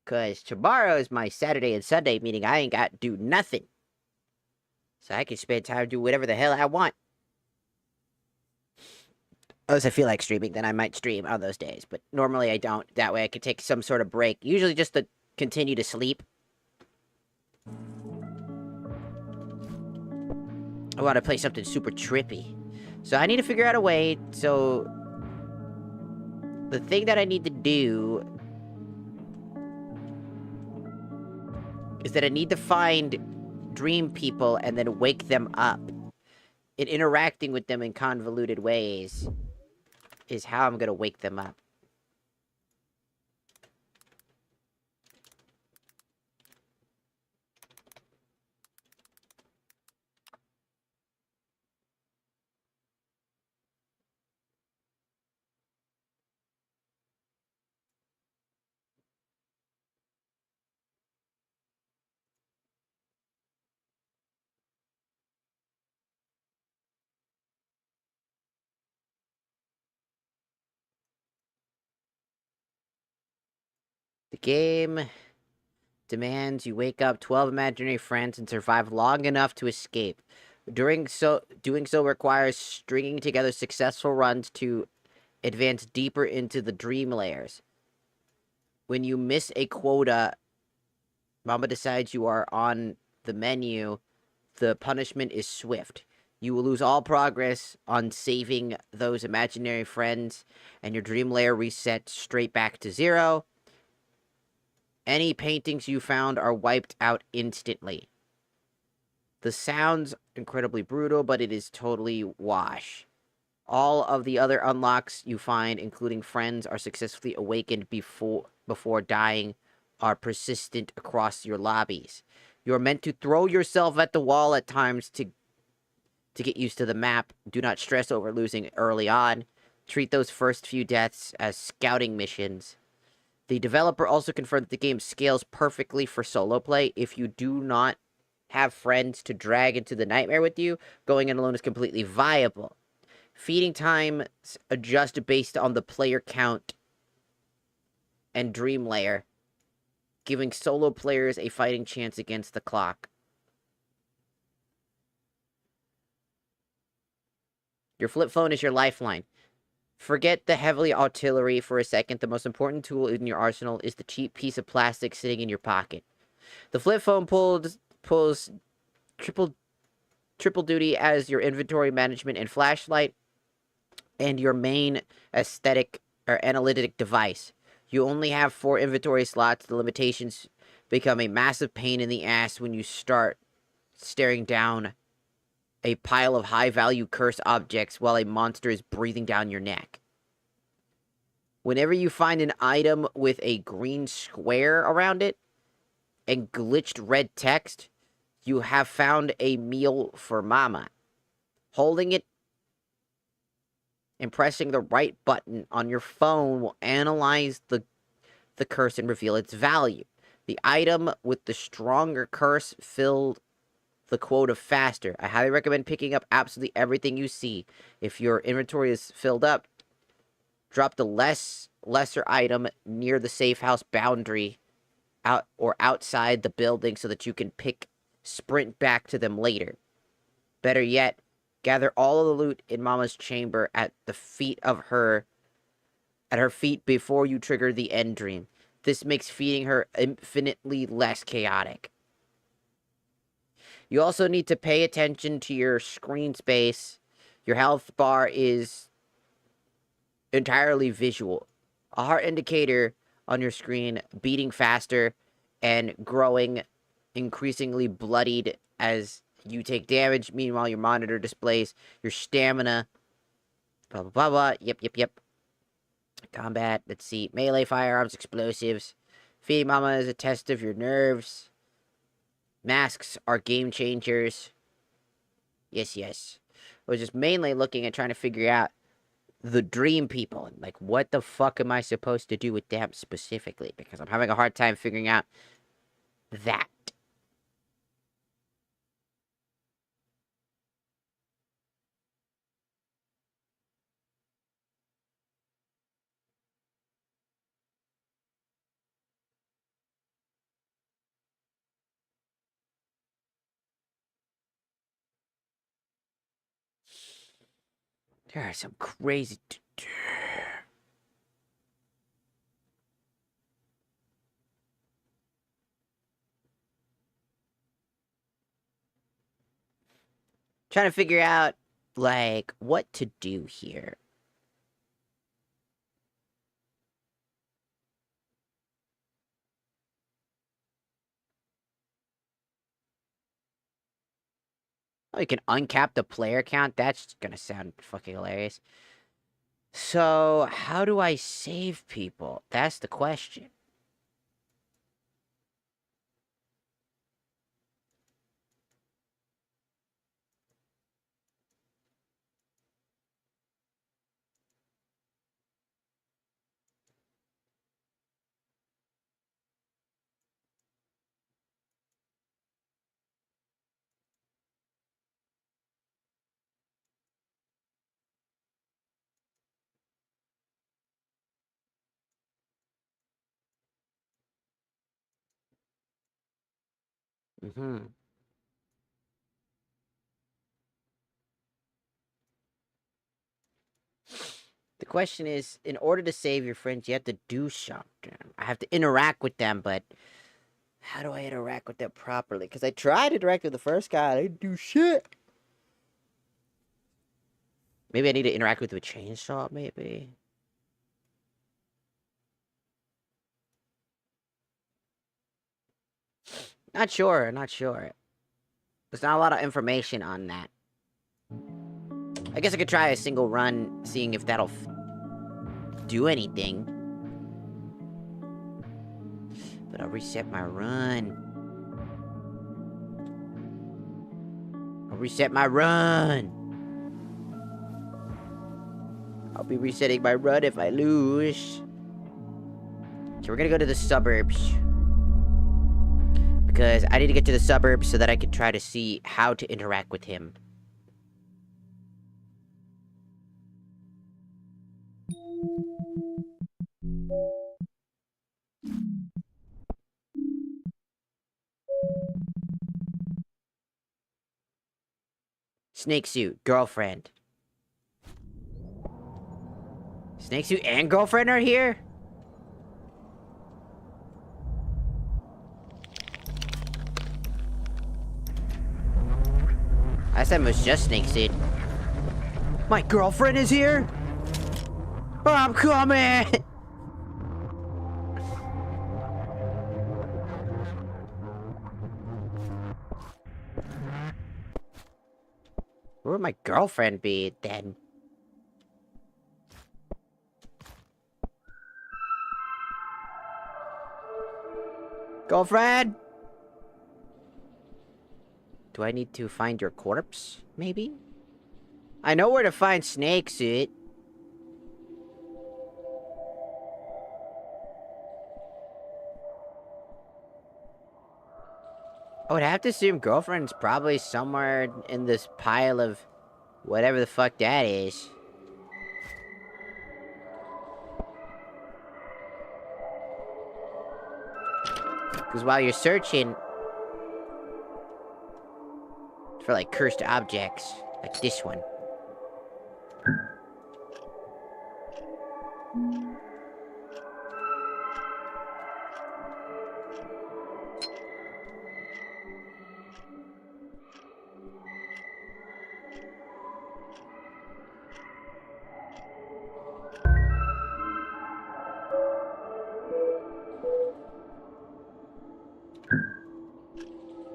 Because tomorrow is my Saturday and Sunday, meaning I ain't got to do nothing. So I can spend time do whatever the hell I want. Unless I feel like streaming, then I might stream on those days. But normally I don't. That way I could take some sort of break. Usually just to continue to sleep. I want to play something super trippy. So I need to figure out a way. So the thing that I need to do is that I need to find dream people and then wake them up. And interacting with them in convoluted ways is how I'm gonna wake them up. The game demands you wake up 12 imaginary friends and survive long enough to escape. Doing so requires stringing together successful runs to advance deeper into the dream layers. When you miss a quota, Mama decides you are on the menu. The punishment is swift. You will lose all progress on saving those imaginary friends, and your dream layer resets straight back to 0. Any paintings you found are wiped out instantly. The sounds incredibly brutal, but it is totally wash. All of the other unlocks you find, including friends, are successfully awakened before dying, are persistent across your lobbies. You are meant to throw yourself at the wall at times to get used to the map. Do not stress over losing early on. Treat those first few deaths as scouting missions. The developer also confirmed that the game scales perfectly for solo play. If you do not have friends to drag into the nightmare with you, going in alone is completely viable. Feeding times adjust based on the player count and dream layer, giving solo players a fighting chance against the clock. Your flip phone is your lifeline. Forget the heavily artillery for a second. The most important tool in your arsenal is the cheap piece of plastic sitting in your pocket. The flip phone pulls triple duty as your inventory management and flashlight, and your main aesthetic or analytic device. You only have 4 inventory slots. The limitations become a massive pain in the ass when you start staring down a pile of high-value cursed objects while a monster is breathing down your neck. Whenever you find an item with a green square around it and glitched red text, you have found a meal for Mama. Holding it and pressing the right button on your phone will analyze the curse and reveal its value. The item with the stronger curse filled the quota faster. I highly recommend picking up absolutely everything you see. If your inventory is filled up, drop the lesser item near the safe house boundary outside the building so that you can sprint back to them later. Better yet, gather all of the loot in Mama's chamber at her feet before you trigger the end dream. This makes feeding her infinitely less chaotic. You also need to pay attention to your screen space. Your health bar is entirely visual. A heart indicator on your screen beating faster and growing increasingly bloodied as you take damage. Meanwhile, your monitor displays your stamina. Blah, blah, blah, blah. Yep. Combat. Let's see. Melee firearms, explosives. Feeding Mama is a test of your nerves. Masks are game changers. Yes. I was just mainly looking at trying to figure out the dream people. And like, what the fuck am I supposed to do with them specifically? Because I'm having a hard time figuring out that. There are some crazy... Trying to figure out, like, what to do here. Oh, you can uncap the player count? That's gonna sound fucking hilarious. So, how do I save people? That's the question. Mm-hmm. The question is, in order to save your friends, you have to do something. I have to interact with them, but how do I interact with them properly? Because I tried to interact with the first guy, I didn't do shit. Maybe I need to interact with the chainsaw, maybe? Not sure, not sure. There's not a lot of information on that. I guess I could try a single run, seeing if that'll do anything. But I'll reset my run. I'll reset my run. I'll be resetting my run if I lose. So we're gonna go to the suburbs. Because I need to get to the suburbs so that I can try to see how to interact with him. Snake suit, girlfriend. Snake suit and girlfriend are here? I said it was just snake suit. My girlfriend is here? I'm coming! Where would my girlfriend be then? Girlfriend? Do I need to find your corpse, maybe? I know where to find Snake Suit. I would have to assume girlfriend's probably somewhere in this pile of whatever the fuck that is. Because while you're searching for, like, cursed objects, like this one.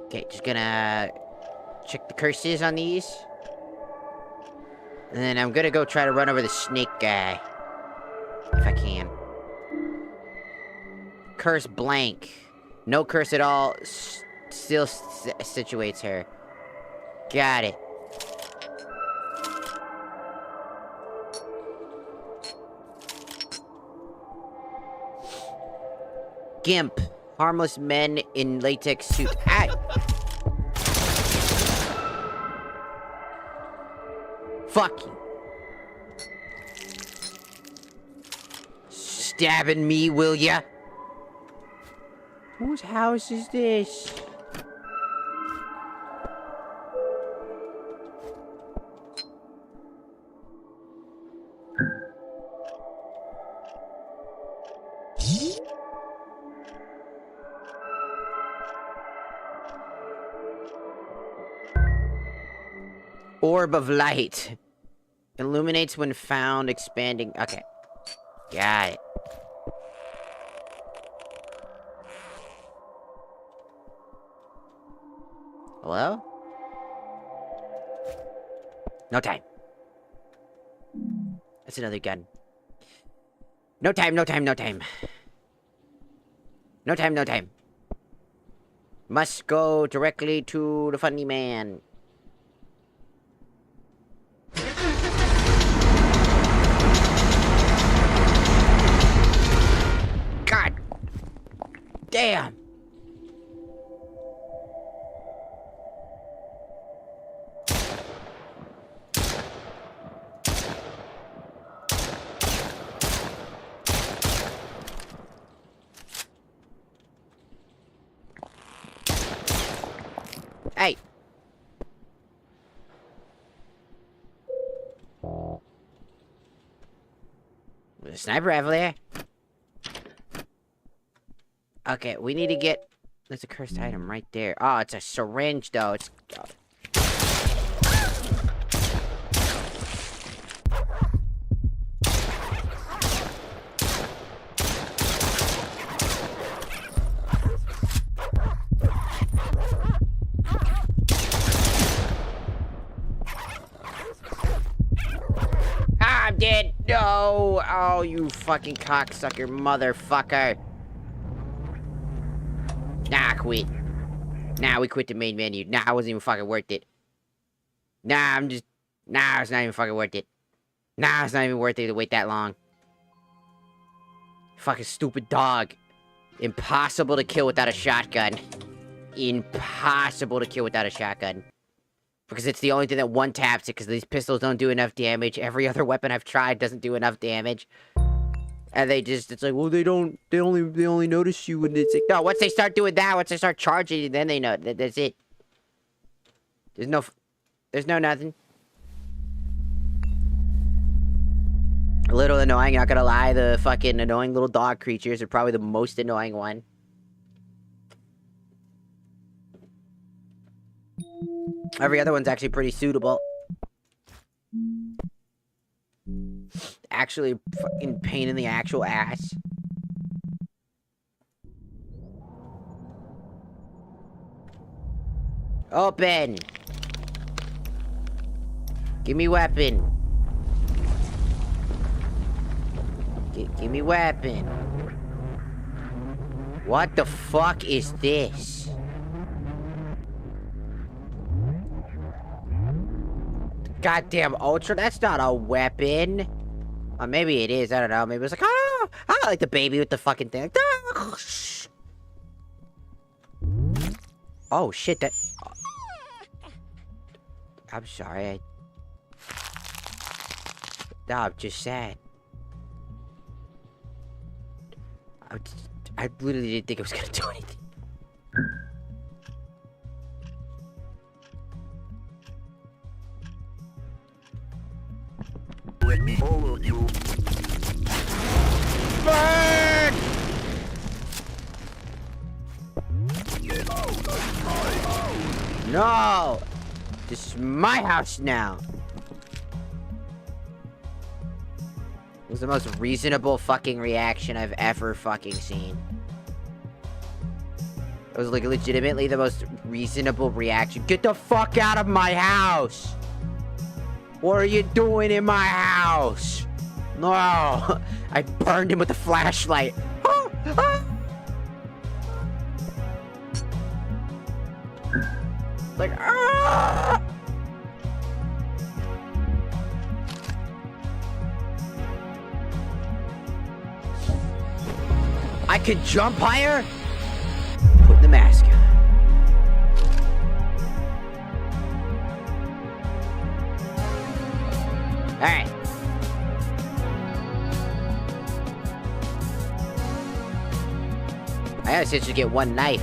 Okay, just gonna check the curses on these. And then I'm gonna go try to run over the snake guy. If I can. Curse blank. No curse at all. Still situates her. Got it. Gimp. Harmless men in latex suit. Ah! Fuck you. Stabbing me, will ya? Whose house is this? Orb of light. Illuminates when found, expanding. Okay. Got it. Hello? No time. That's another gun. No time, no time, no time. No time, no time. Must go directly to the funny man. God damn. Hey. There's a sniper rifle there. Okay, we need to get... There's a cursed item right there. Oh, it's a syringe, though. It's... Oh. Ah, I'm dead. No. Oh, you fucking cocksucker motherfucker. Nah, quit. Nah, we quit the main menu. Nah, it wasn't even fucking worth it. Nah, I'm just... Nah, it's not even fucking worth it. Nah, it's not even worth it to wait that long. Fucking stupid dog. Impossible to kill without a shotgun. Impossible to kill without a shotgun. Because it's the only thing that one-taps it, because these pistols don't do enough damage. Every other weapon I've tried doesn't do enough damage. And they just, it's like, well, they only notice you when it's like, no, once they start doing that, once they start charging, then they know, that's it. There's no nothing. A little annoying, not gonna lie, the fucking annoying little dog creatures are probably the most annoying one. Every other one's actually pretty suitable. Actually fucking pain in the actual ass. Open! Give me weapon. Give me weapon. What the fuck is this? Goddamn Ultra, that's not a weapon. Or maybe it is, I don't know. Maybe it was like, oh, I like the baby with the fucking thing. Oh, shit, that... I'm sorry, No, I'm just sad. I literally didn't think it was gonna do anything. Let me follow you. Burn! Get out of my house. No! This is my house now. It was the most reasonable fucking reaction I've ever fucking seen. It was like legitimately the most reasonable reaction. Get the fuck out of my house! What are you doing in my house? No! I burned him with a flashlight. Like, ah! I could jump higher? Put the mask on. Alright. I gotta essentially get one knife.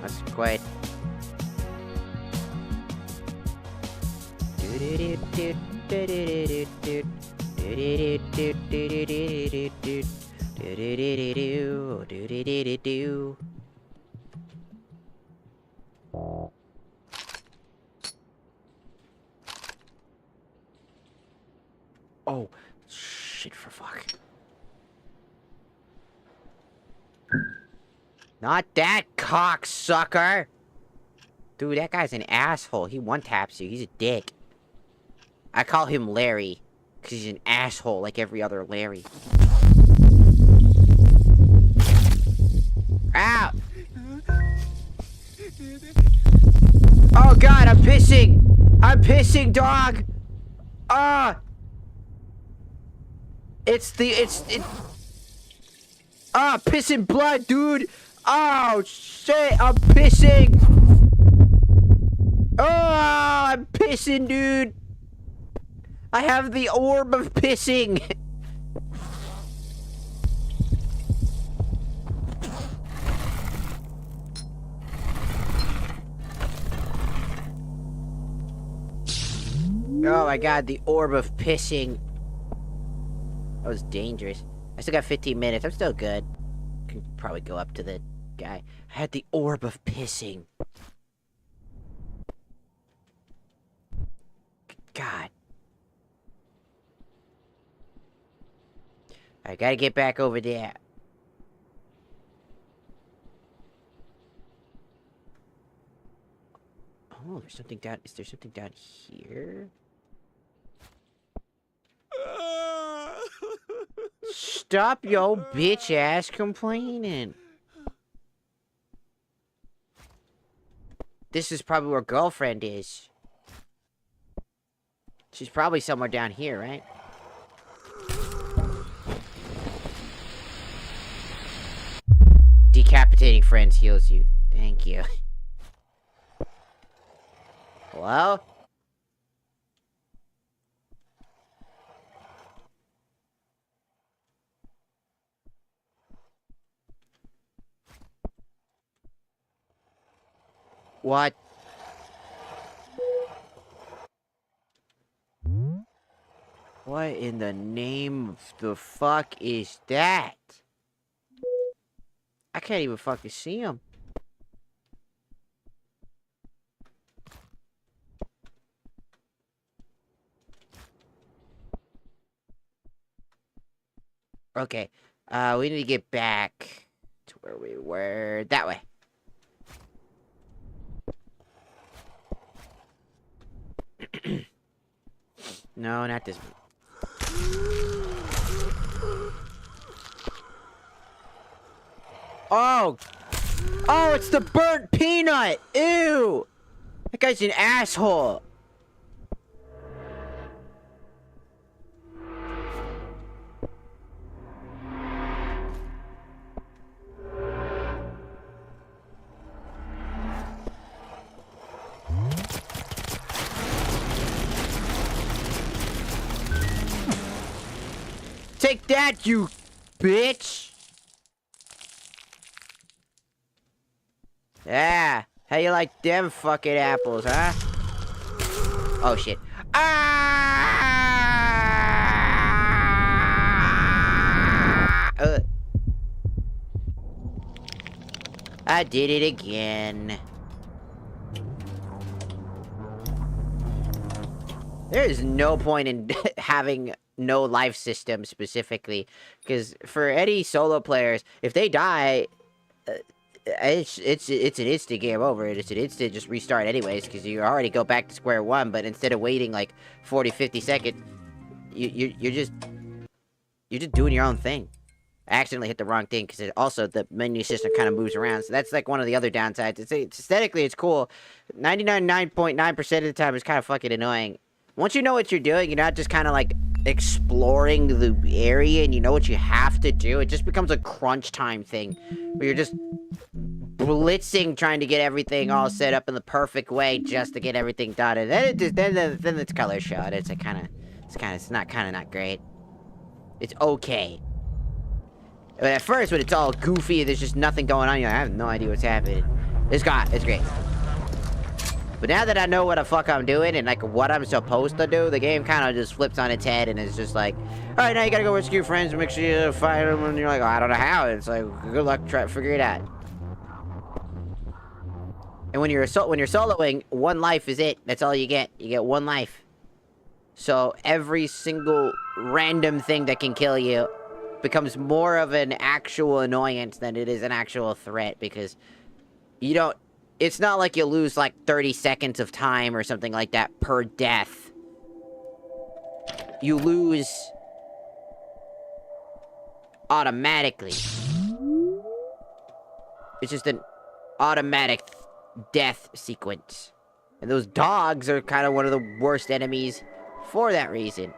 That's quite. Oh, shit for fuck. Not that cocksucker! Dude, that guy's an asshole. He one-taps you. He's a dick. I call him Larry, because he's an asshole like every other Larry. Ow! Oh god, I'm pissing! I'm pissing, dog! Ah! Ah, pissing blood, dude! Oh, shit, I'm pissing! Oh, I'm pissing, dude! I have the orb of pissing! Oh my god, the orb of pissing. That was dangerous. I still got 15 minutes. I'm still good. Can probably go up to the guy. I had the orb of pissing. God. I gotta get back over there. Oh, there's something down. Is there something down here? Stop yo bitch ass complaining. This is probably where girlfriend is. She's probably somewhere down here, right? Decapitating friends heals you. Thank you. Hello? What? What in the name of the fuck is that? I can't even fucking see him. Okay, we need to get back to where we were. That way. No, not this one. Oh! Oh, it's the burnt peanut! Ew! That guy's an asshole! Take that, you bitch! Yeah, how you like them fucking apples, huh? Oh shit. Ah! I did it again. There is no point in having no life system specifically, because for any solo players, if they die, it's an instant game over. It's an instant just restart anyways, because you already go back to square one. But instead of waiting like 40-50 seconds, you're just doing your own thing. I accidentally hit the wrong thing because also the menu system kind of moves around, so that's like one of the other downsides. It's aesthetically it's cool. 99.9% of the time it's kind of fucking annoying. Once you know what you're doing, you're not just kind of like exploring the area and you know what you have to do. It just becomes a crunch time thing where you're just blitzing trying to get everything all set up in the perfect way just to get everything done. And then then it's color shot. It's not great. It's okay. But at first, when it's all goofy, there's just nothing going on, you're like, I have no idea what's happening. It's great. But now that I know what the fuck I'm doing and like what I'm supposed to do, the game kind of just flips on its head and it's just like, all right, now you gotta go rescue your friends and make sure you find them. And you're like, oh, I don't know how. It's like, good luck, try to figure it out. And when you're soloing, one life is it. That's all you get. You get one life. So every single random thing that can kill you becomes more of an actual annoyance than it is an actual threat, because you don't, it's not like you lose like 30 seconds of time or something like that per death. You lose automatically. It's just an automatic death sequence. And those dogs are kind of one of the worst enemies for that reason.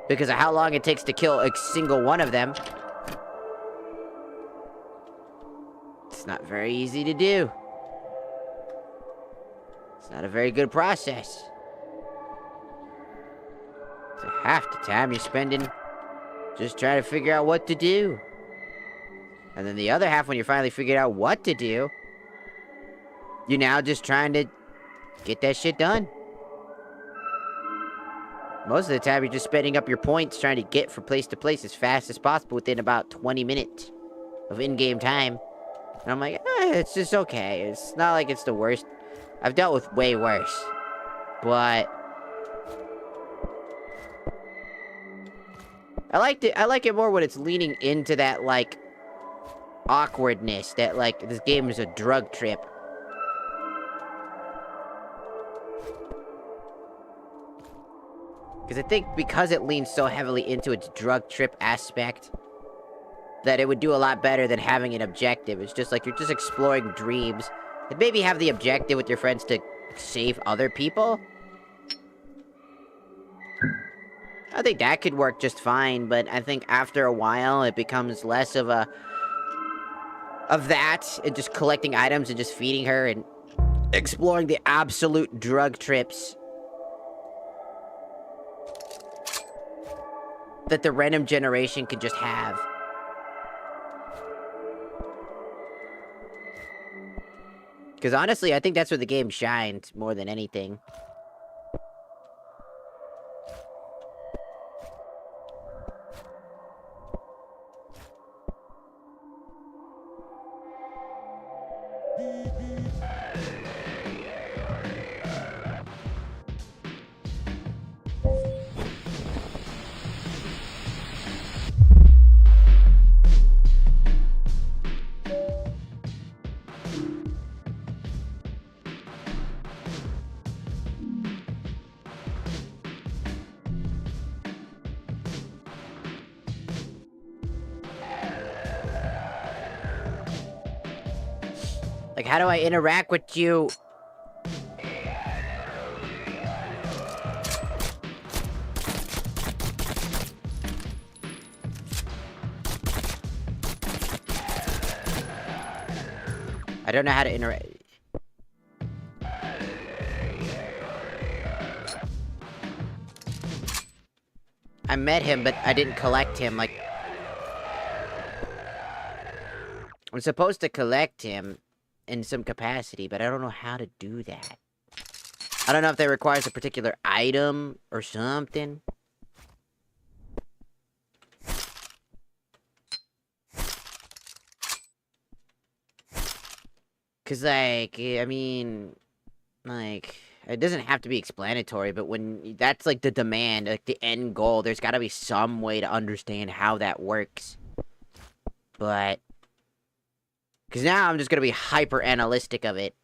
Because of how long it takes to kill a single one of them. It's not very easy to do. It's not a very good process. So half the time you're spending just trying to figure out what to do. And then the other half, when you finally figure out what to do, you're now just trying to get that shit done. Most of the time, you're just spending up your points trying to get from place to place as fast as possible within about 20 minutes of in-game time. And I'm like, it's just okay. It's not like it's the worst. I've dealt with way worse. But I like it more when it's leaning into that, like, awkwardness. That, like, this game is a drug trip. Because I think because it leans so heavily into its drug trip aspect, that it would do a lot better than having an objective. It's just like, you're just exploring dreams. And maybe have the objective with your friends to save other people. I think that could work just fine, but I think after a while, it becomes less of that, and just collecting items and just feeding her and exploring the absolute drug trips that the random generation could just have. Because honestly, I think that's where the game shines more than anything. Like, how do I interact with you? I don't know how to interact. I met him, but I didn't collect him, like... I'm supposed to collect him in some capacity, but I don't know how to do that. I don't know if that requires a particular item or something. Cause, like, I mean, like, it doesn't have to be explanatory, but when that's, like, the demand, like, the end goal, there's gotta be some way to understand how that works. But... Because now I'm just going to be hyper-analytic of it.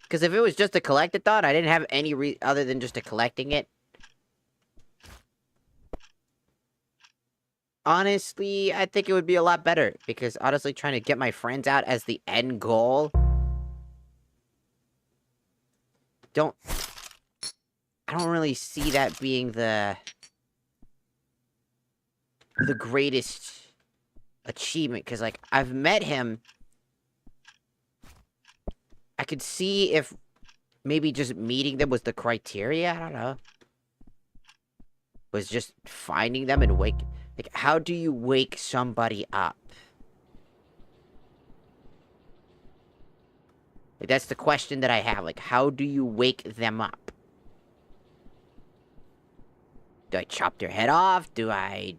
Because if it was just a collect-a-thon, I didn't have any other than just a collecting it. Honestly, I think it would be a lot better. Because honestly, trying to get my friends out as the end goal... I don't really see that being the greatest achievement, because, like, I've met him. I could see if maybe just meeting them was the criteria. I don't know. was just finding them and wake... Like, how do you wake somebody up? Like, that's the question that I have. Like, how do you wake them up? Do I chop their head off? Do I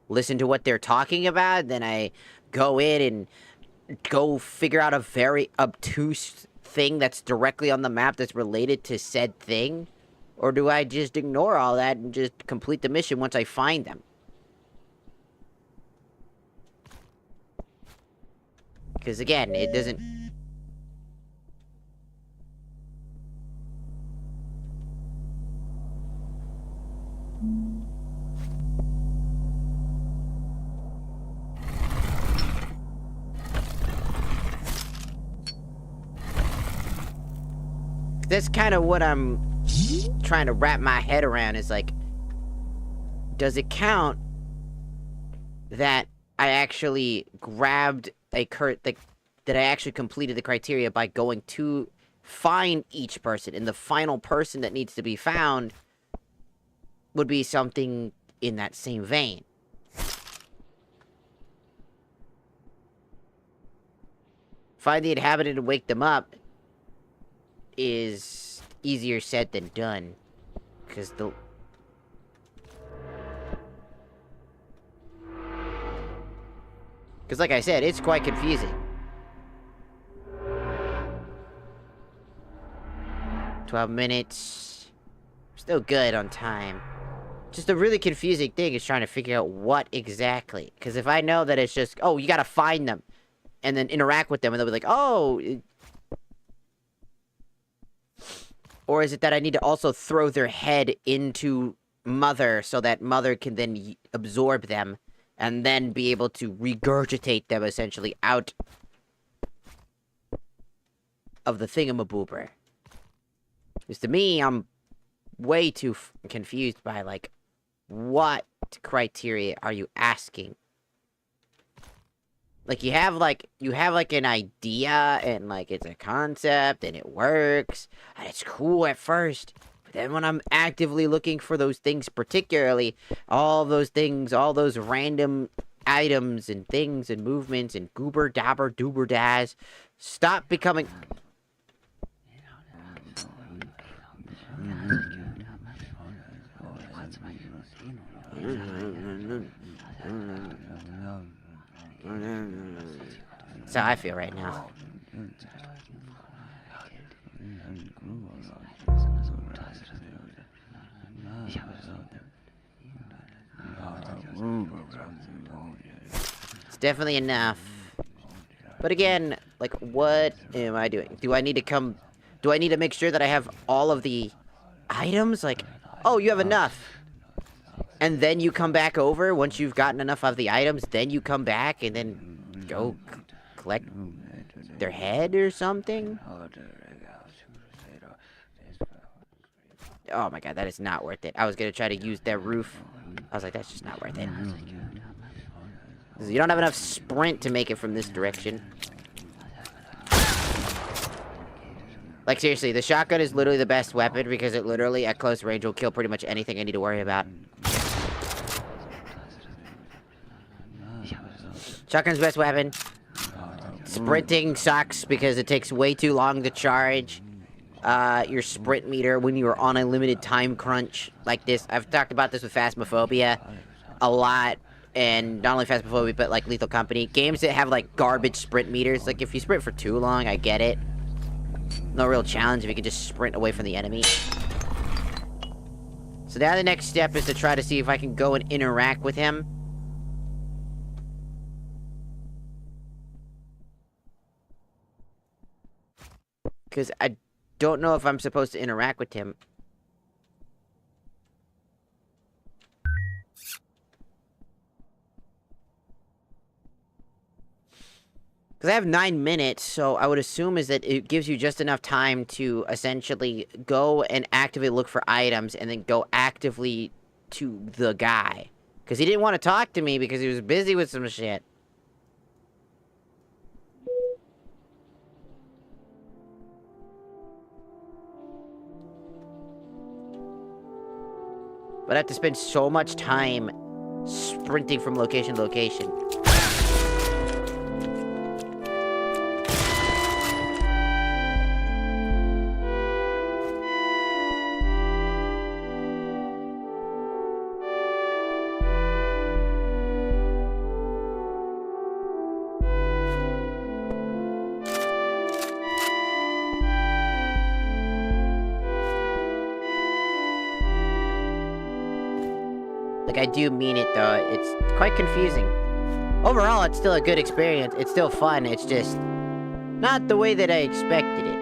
listen to what they're talking about? Then I go in and go figure out a very obtuse thing that's directly on the map that's related to said thing? Or do I just ignore all that and just complete the mission once I find them? Because again, it doesn't... That's kind of what I'm trying to wrap my head around, is like, does it count that I actually grabbed a that I actually completed the criteria by going to find each person, and the final person that needs to be found would be something in that same vein? Find the inhabitant and wake them up is easier said than done, because the... Because like I said, it's quite confusing. 12 minutes. Still good on time. Just a really confusing thing is trying to figure out what exactly. Because if I know that it's just, oh, you gotta find them, and then interact with them, and they'll be like, oh... Or is it that I need to also throw their head into Mother so that Mother can then absorb them and then be able to regurgitate them essentially out of the thingamaboober? Because to me, I'm way too confused by, like, what criteria are you asking? Like, you have an idea, and, like, it's a concept, and it works, and it's cool at first. But then when I'm actively looking for those things, particularly, all those things, all those random items and things and movements and goober dabber doober daz, stop becoming... That's how I feel right now. It's definitely enough. But again, like, what am I doing? Do I need to make sure that I have all of the items? Like, oh, you have enough. And then you come back over once you've gotten enough of the items, then you come back and then go collect their head or something? Oh my god, that is not worth it. I was gonna try to use their roof. I was like, that's just not worth it. You don't have enough sprint to make it from this direction. Like, seriously, the shotgun is literally the best weapon because it literally, at close range, will kill pretty much anything I need to worry about. Shotgun's best weapon. Sprinting sucks because it takes way too long to charge your sprint meter when you are on a limited time crunch like this. I've talked about this with Phasmophobia a lot, and not only Phasmophobia, but like Lethal Company. Games that have like garbage sprint meters. Like, if you sprint for too long, I get it. No real challenge if you can just sprint away from the enemy. So now the next step is to try to see if I can go and interact with him. Because I don't know if I'm supposed to interact with him. Because I have 9 minutes, so I would assume is that it gives you just enough time to essentially go and actively look for items and then go actively to the guy. Because he didn't want to talk to me because he was busy with some shit. But I have to spend so much time sprinting from location to location. Like, I do mean it, though. It's quite confusing. Overall, it's still a good experience. It's still fun. It's just not the way that I expected it.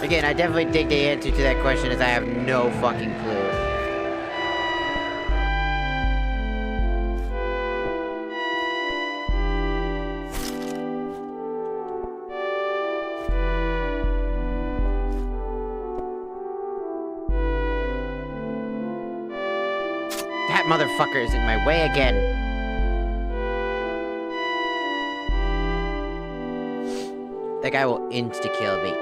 Again, I definitely think the answer to that question is I have no fucking clue. That motherfucker is in my way again. That guy will insta-kill me.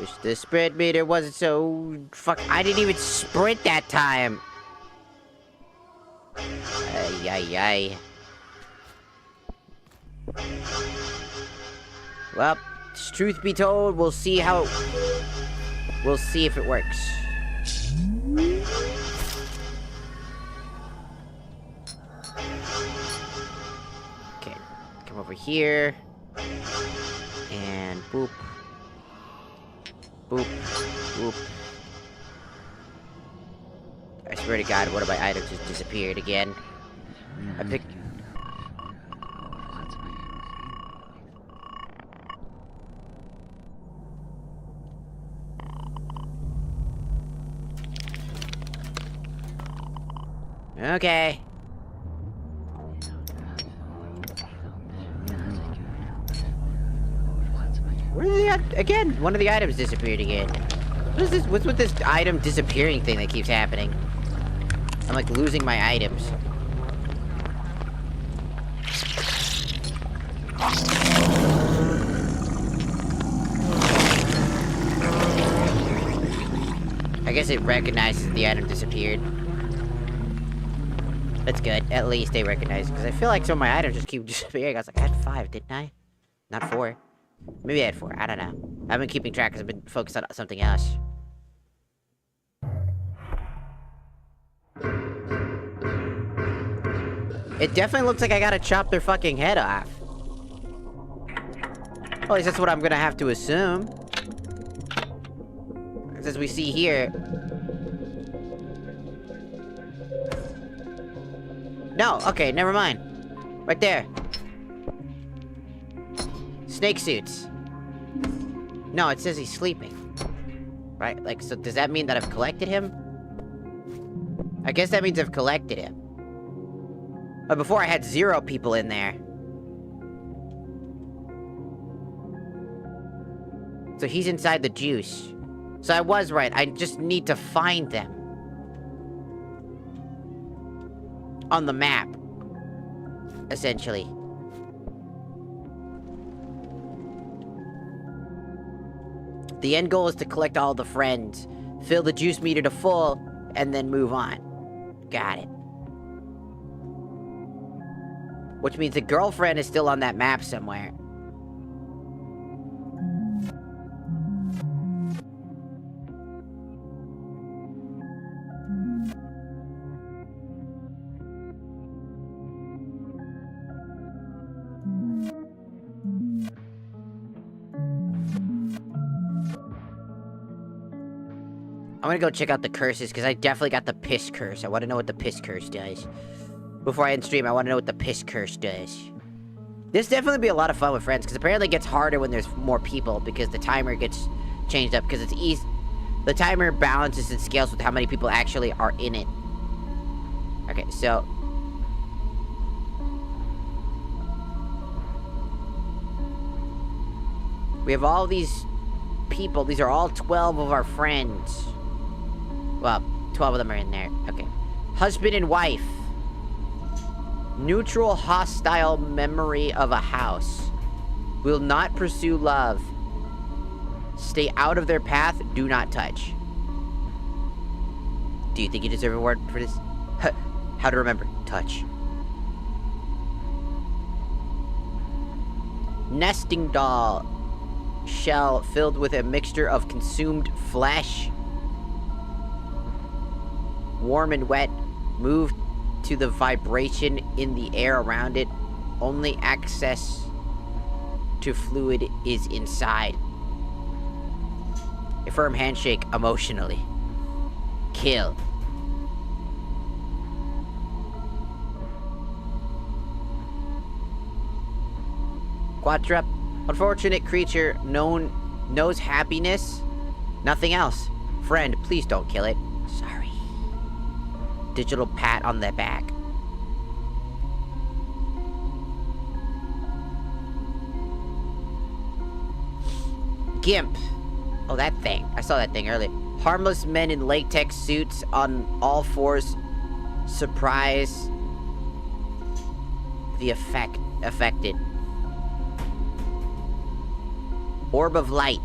Wish the sprint meter wasn't so... Fuck, I didn't even sprint that time. Ay, ay, ay. Well, truth be told, we'll see how... We'll see if it works. Okay, come over here. And boop. Boop. Boop. I swear to God, one of my items just disappeared again. I picked... Okay. Where is he at? Again, one of the items disappeared again. What is this? What's with this item disappearing thing that keeps happening? I'm like losing my items. I guess it recognizes the item disappeared. That's good. At least they recognize it. Because I feel like some of my items just keep disappearing. I was like, I had 5, didn't I? Not 4. Maybe I had 4. I don't know. I've been keeping track because I've been focused on something else. It definitely looks like I gotta chop their fucking head off. Well, at least that's what I'm gonna have to assume. As we see here... No, okay, never mind. Right there. Snake suits. No, it says he's sleeping. Right? Like, so does that mean that I've collected him? I guess that means I've collected him. But before I had 0 people in there. So he's inside the juice. So I was right, I just need to find them. On the map. Essentially. The end goal is to collect all the friends, fill the juice meter to full, and then move on. Got it. Which means the girlfriend is still on that map somewhere. I'm gonna go check out the curses, because I definitely got the piss curse. I want to know what the piss curse does. Before I end stream, I want to know what the piss curse does. This definitely be a lot of fun with friends, because apparently it gets harder when there's more people, because the timer gets changed up, because it's easy. The timer balances and scales with how many people actually are in it. Okay, so... we have all these people. These are all 12 of our friends. Well, 12 of them are in there. Okay. Husband and wife. Neutral, hostile memory of a house. Will not pursue love. Stay out of their path. Do not touch. Do you think you deserve a reward for this? How to remember. Touch. Nesting doll. Shell filled with a mixture of consumed flesh. Warm and wet. Move to the vibration in the air around it. Only access to fluid is inside. A firm handshake emotionally. Kill. Quadrup. Unfortunate creature knows happiness. Nothing else. Friend, please don't kill it. Sorry. Digital pat on the back. Gimp. Oh, that thing. I saw that thing earlier. Harmless men in latex suits on all fours. Surprise the affected. Orb of light.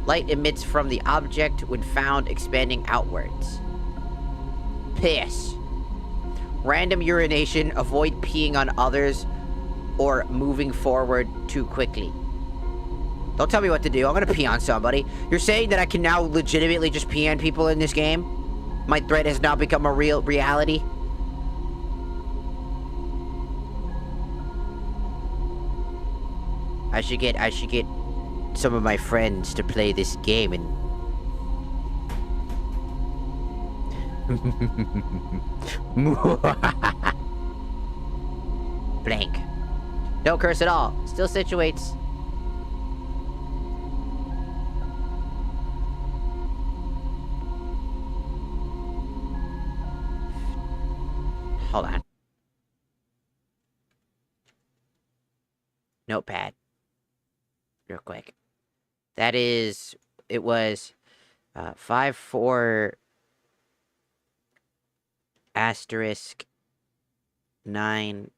Light emits from the object when found, expanding outwards. Piss. Random urination. Avoid peeing on others or moving forward too quickly. Don't tell me what to do. I'm gonna pee on somebody. You're saying that I can now legitimately just pee on people in this game? My threat has now become a real reality? I should get some of my friends to play this game and... Blank. No curse at all. Still situates. Hold on. Notepad. Real quick. That is... it was... 5-4... asterisk... 9...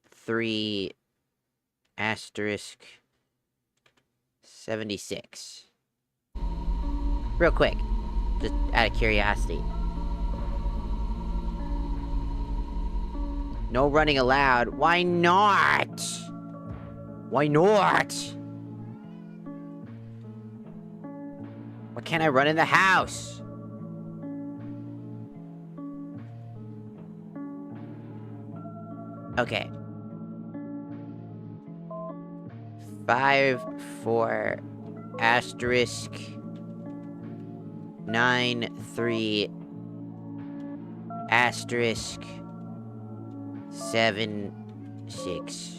3... asterisk... 76. Real quick. Just out of curiosity. No running allowed. Why not? Why not? Why can't I run in the house? Okay. 5-4 asterisk 9-3 asterisk 7-6.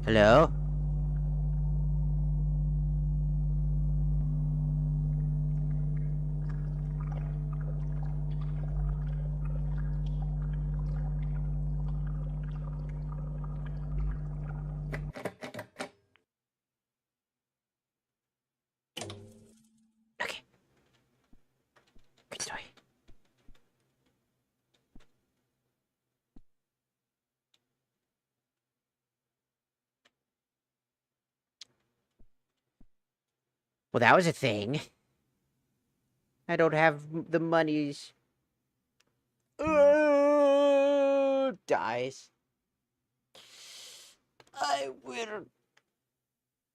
Hello? Well, that was a thing. I don't have the monies. Dies. I will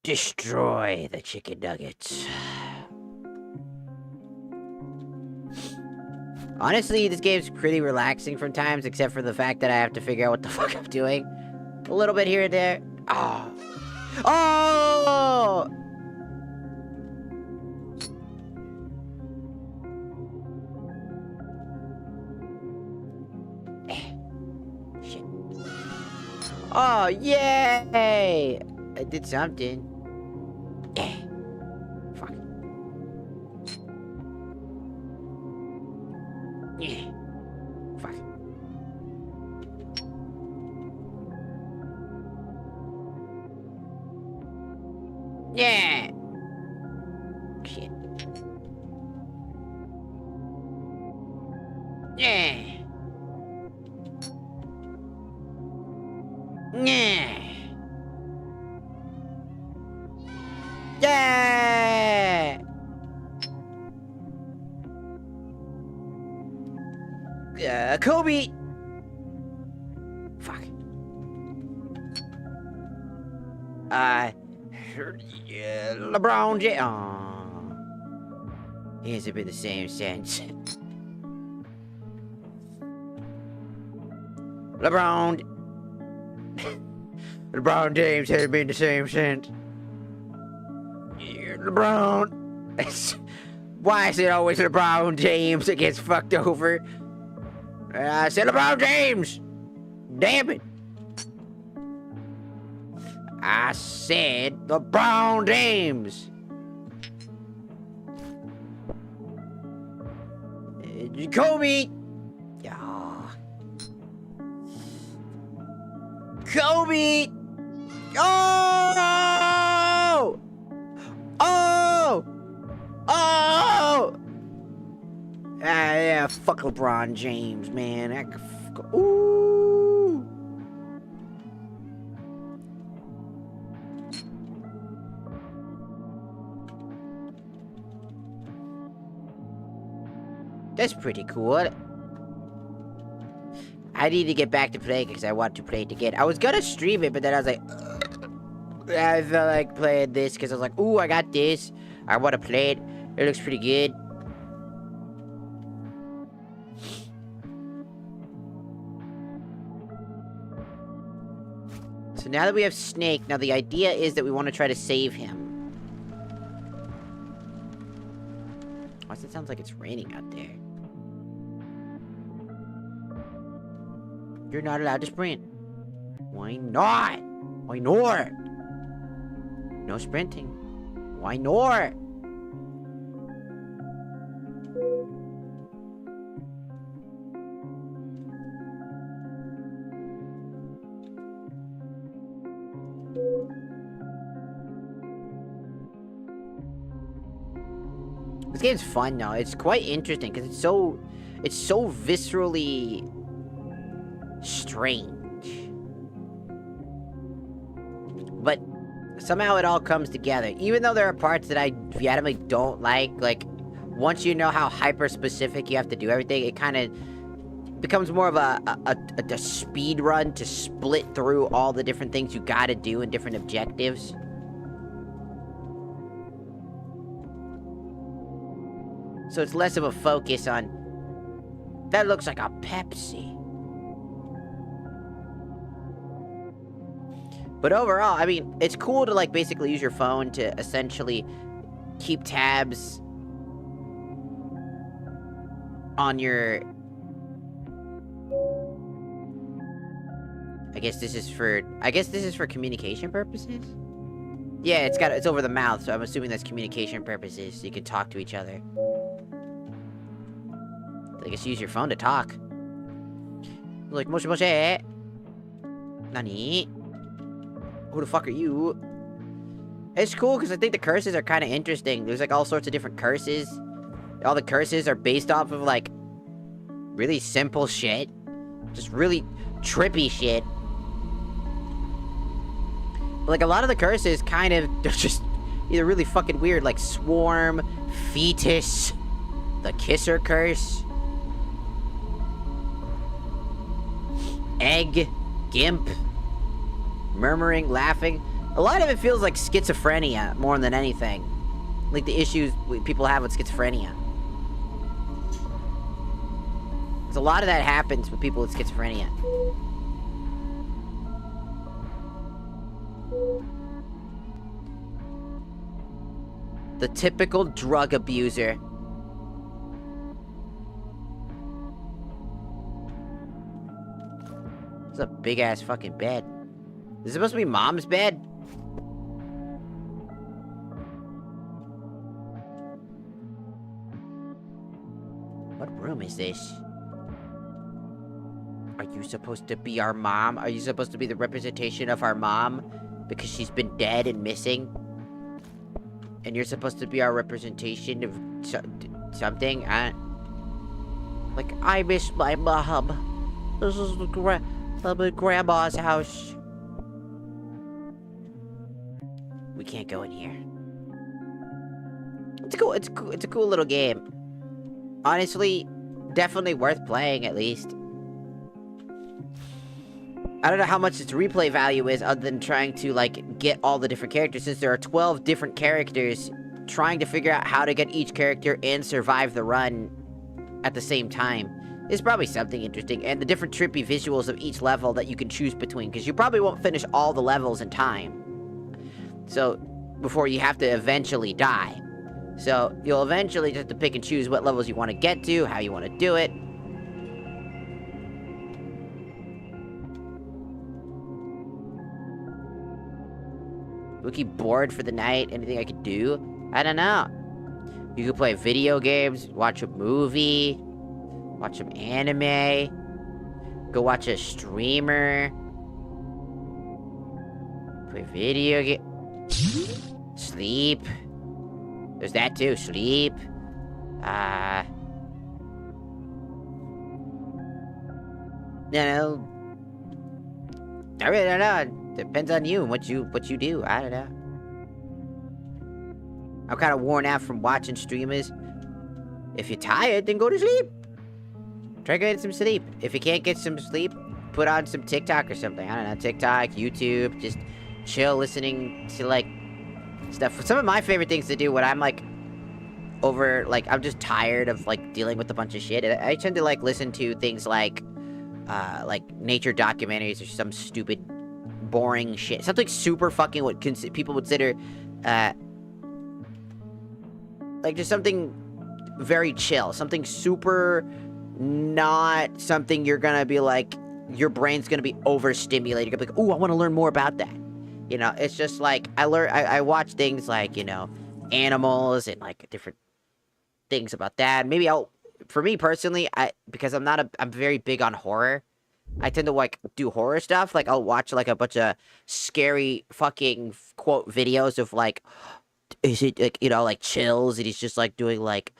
destroy the chicken nuggets. Honestly, this game's pretty relaxing from times, except for the fact that I have to figure out what the fuck I'm doing. A little bit here and there. Oh! Oh! Shit. Oh, yay! I did something. Yeah. Fuck. Yeah. Fuck. Yeah. Shit. Yeah. Yeah. Yeah. Kobe. Fuck. LeBron James. Aw. He hasn't been the same since. LeBron James hasn't been the same since. LeBron. Why is it always LeBron James that gets fucked over? I said LeBron James. Damn it. I said LeBron James. Kobe. Yeah. Kobe. Oh. Oh. Oh. Yeah, fuck LeBron James, man. Ooh. That's pretty cool. I need to get back to playing because I want to play it again. I was gonna stream it, but then I was like, I felt like playing this because I was like, ooh, I got this. I want to play it. It looks pretty good. So now that we have Snake, now the idea is that we want to try to save him. Why does it sound like it's raining out there? You're not allowed to sprint. Why not? Why not? No sprinting. Why not? This game's fun though. It's quite interesting because it's so viscerally strange. But somehow it all comes together. Even though there are parts that I vehemently don't like once you know how hyper specific you have to do everything, it kind of becomes more of a speed run to split through all the different things you gotta do and different objectives. So it's less of a focus on, that looks like a Pepsi. But overall, I mean, it's cool to basically use your phone to essentially keep tabs on your... I guess this is for communication purposes? Yeah, it's over the mouth, so I'm assuming that's communication purposes, so you can talk to each other. I guess use your phone to talk. Like, moshi moshi. Nani? Who the fuck are you? It's cool because I think the curses are kind of interesting. There's all sorts of different curses. All the curses are based off of really simple shit. Just really trippy shit. But a lot of the curses kind of, they're just Either really fucking weird, like Swarm, Fetus, the Kisser Curse, Egg, Gimp, Murmuring, Laughing. A lot of it feels like schizophrenia more than anything. Like the issues people have with schizophrenia. Because a lot of that happens with people with schizophrenia. The typical drug abuser. It's a big ass fucking bed. Is it supposed to be Mom's bed? What room is this? Are you supposed to be our mom? Are you supposed to be the representation of our mom? Because she's been dead and missing? And you're supposed to be our representation of something? Like, I miss my mom. This is the grandma's house. We can't go in here. It's a cool little game. Honestly, definitely worth playing at least. I don't know how much its replay value is other than trying to, like, get all the different characters, since there are 12 different characters, trying to figure out how to get each character and survive the run at the same time is probably something interesting, and the different trippy visuals of each level that you can choose between, because you probably won't finish all the levels in time. So, before you have to eventually die. So, you'll eventually just have to pick and choose what levels you want to get to, how you want to do it. We keep bored for the night. Anything I could do? I don't know. You could play video games, watch a movie, watch some anime, go watch a streamer, play video game, sleep. There's that too, sleep. You know, I really don't know. Depends on you and what you do. I don't know. I'm kind of worn out from watching streamers. If you're tired, then go to sleep. Try getting some sleep. If you can't get some sleep, put on some TikTok or something. I don't know, TikTok, YouTube, just chill listening to, like, stuff. Some of my favorite things to do when I'm, like, I'm just tired of, like, dealing with a bunch of shit. I tend to, like, listen to things like nature documentaries or some stupid, boring shit. Something super fucking what people would consider, like, just something very chill. Something super not something you're gonna be like, your brain's gonna be overstimulated. You're gonna be like, ooh, I want to learn more about that. You know, it's just like, I watch things like, you know, animals and, like, different things about that. Maybe for me personally, because I'm very big on horror. I tend to, like, do horror stuff. Like, I'll watch, like, a bunch of scary fucking, quote, videos of, like, is it, like, you know, like, chills, and he's just, like, doing, like,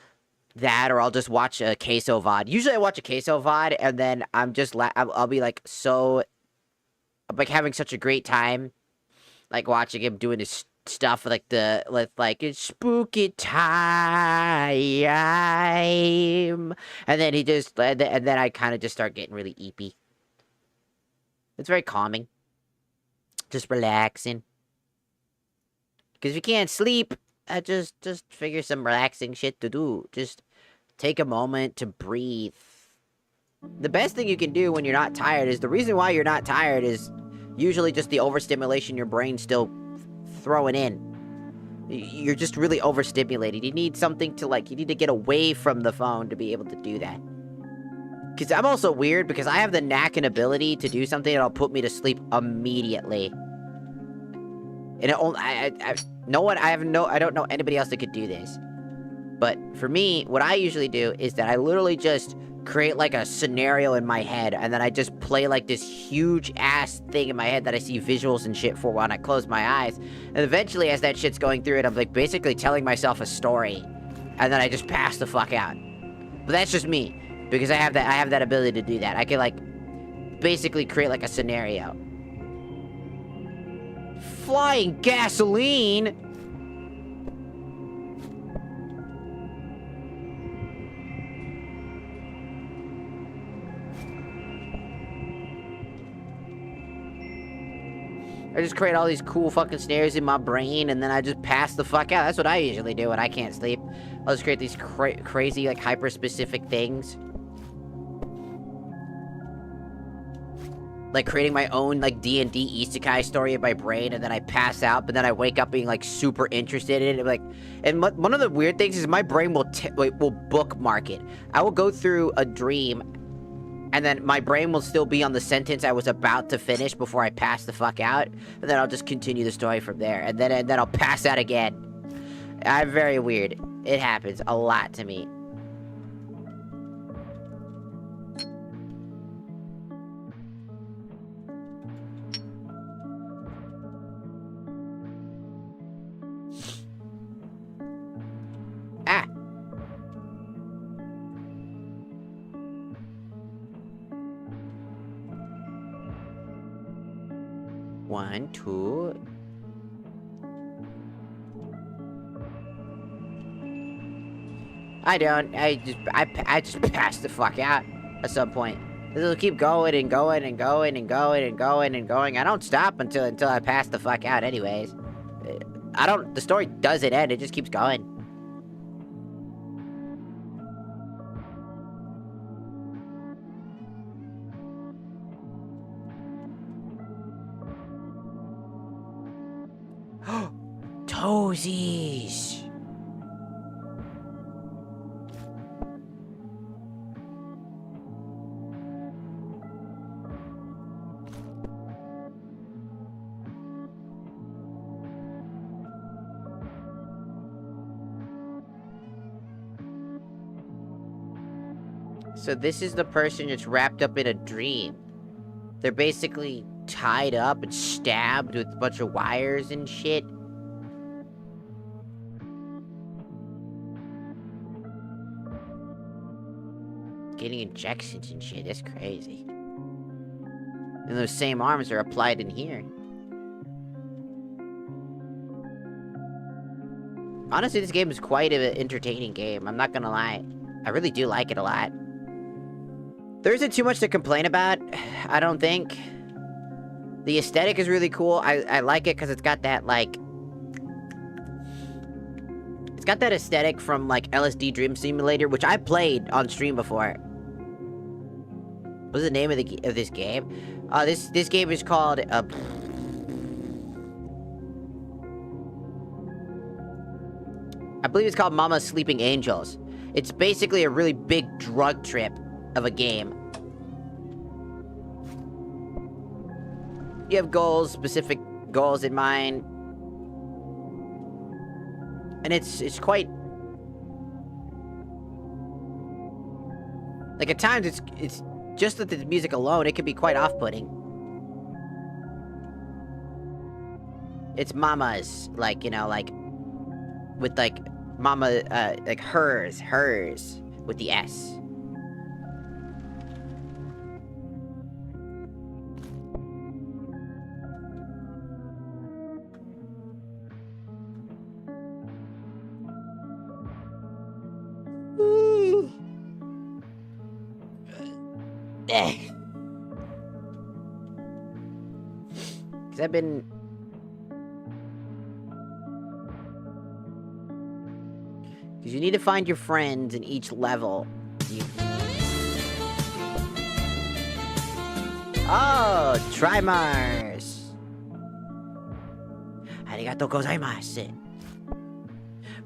that, or I'll just watch a queso VOD. Usually I watch a queso VOD, and then I'm just, I'll be, like, I'm, like, having such a great time, like, watching him doing his stuff, like, it's spooky time, and then and then I kind of just start getting really eepy. It's very calming. Just relaxing. Because if you can't sleep, just figure some relaxing shit to do. Just take a moment to breathe. The best thing you can do when you're not tired is, the reason why you're not tired is usually just the overstimulation your brain's still throwing in. You're just really overstimulated. You need something to, like, you need to get away from the phone to be able to do that. Because I'm also weird, because I have the knack and ability to do something that'll put me to sleep immediately. And it only, I don't know anybody else that could do this. But for me, what I usually do is that I literally just create, like, a scenario in my head, and then I just play, like, this huge ass thing in my head that I see visuals and shit for when I close my eyes. And eventually, as that shit's going through it, I'm, like, basically telling myself a story, and then I just pass the fuck out. But that's just me, because I have that ability to do that. I can, like, basically create, like, a scenario. Flying gasoline? I just create all these cool fucking scenarios in my brain, and then I just pass the fuck out. That's what I usually do when I can't sleep. I'll just create these crazy, like, hyper-specific things. Like, creating my own, like, D&D isekai story in my brain, and then I pass out, but then I wake up being, like, super interested in it. Like, and one of the weird things is my brain will bookmark it. I will go through a dream, and then my brain will still be on the sentence I was about to finish before I pass the fuck out, and then I'll just continue the story from there, and then I'll pass out again. I'm very weird. It happens a lot to me. Ah! One, two. I don't. I just pass the fuck out at some point. It'll keep going and going and going and going and going and going. I don't stop until I pass the fuck out anyways. The story doesn't end, it just keeps going. Toesies! So this is the person that's wrapped up in a dream. They're basically tied up and stabbed with a bunch of wires and shit. Getting injections and shit, that's crazy. And those same arms are applied in here. Honestly, this game is quite an entertaining game, I'm not gonna lie. I really do like it a lot. There isn't too much to complain about, I don't think. The aesthetic is really cool. I like it because it's got that, like... It's got that aesthetic from, like, LSD Dream Simulator, which I played on stream before. What's the name of this game? This game is called, I believe it's called Mama's Sleeping Angels. It's basically a really big drug trip of a game. You have goals, specific goals in mind. And it's quite... Like, at times, it's just with the music alone, it can be quite off-putting. It's Mama's, like, you know, like... With, like, Mama, like, hers, with the S. Because I've been... Because you need to find your friends in each level. Oh, Trimars! Arigatou gozaimasu.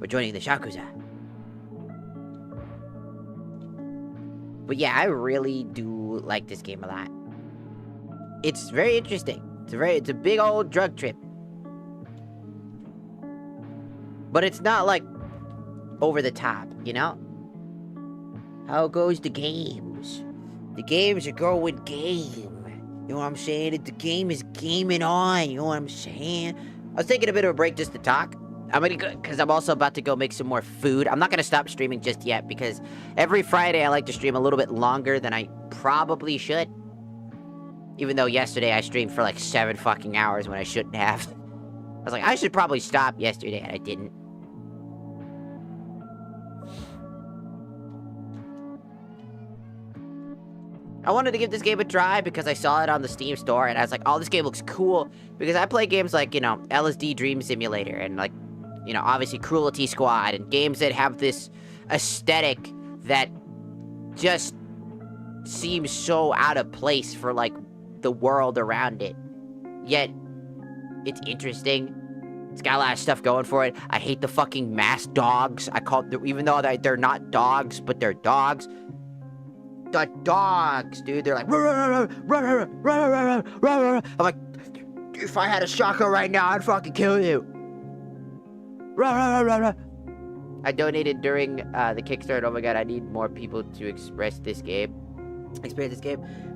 We're joining the Shakuza. But yeah, I really do like this game a lot. It's very interesting. It's a big old drug trip. But it's not like over the top, you know? How goes the games? The games are going game. You know what I'm saying? The game is gaming on, you know what I'm saying? I was taking a bit of a break just to talk. I'm gonna go, because I'm also about to go make some more food. I'm not gonna stop streaming just yet, because every Friday I like to stream a little bit longer than I probably should. Even though yesterday I streamed for like 7 fucking hours when I shouldn't have. I was like, I should probably stop yesterday, and I didn't. I wanted to give this game a try because I saw it on the Steam store, and I was like, oh, this game looks cool. Because I play games like, LSD Dream Simulator, and like, obviously Cruelty Squad, and games that have this aesthetic that just seems so out of place for, like, the world around it. Yet, it's interesting. It's got a lot of stuff going for it. I hate the fucking masked dogs. Even though they're not dogs, but they're dogs. The dogs, dude. They're like, I'm like, if I had a shotgun right now, I'd fucking kill you. I donated during the Kickstarter. Oh my god, I need more people to experience this game.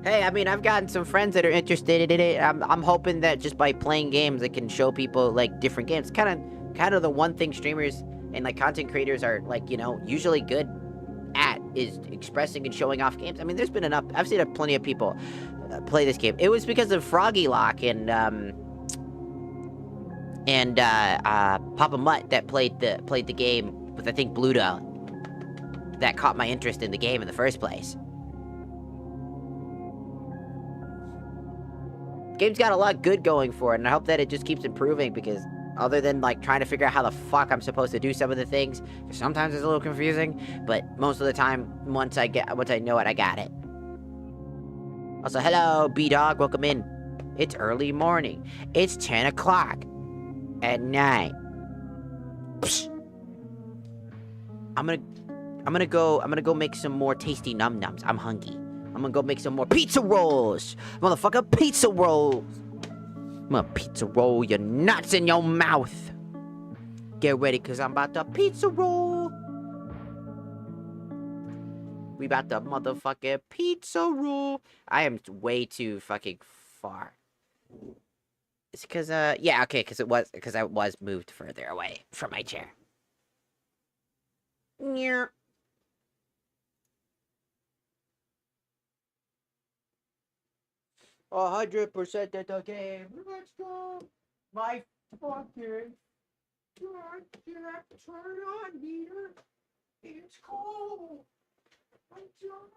Hey, I mean, I've gotten some friends that are interested in it. I'm hoping that just by playing games, I can show people like different games. Kind of the one thing streamers and like content creators are like, usually good at is expressing and showing off games. I mean, there's been enough. I've seen plenty of people play this game. It was because of Froggy Lock and Papa Mutt that played the game with, I think, Bluto, that caught my interest in the game in the first place. Game's got a lot good going for it, and I hope that it just keeps improving, because other than like trying to figure out how the fuck I'm supposed to do some of the things, sometimes it's a little confusing, but most of the time, once I know it, I got it. Also, hello, B-Dog, welcome in. It's early morning. It's 10 o'clock at night. Psst. I'm gonna go make some more tasty num-nums. I'm hungry. I'm gonna go make some more pizza rolls. Motherfucker, pizza rolls. I'm gonna pizza roll your nuts in your mouth. Get ready, cause I'm about to pizza roll. We about to motherfucking pizza roll. I am way too fucking far. It's cause, yeah, okay, cause I was moved further away from my chair. Yeah. 100% at the game. Let's go. My fucking turn on meter. It's cold. I'm done.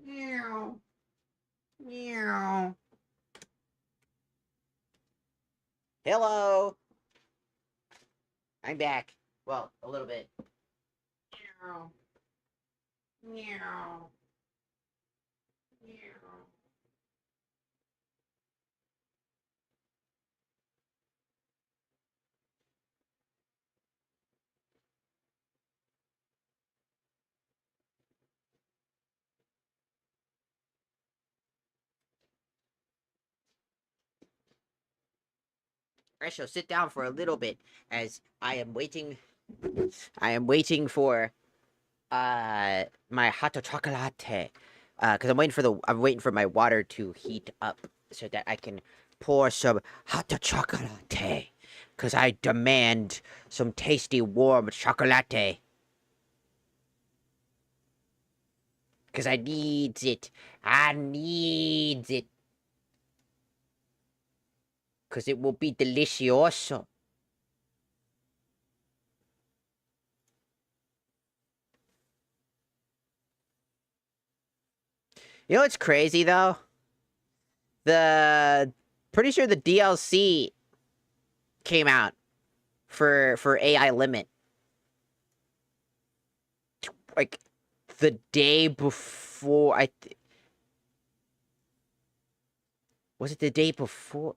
Meow. Meow. Hello. I'm back. Well, a little bit. Meow. Meow. Meow. I shall sit down for a little bit as I am waiting. I am waiting for my hot chocolate. Because I'm waiting for my water to heat up so that I can pour some hot chocolate. Because I demand some tasty warm chocolate. Because I needs it. I needs it. Because it will be delicioso. You know what's crazy though? The pretty sure the DLC came out for AI Limit like the day before. Was it the day before?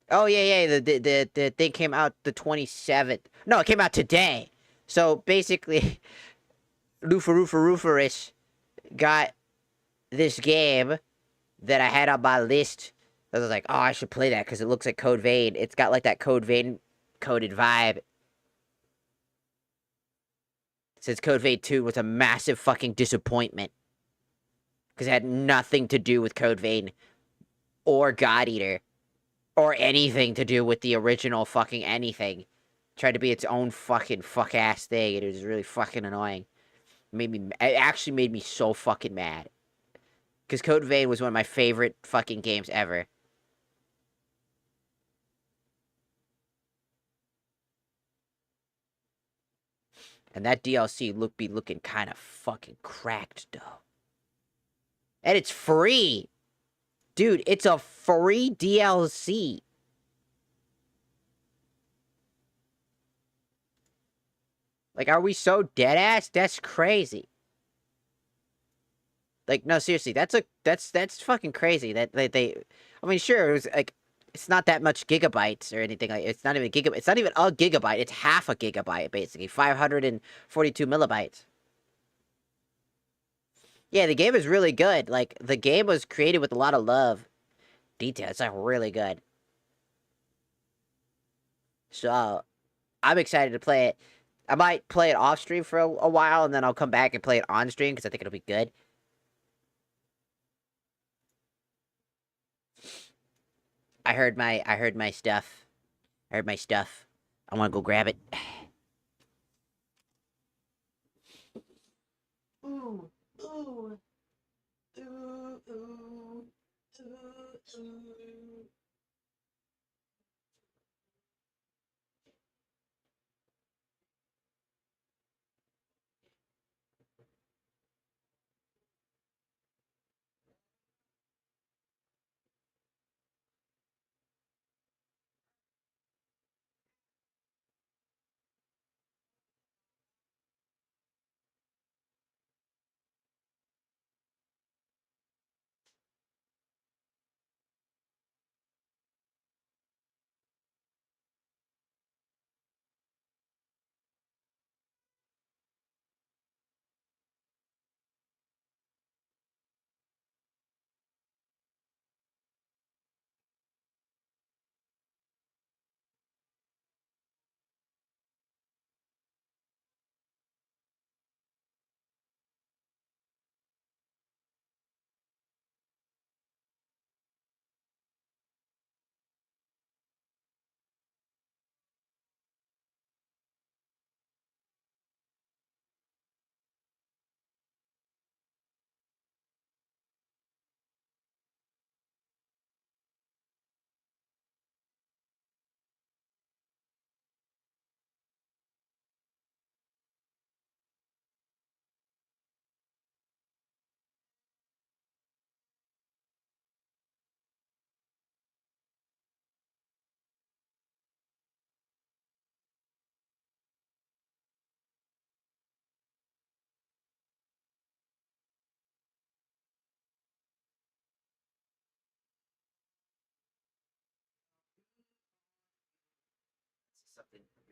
Oh yeah, yeah. The thing came out the 27th. No, it came out today. So basically, Rooferis got this game that I had on my list. I was like, oh, I should play that because it looks like Code Vein. It's got like that Code Vein coded vibe. Since Code Vein 2 was a massive fucking disappointment. Because it had nothing to do with Code Vein or God Eater. Or anything to do with the original fucking anything. Tried to be its own fucking fuck ass thing. It was really fucking annoying. It actually made me so fucking mad. Because Code Vein was one of my favorite fucking games ever. And that DLC be looking kind of fucking cracked, though. And it's free! Dude, it's a free DLC. Like, are we so dead ass? That's crazy. Like, no, seriously, that's fucking crazy. That I mean, sure, it was like it's not that much gigabytes or anything. Like, it's not even gigabyte. It's not even a gigabyte. It's half a gigabyte, basically, 542 millibytes. Yeah, the game is really good. Like, the game was created with a lot of love. Detail. It's like really good. So, I'm excited to play it. I might play it off stream for a while, and then I'll come back and play it on stream because I think it'll be good. I heard my stuff. I heard my stuff. I want to go grab it. Ooh, ooh, ooh, ooh, ooh, ooh.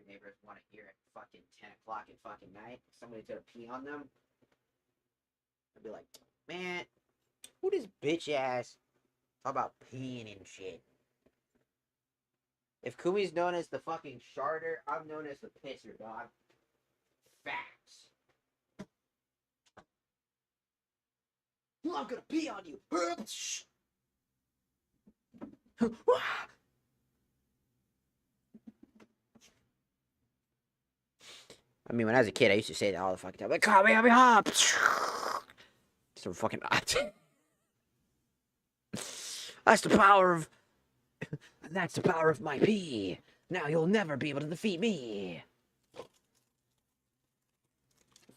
your neighbors want to hear at fucking 10 o'clock at fucking night. Somebody's gonna pee on them. I'd be like, man, who this bitch ass talk about peeing and shit? If Kumi's known as the fucking sharter, I'm known as the pisser, dog. Facts. Well, I'm gonna pee on you. I mean, when I was a kid, I used to say that all the fucking time. Like, come here, hop. So fucking. That's the power of. That's the power of my pee. Now you'll never be able to defeat me.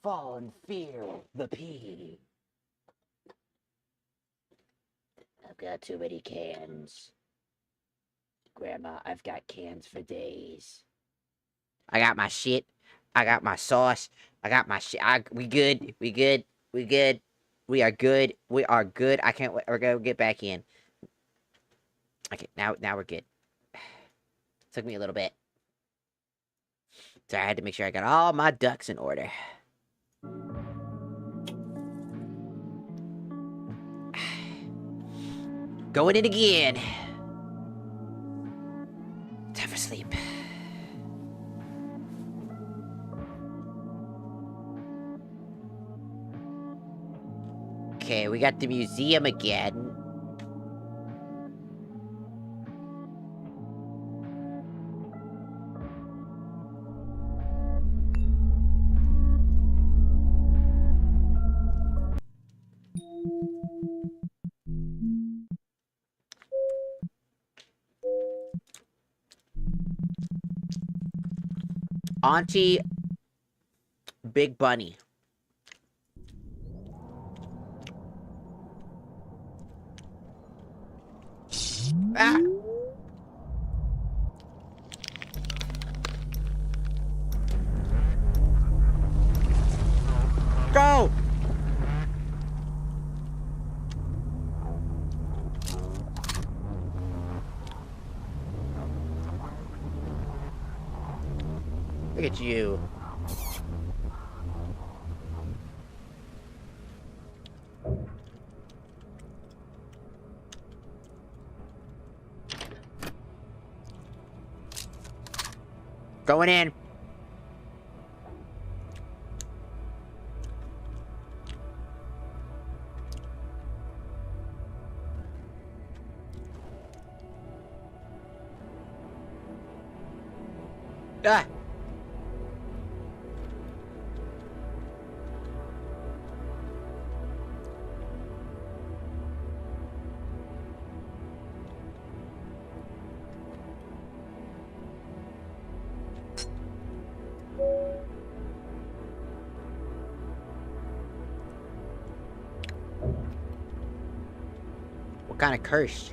Fall and fear the pee. I've got too many cans. Grandma, I've got cans for days. I got my shit. I got my sauce. I got my shit. We good. We good. We good. We are good. We are good. I can't wait. We're gonna get back in. Okay, now we're good. Took me a little bit. So I had to make sure I got all my ducks in order. Going in again. Time for sleep. Okay, we got the museum again. Auntie Big Bunny. Ah! Go! Look at you. Going in. Ah! What kind of curse?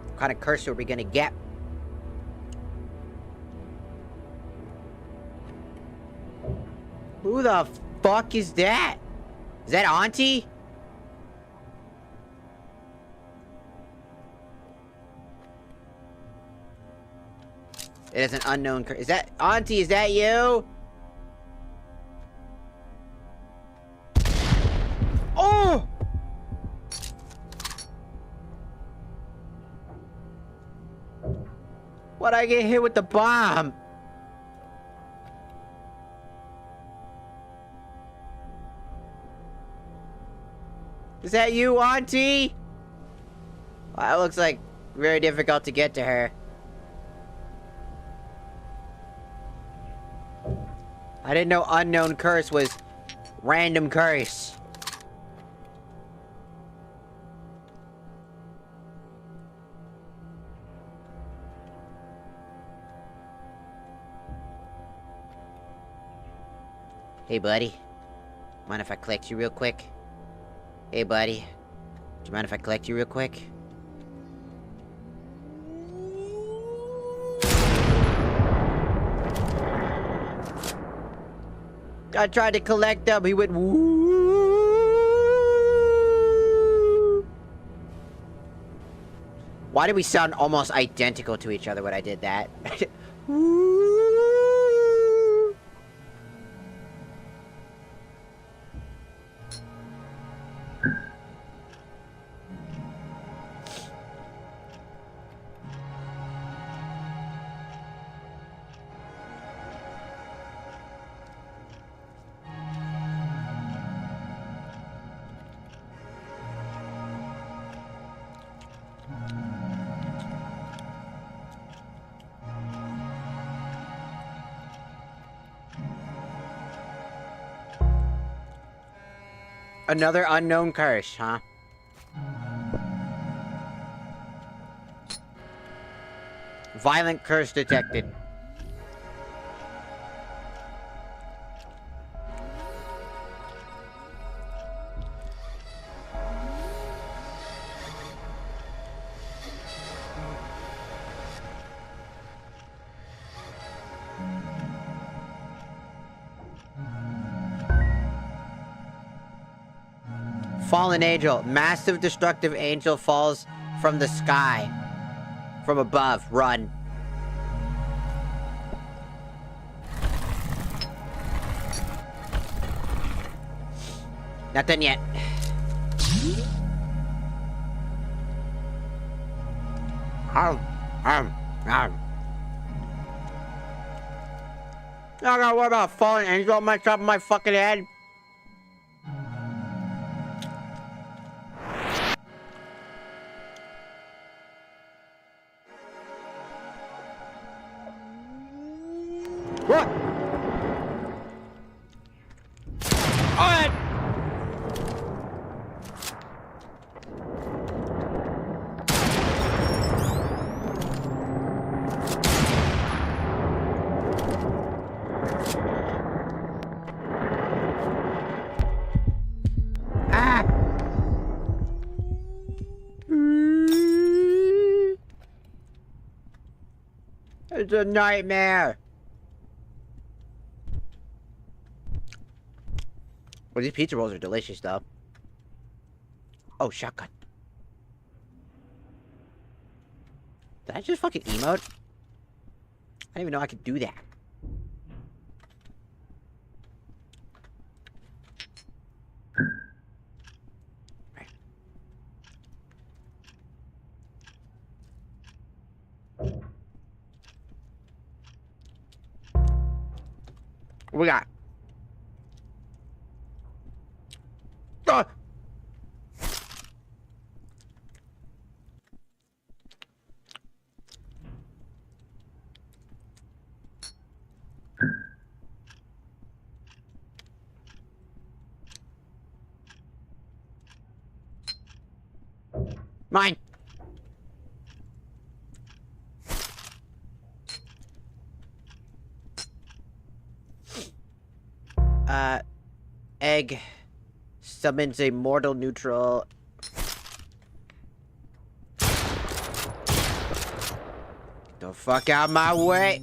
What kind of curse are we gonna get? Who the fuck is that? Is that Auntie? It is an unknown curse. Is that Auntie? Is that you? Oh! Why'd I get hit with the bomb? Is that you, Auntie? Well, that looks like very difficult to get to her. I didn't know unknown curse was random curse. Hey, buddy. Mind if I collect you real quick? Hey, buddy. Do you mind if I collect you real quick? I tried to collect him. He went woo. Why did we sound almost identical to each other when I did that? Another unknown curse, huh? Violent curse detected. Fallen angel. Massive destructive angel falls from the sky. From above. Run. Not done yet. I gotta worry about a fallen angel on my top of my fucking head. What? Alright. Ah. It's a nightmare. Well, these pizza rolls are delicious, though. Oh, shotgun. Did I just fucking emote? I didn't even know I could do that. Right. What we got? Ah! Mine. Egg summons a mortal neutral. The fuck out my way.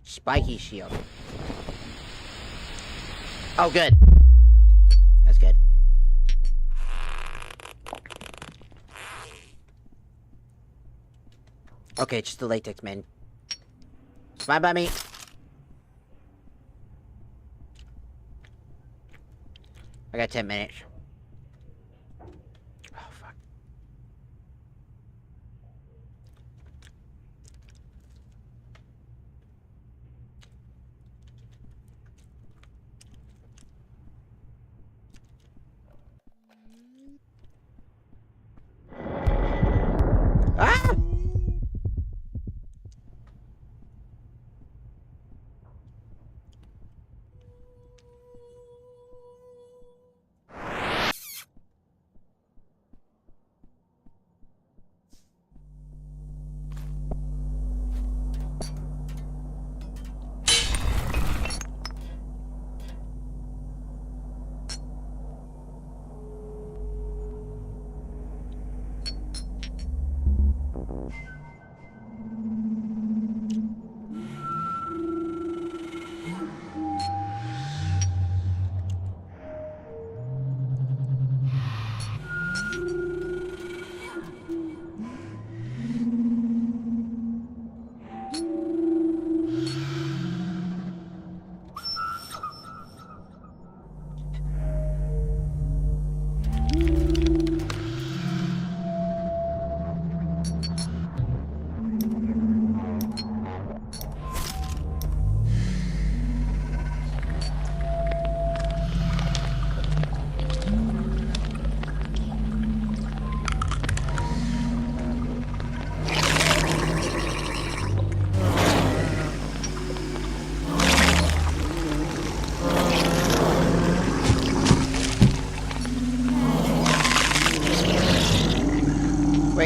Spiky shield. Oh, good. That's good. Okay, just the latex, man. Fine by me. I got 10 minutes. Oh, fuck. Ah! We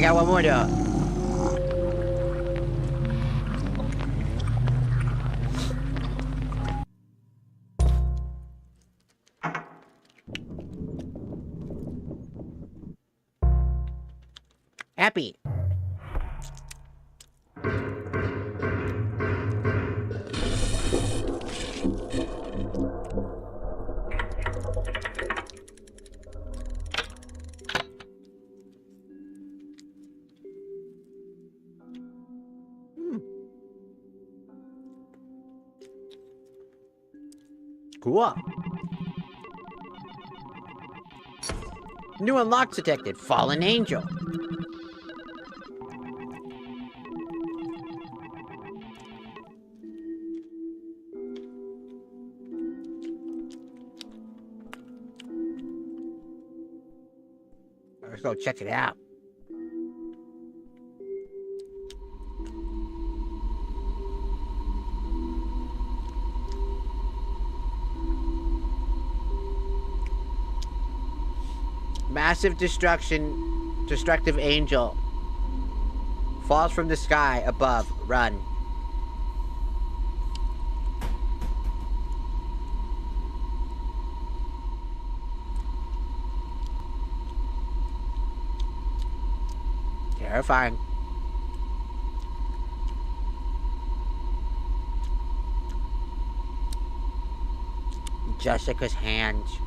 got one more door. Happy. Cool. New unlocks detected. Fallen Angel. Let's go check it out. Massive destructive angel. Falls from the sky above. Run. Terrifying. Jessica's hands.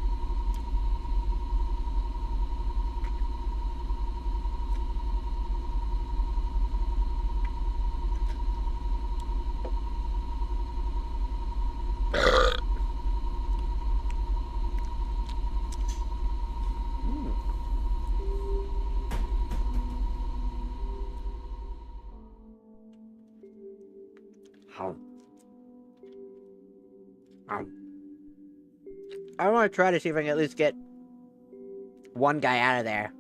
I want to try to see if I can at least get one guy out of there.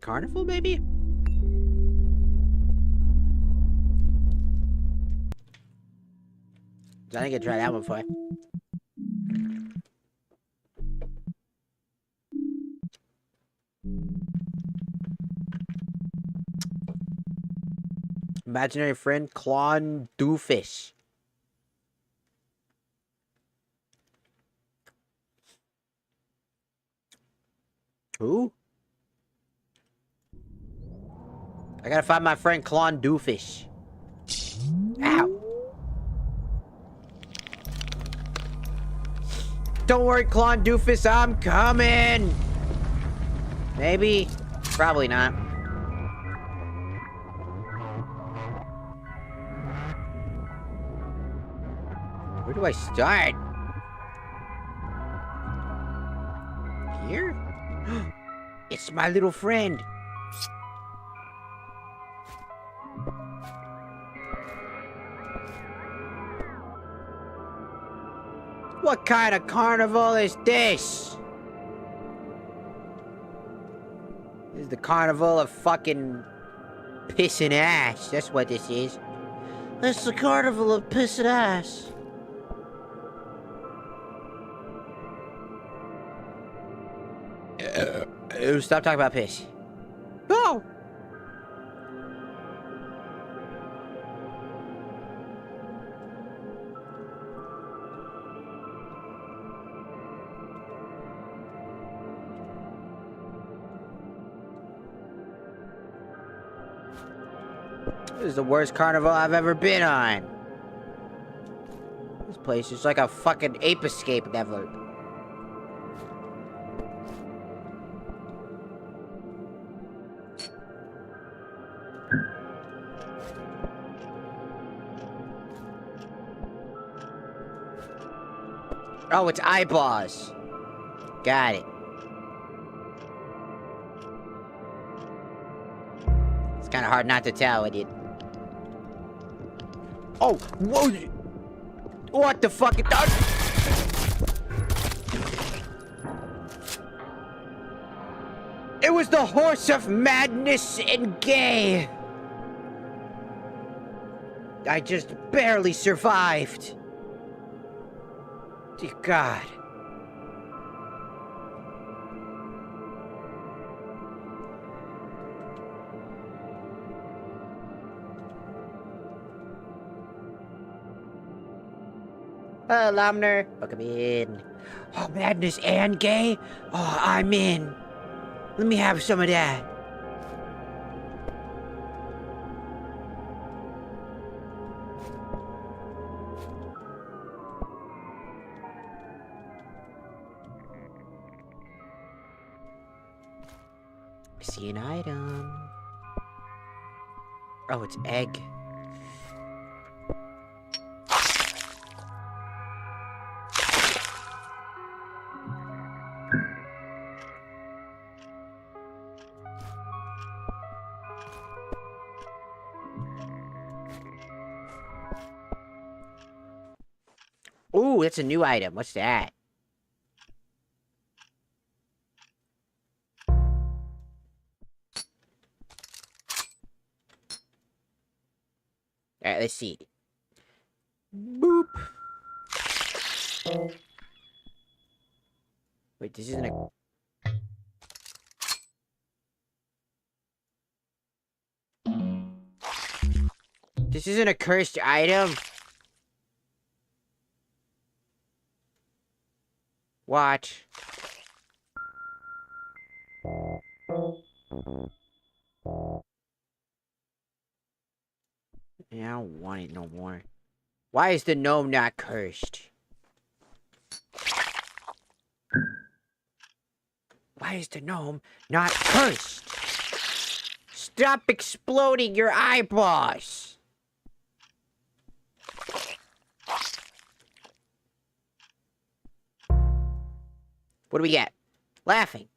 Carnival, maybe? I think I tried that one before. Imaginary friend, Clon Doofus. Who? I gotta find my friend Clon Doofus. Ow. Don't worry, Clon Doofus, I'm coming. Maybe. Probably not. Where do I start? Here? It's my little friend. What kind of carnival is this? This is the carnival of fucking piss and ass. That's what this is. It's the carnival of piss and ass. Stop talking about piss. No! This is the worst carnival I've ever been on. This place is like a fucking ape escape network. Oh, it's eyeballs. Got it. It's kind of hard not to tell with it. Oh, whoa! What the fuck? It was the horse of madness and gay. I just barely survived. Dear God. Lomner, welcome in. Oh, madness and gay? Oh, I'm in. Let me have some of that. I see an item. Oh, it's egg. Ooh, that's a new item. What's that? Alright, let's see. Boop. Wait, this isn't a... This isn't a cursed item? Watch. Yeah, I don't want it no more. Why is the gnome not cursed? Why is the gnome not cursed? Stop exploding your eyeballs! What do we get? Laughing.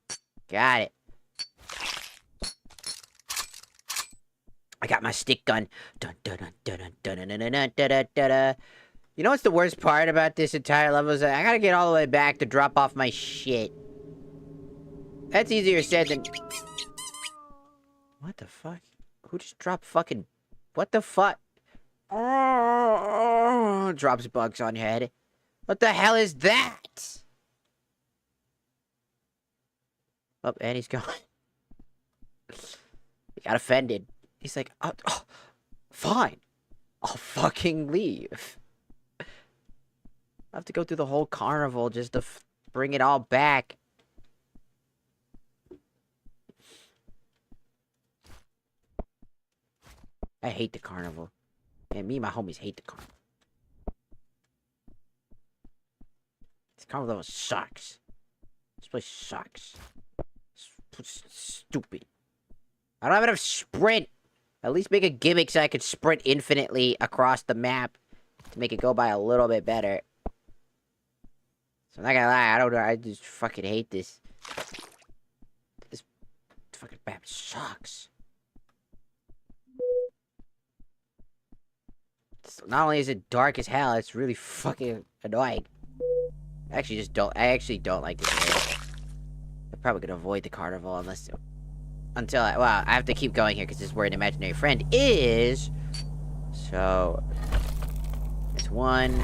Got it. I got my stick gun. Dun dun dun dun dun dun dun dun dun dun dun dun. You know what's the worst part about this entire level is that I gotta get all the way back to drop off my shit. That's easier said than... What the fuck? Who just dropped fucking... What the fuck? Oh, drops bugs on your head. What the hell is that? Oh, and he's gone. He got offended. He's like, oh, fine. I'll fucking leave. I have to go through the whole carnival just to bring it all back. I hate the carnival. And me and my homies hate the carnival. This carnival sucks. This place sucks. It's stupid. I don't have enough sprint. At least make a gimmick so I could sprint infinitely across the map to make it go by a little bit better. So I'm not gonna lie, I don't know. I just fucking hate this. This fucking map sucks. Not only is it dark as hell, it's really fucking annoying. I actually don't like this area. I'm probably gonna avoid the carnival unless... until well, I have to keep going here because this is where an imaginary friend is. So it's 1,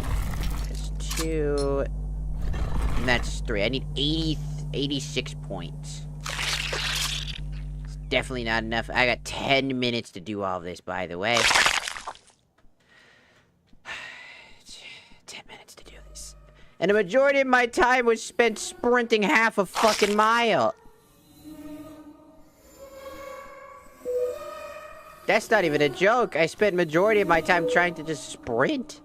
that's 2, and that's 3. I need 86 points. It's definitely not enough. I got 10 minutes to do all this, by the way. 10 minutes to do this. And the majority of my time was spent sprinting half a fucking mile. That's not even a joke. I spent majority of my time trying to just sprint.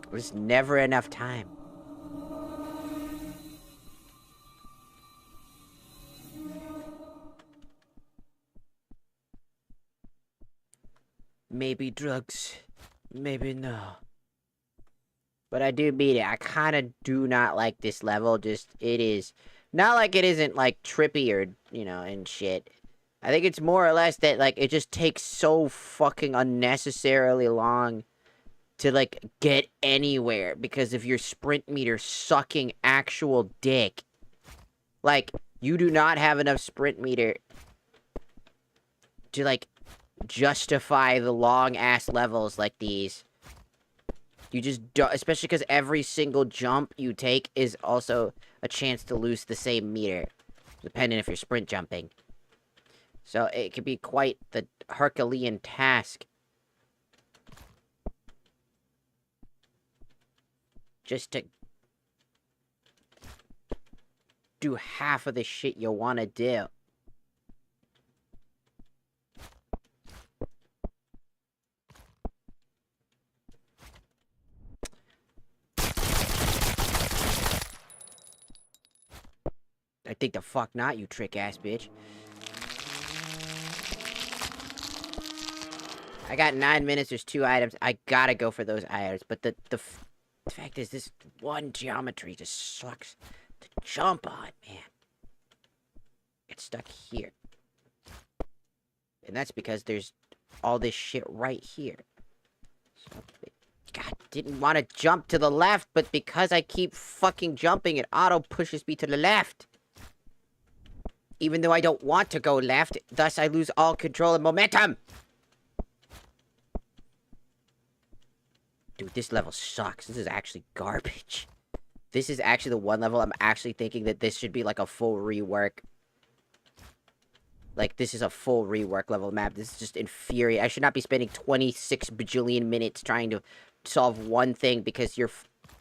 There's never enough time. Maybe drugs. Maybe no. But I do beat it. I kind of do not like this level. Just, it is... Not like it isn't, like, trippy or, you know, and shit. I think it's more or less that, like, it just takes so fucking unnecessarily long to, like, get anywhere because of your sprint meter sucking actual dick. Like, you do not have enough sprint meter to, like, justify the long-ass levels like these. You just don't, especially because every single jump you take is also a chance to lose the same meter, depending if you're sprint jumping. So it could be quite the Herculean task. Just to do half of the shit you want to do. I think the fuck not, you trick-ass bitch. I got 9 minutes, there's 2 items. I gotta go for those items, but the fact is, this one geometry just sucks to jump on, man. Get stuck here. And that's because there's all this shit right here. So, God, didn't want to jump to the left, but because I keep fucking jumping, it auto-pushes me to the left. Even though I don't want to go left, thus I lose all control and momentum! Dude, this level sucks. This is actually garbage. This is actually the one level I'm actually thinking that this should be like a full rework. Like, this is a full rework level map. This is just infuriating. I should not be spending 26 bajillion minutes trying to solve one thing because you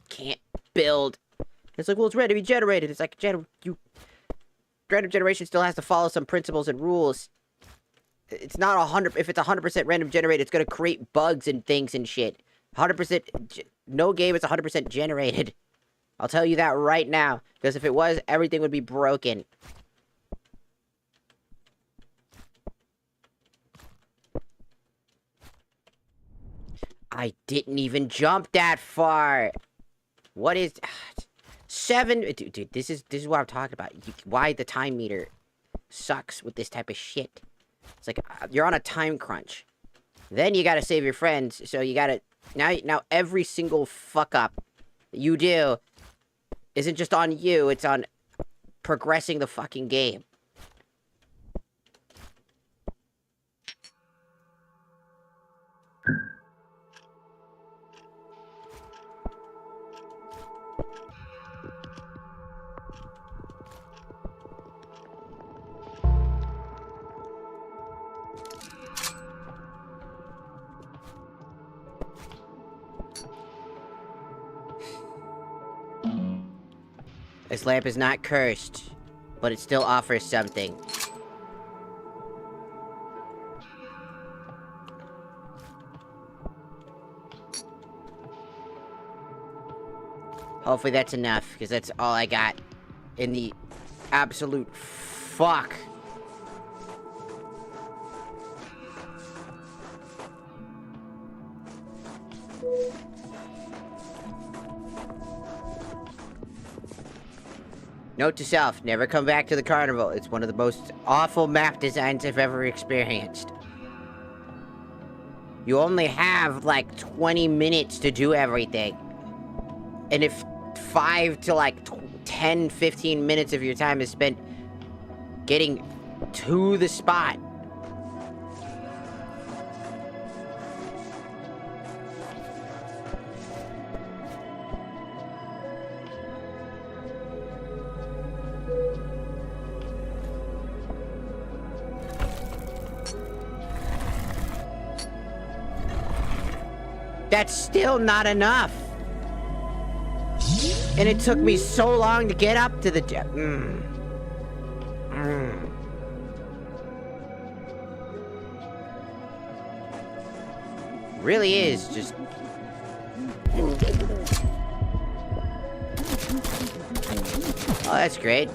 can't build. It's like, well, it's randomly generated. It's like, random generation still has to follow some principles and rules. It's not 100... If it's 100% random generated, it's gonna create bugs and things and shit. 100%... No game is 100% generated. I'll tell you that right now. Because if it was, everything would be broken. I didn't even jump that far. What is... 7... Dude, this is what I'm talking about. Why the time meter sucks with this type of shit. It's like, you're on a time crunch. Then you gotta save your friends, so you gotta... Now every single fuck-up you do isn't just on you, it's on progressing the fucking game. This lamp is not cursed, but it still offers something. Hopefully that's enough, because that's all I got in the absolute fuck. Note to self, never come back to the carnival. It's one of the most awful map designs I've ever experienced. You only have, like, 20 minutes to do everything. And if 5 to like 10, 15 minutes of your time is spent getting to the spot, that's still not enough. And it took me so long to get up to the Really is just... Oh, that's great.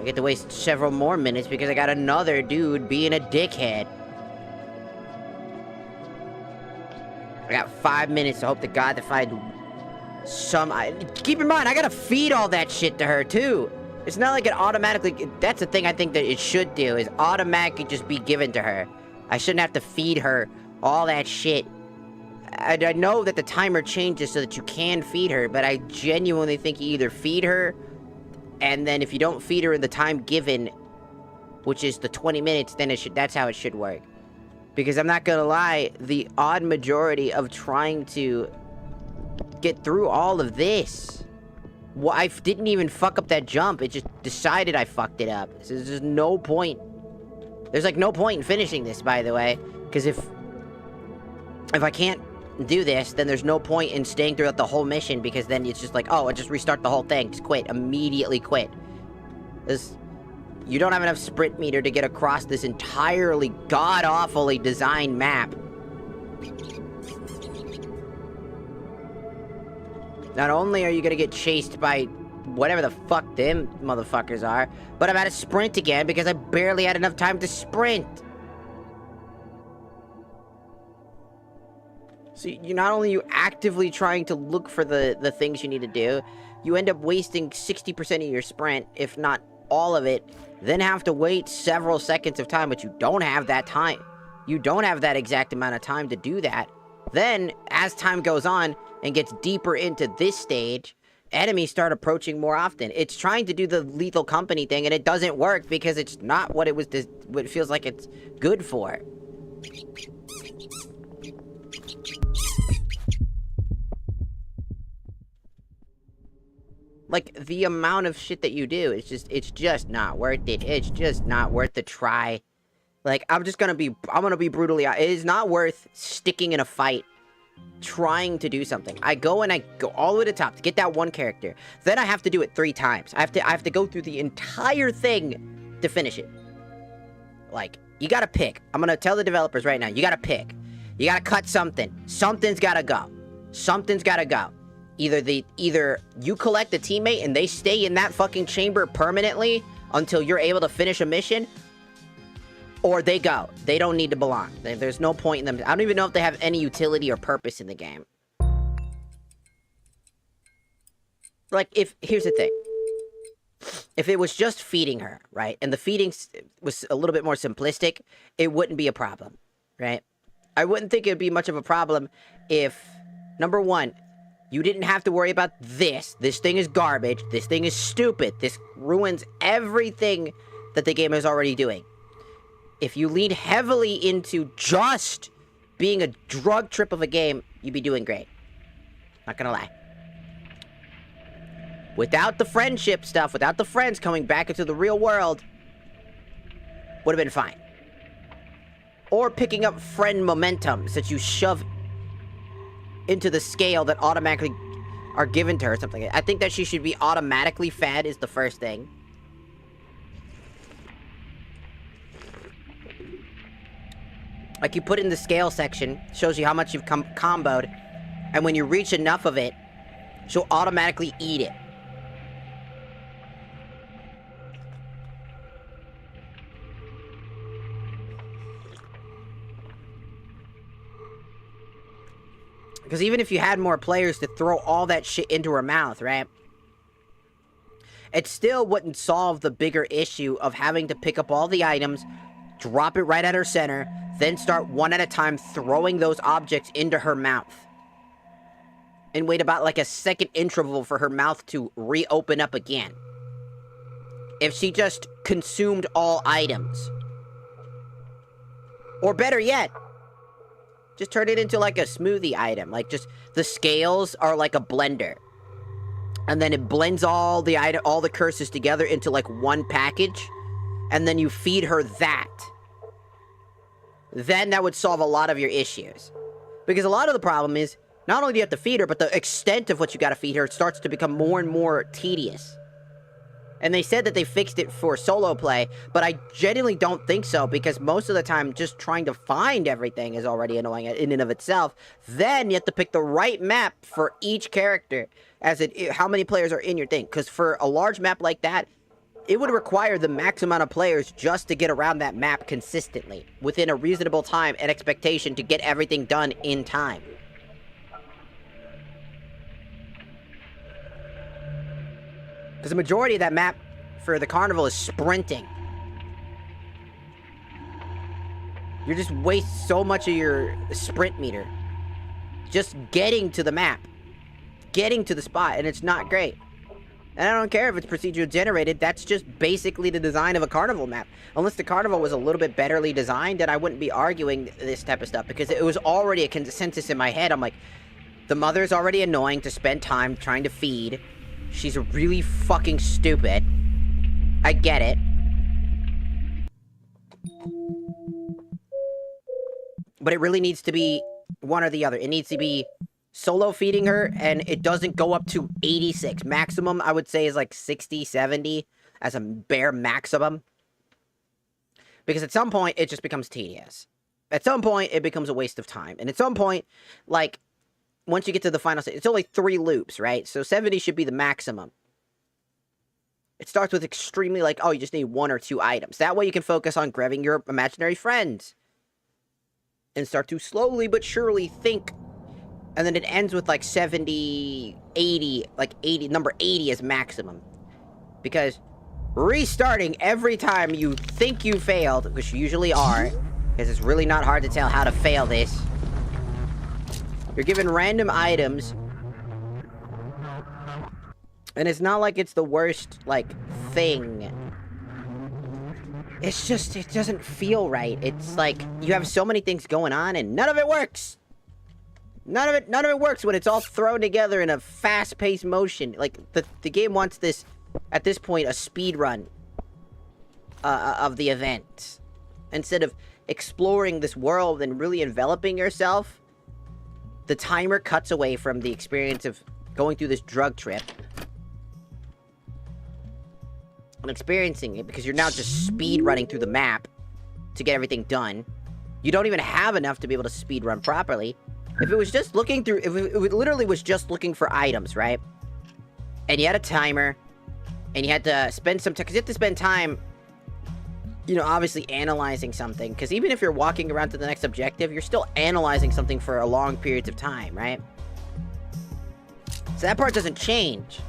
I get to waste several more minutes because I got another dude being a dickhead. I got 5 minutes to hope to God to find some... keep in mind, I gotta feed all that shit to her, too. It's not like it automatically... That's the thing I think that it should do, is automatically just be given to her. I shouldn't have to feed her all that shit. I know that the timer changes so that you can feed her, but I genuinely think you either feed her, and then if you don't feed her in the time given, which is the 20 minutes, then that's how it should work. Because I'm not gonna lie, the odd majority of trying to get through all of this, well, I didn't even fuck up that jump. It just decided I fucked it up. So there's just no point. There's like no point in finishing this, by the way, because if I can't do this, then there's no point in staying throughout the whole mission, because then it's just like, oh, I just restart the whole thing, just quit, immediately quit. You don't have enough sprint meter to get across this entirely god-awfully designed map. Not only are you gonna get chased by whatever the fuck them motherfuckers are, but I'm out of sprint again because I barely had enough time to sprint. So you not only are you actively trying to look for the things you need to do, you end up wasting 60% of your sprint, if not all of it, then have to wait several seconds of time, but you don't have that time. You don't have that exact amount of time to do that. Then, as time goes on and gets deeper into this stage, enemies start approaching more often. It's trying to do the Lethal Company thing, and it doesn't work because it's not what it feels like it's good for. Like, the amount of shit that you do, it's just not worth it. It's just not worth the try. Like, I'm gonna be brutally honest. It is not worth sticking in a fight, trying to do something. I go all the way to the top to get that one character. Then I have to do it 3 times. I have to go through the entire thing to finish it. Like, you gotta pick. I'm gonna tell the developers right now, you gotta pick. You gotta cut something. Something's gotta go. Something's gotta go. Either you collect a teammate and they stay in that fucking chamber permanently until you're able to finish a mission, or they go. They don't need to belong. There's no point in them. I don't even know if they have any utility or purpose in the game. Like, here's the thing. If it was just feeding her, right, and the feeding was a little bit more simplistic, it wouldn't be a problem, right? I wouldn't think it would be much of a problem if, number one, you didn't have to worry about this. This thing is garbage. This thing is stupid. This ruins everything that the game is already doing. If you lean heavily into just being a drug trip of a game, you'd be doing great. Not gonna lie. Without the friendship stuff, without the friends coming back into the real world, would have been fine. Or picking up friend momentum that you shove into the scale that automatically are given to her, something like that. I think that she should be automatically fed is the first thing. Like, you put it in the scale section, shows you how much you've comboed, and when you reach enough of it, she'll automatically eat it. Because even if you had more players to throw all that shit into her mouth, right? It still wouldn't solve the bigger issue of having to pick up all the items, drop it right at her center, then start one at a time throwing those objects into her mouth. and wait about like a second interval for her mouth to reopen up again. If she just consumed all items. Or better yet, just turn it into like a smoothie item. Like just the scales are like a blender. And then it blends all the curses together into like one package. And then you feed her that. Then that would solve a lot of your issues. Because a lot of the problem is, not only do you have to feed her, but the extent of what you gotta feed her starts to become more and more tedious. And they said that they fixed it for solo play, but I genuinely don't think so, because most of the time, just trying to find everything is already annoying in and of itself. Then you have to pick the right map for each character, how many players are in your thing. Because for a large map like that, it would require the max amount of players just to get around that map consistently, within a reasonable time and expectation to get everything done in time. Because the majority of that map for the carnival is sprinting. You just waste so much of your sprint meter just getting to the map, getting to the spot, and it's not great. And I don't care if it's procedural generated, that's just basically the design of a carnival map. Unless the carnival was a little bit betterly designed, then I wouldn't be arguing this type of stuff, because it was already a consensus in my head. I'm like, the mother's already annoying to spend time trying to feed. She's really fucking stupid. I get it. But it really needs to be one or the other. It needs to be solo feeding her, and it doesn't go up to 86. Maximum, I would say, is like 60, 70 as a bare maximum. Because at some point, it just becomes tedious. At some point, it becomes a waste of time. And at some point, like, once you get to the final stage, it's only 3 loops, right? So 70 should be the maximum. It starts with extremely like, oh, you just need 1 or 2 items. That way you can focus on grabbing your imaginary friends. And start to slowly but surely think. And then it ends with like 70, 80, like 80, number 80 is maximum. Because restarting every time you think you failed, which you usually are, because it's really not hard to tell how to fail this. You're given random items. And it's not like it's the worst, like, thing. It's just, it doesn't feel right. It's like, you have so many things going on and none of it works! None of it works when it's all thrown together in a fast-paced motion. Like, the game wants this, at this point, a speed run of the event. Instead of exploring this world and really enveloping yourself, the timer cuts away from the experience of going through this drug trip and experiencing it, because you're now just speed running through the map to get everything done. You don't even have enough to be able to speed run properly. If it was just looking through, if it literally was just looking for items, right? And you had a timer, and you had to spend some time, because you have to spend time, you know, obviously analyzing something. Because even if you're walking around to the next objective, you're still analyzing something for a long period of time, right? So that part doesn't change.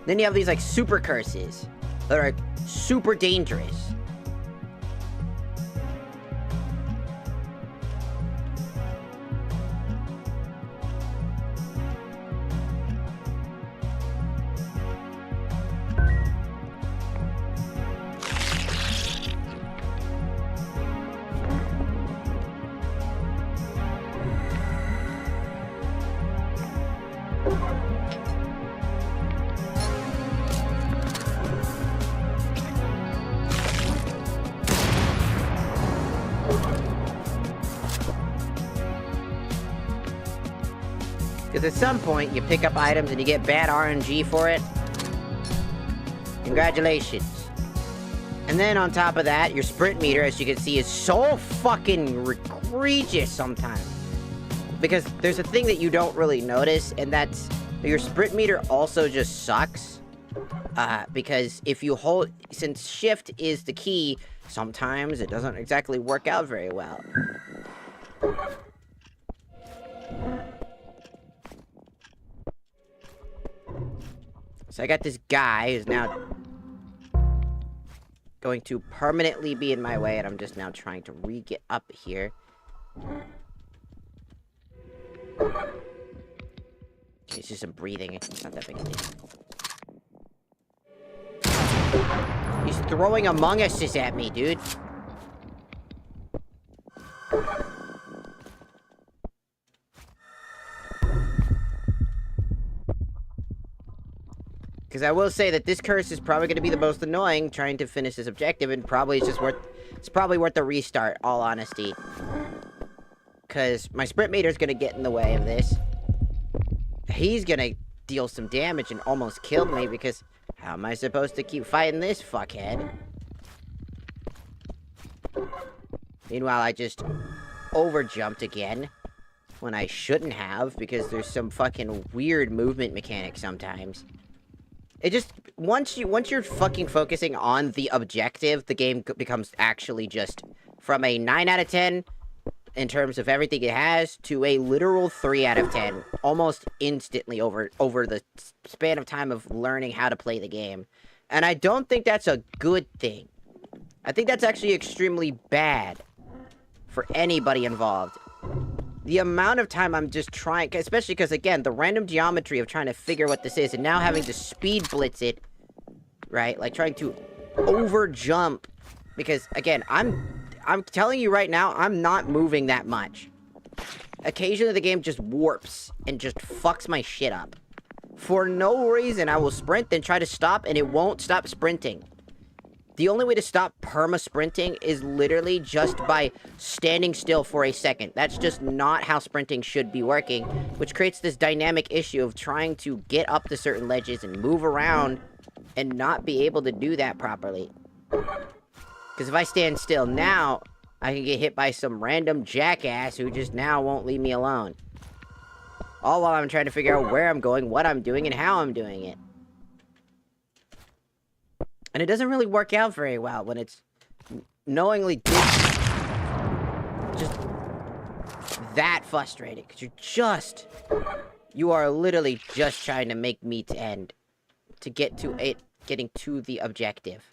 Then you have these, like, super curses that are super dangerous. Because at some point, you pick up items and you get bad RNG for it. Congratulations. And then on top of that, your sprint meter, as you can see, is so fucking egregious sometimes. Because there's a thing that you don't really notice, and that's your sprint meter also just sucks. Because if you hold, since shift is the key, sometimes it doesn't exactly work out very well. So I got this guy who's now going to permanently be in my way, and I'm just now trying to get up here. It's just some breathing. It's not that big a deal. He's throwing Among Us at me, dude. Because I will say that this curse is probably going to be the most annoying trying to finish this objective, and probably it's probably worth the restart, all honesty. Because my sprint meter is going to get in the way of this. He's going to deal some damage and almost kill me, because how am I supposed to keep fighting this fuckhead? Meanwhile, I just overjumped again when I shouldn't have, because there's some fucking weird movement mechanic sometimes. It just, once you're fucking focusing on the objective, the game becomes actually just from a 9 out of 10 in terms of everything it has to a literal 3 out of 10 almost instantly over the span of time of learning how to play the game. And I don't think that's a good thing. I think that's actually extremely bad for anybody involved. The amount of time I'm just trying, especially because, again, the random geometry of trying to figure what this is and now having to speed blitz it, right? Like, trying to over jump. Because, again, I'm telling you right now, I'm not moving that much. Occasionally, the game just warps and just fucks my shit up. For no reason, I will sprint, then try to stop, and it won't stop sprinting. The only way to stop perma-sprinting is literally just by standing still for a second. That's just not how sprinting should be working, which creates this dynamic issue of trying to get up to certain ledges and move around and not be able to do that properly. Because if I stand still now, I can get hit by some random jackass who just now won't leave me alone. All while I'm trying to figure out where I'm going, what I'm doing, and how I'm doing it. And it doesn't really work out very well when it's knowingly just that frustrating. Because you are literally just trying to make meat end to get to it, getting to the objective.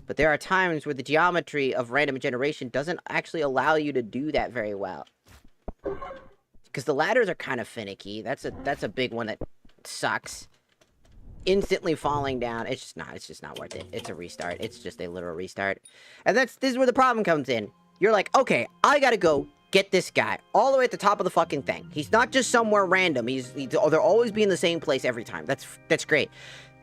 But there are times where the geometry of random generation doesn't actually allow you to do that very well. Because the ladders are kind of finicky. That's a big one that sucks. Instantly falling down. It's just not worth it. It's a restart. It's just a literal restart. And this is where the problem comes in. You're like, okay, I gotta go get this guy all the way at the top of the fucking thing. He's not just somewhere random. They'll always be in the same place every time. That's great.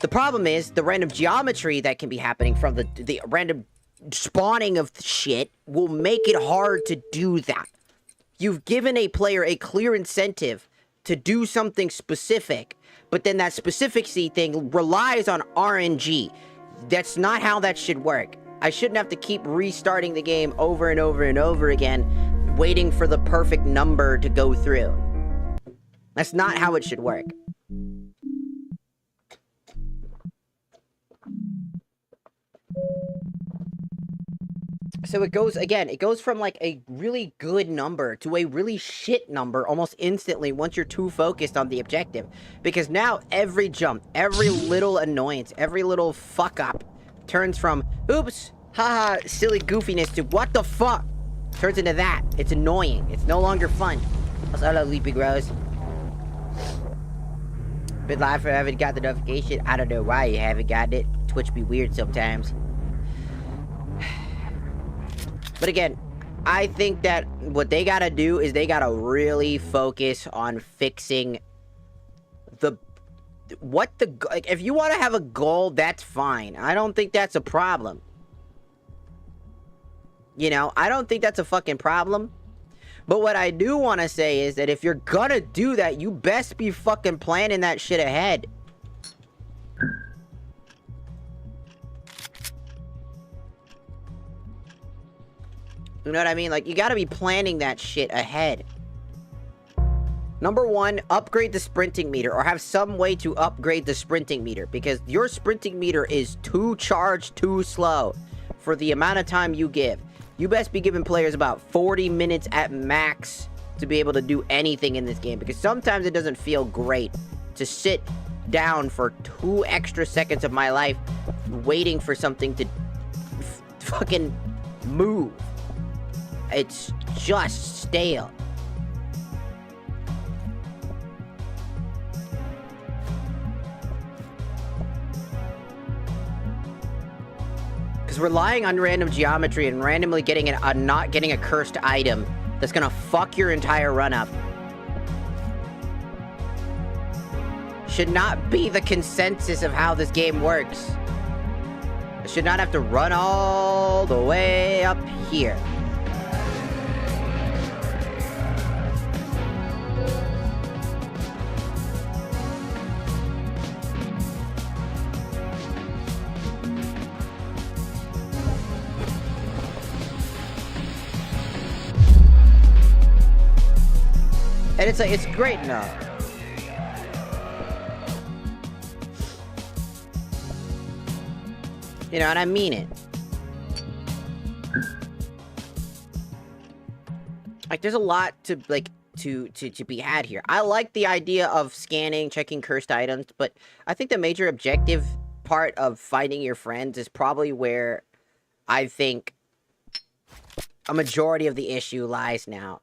The problem is the random geometry that can be happening from the random spawning of shit will make it hard to do that. You've given a player a clear incentive to do something specific, but then that specificity thing relies on RNG. That's not how that should work. I shouldn't have to keep restarting the game over and over and over again, waiting for the perfect number to go through. That's not how it should work. So it goes from like a really good number to a really shit number almost instantly once you're too focused on the objective. Because now every jump, every little annoyance, every little fuck up turns from, oops, haha, silly goofiness to what the fuck? Turns into that. It's annoying. It's no longer fun. Also, hello, Leapy Grows. Been live for haven't got the notification. I don't know why you haven't gotten it. Twitch be weird sometimes. But again, I think that what they gotta do is they gotta really focus on fixing if you want to have a goal, that's fine. I don't think that's a problem. You know, I don't think that's a fucking problem. But what I do want to say is that if you're gonna do that, you best be fucking planning that shit ahead. You know what I mean? Like, you gotta be planning that shit ahead. Number one, upgrade the sprinting meter, or have some way to upgrade the sprinting meter, because your sprinting meter is too charged too slow for the amount of time you give. You best be giving players about 40 minutes at max to be able to do anything in this game, because sometimes it doesn't feel great to sit down for 2 extra seconds of my life waiting for something to fucking move. It's just stale. Because relying on random geometry and randomly getting not getting a cursed item that's gonna fuck your entire run up should not be the consensus of how this game works. I should not have to run all the way up here. And it's like, it's great enough. You know, and I mean it. Like, there's a lot to, like, to be had here. I like the idea of scanning, checking cursed items, but I think the major objective part of finding your friends is probably where I think a majority of the issue lies now.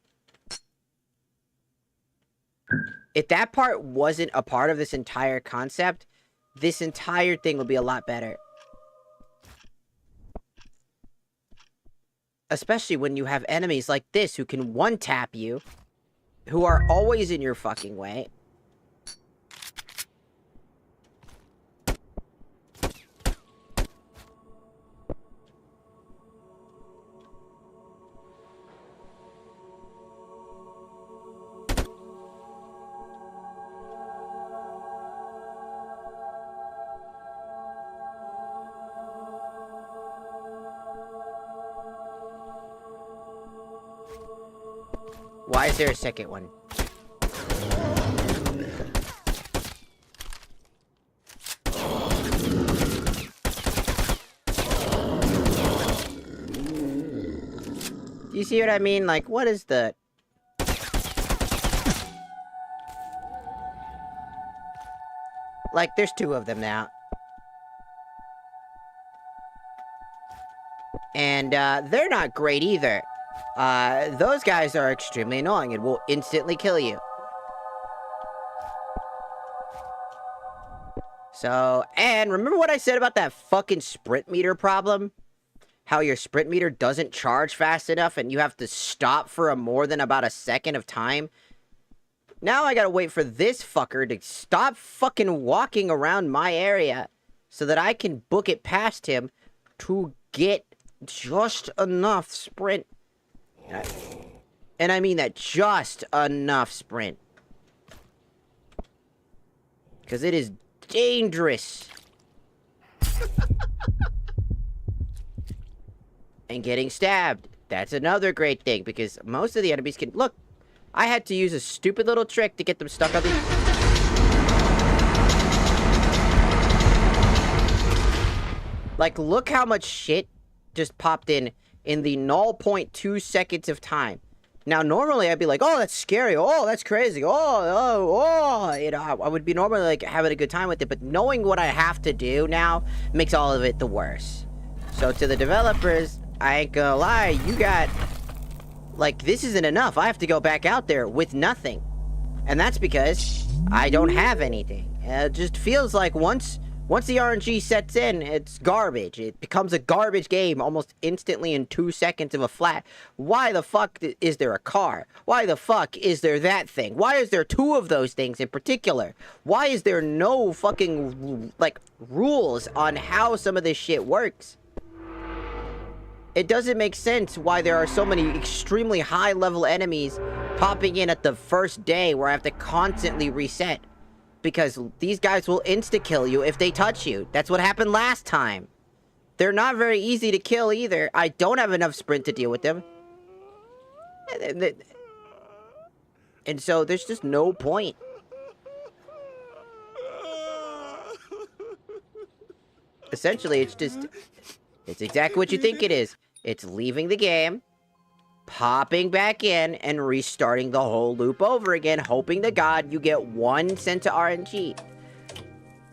If that part wasn't a part of this entire concept, this entire thing would be a lot better. Especially when you have enemies like this who can one-tap you, who are always in your fucking way. Why is there a second one? Do you see what I mean? Like, what is the... Like, there's two of them now. And, they're not great either. Those guys are extremely annoying and will instantly kill you. So, and remember what I said about that fucking sprint meter problem? How your sprint meter doesn't charge fast enough and you have to stop for more than about a second of time? Now I gotta wait for this fucker to stop fucking walking around my area so that I can book it past him to get just enough sprint. And I mean that just enough sprint. Because it is dangerous. And getting stabbed. That's another great thing. Because most of the enemies can... Look, I had to use a stupid little trick to get them stuck on the... Like, look how much shit just popped in the 0.2 seconds of time. Now, normally I'd be like, oh, that's scary. Oh, that's crazy. Oh. You know, I would be normally, like, having a good time with it. But knowing what I have to do now makes all of it the worse. So, to the developers, I ain't gonna lie. You got... Like, this isn't enough. I have to go back out there with nothing. And that's because I don't have anything. It just feels like once the RNG sets in, it's garbage. It becomes a garbage game almost instantly in 2 seconds of a flat. Why the fuck is there a car? Why the fuck is there that thing? Why is there two of those things in particular? Why is there no fucking, like, rules on how some of this shit works? It doesn't make sense why there are so many extremely high-level enemies popping in at the first day where I have to constantly reset. Because these guys will insta-kill you if they touch you. That's what happened last time. They're not very easy to kill either. I don't have enough sprint to deal with them. And so there's just no point. Essentially, it's exactly what you think it is. It's leaving the game, popping back in, and restarting the whole loop over again, hoping to God you get 1 cent of RNG.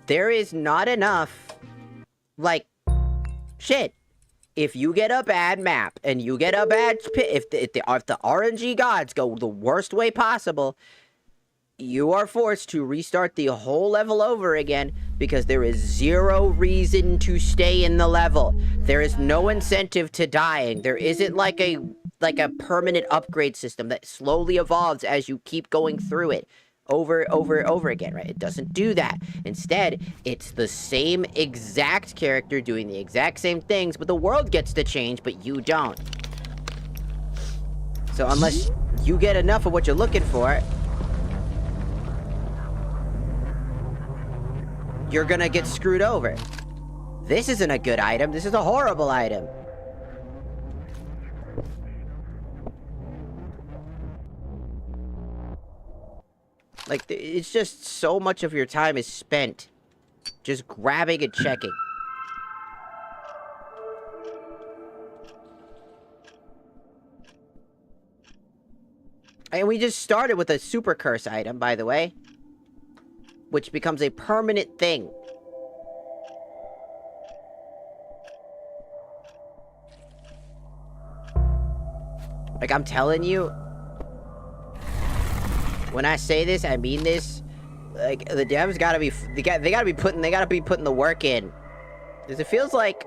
There is not enough, like, shit. if you get a bad map and you get a bad if the RNG gods go the worst way possible, you are forced to restart the whole level over again because there is zero reason to stay in the level. There is no incentive to dying. There isn't like a permanent upgrade system that slowly evolves as you keep going through it over again, right? It doesn't do that. Instead, it's the same exact character doing the exact same things, but the world gets to change, but you don't. So unless you get enough of what you're looking for, you're gonna get screwed over. This isn't a good item. This is a horrible item. Like, it's just so much of your time is spent just grabbing and checking. And we just started with a super curse item, by the way, which becomes a permanent thing. Like, I'm telling you, when I say this, I mean this. Like, the devs gotta be, they gotta be putting the work in. Because it feels like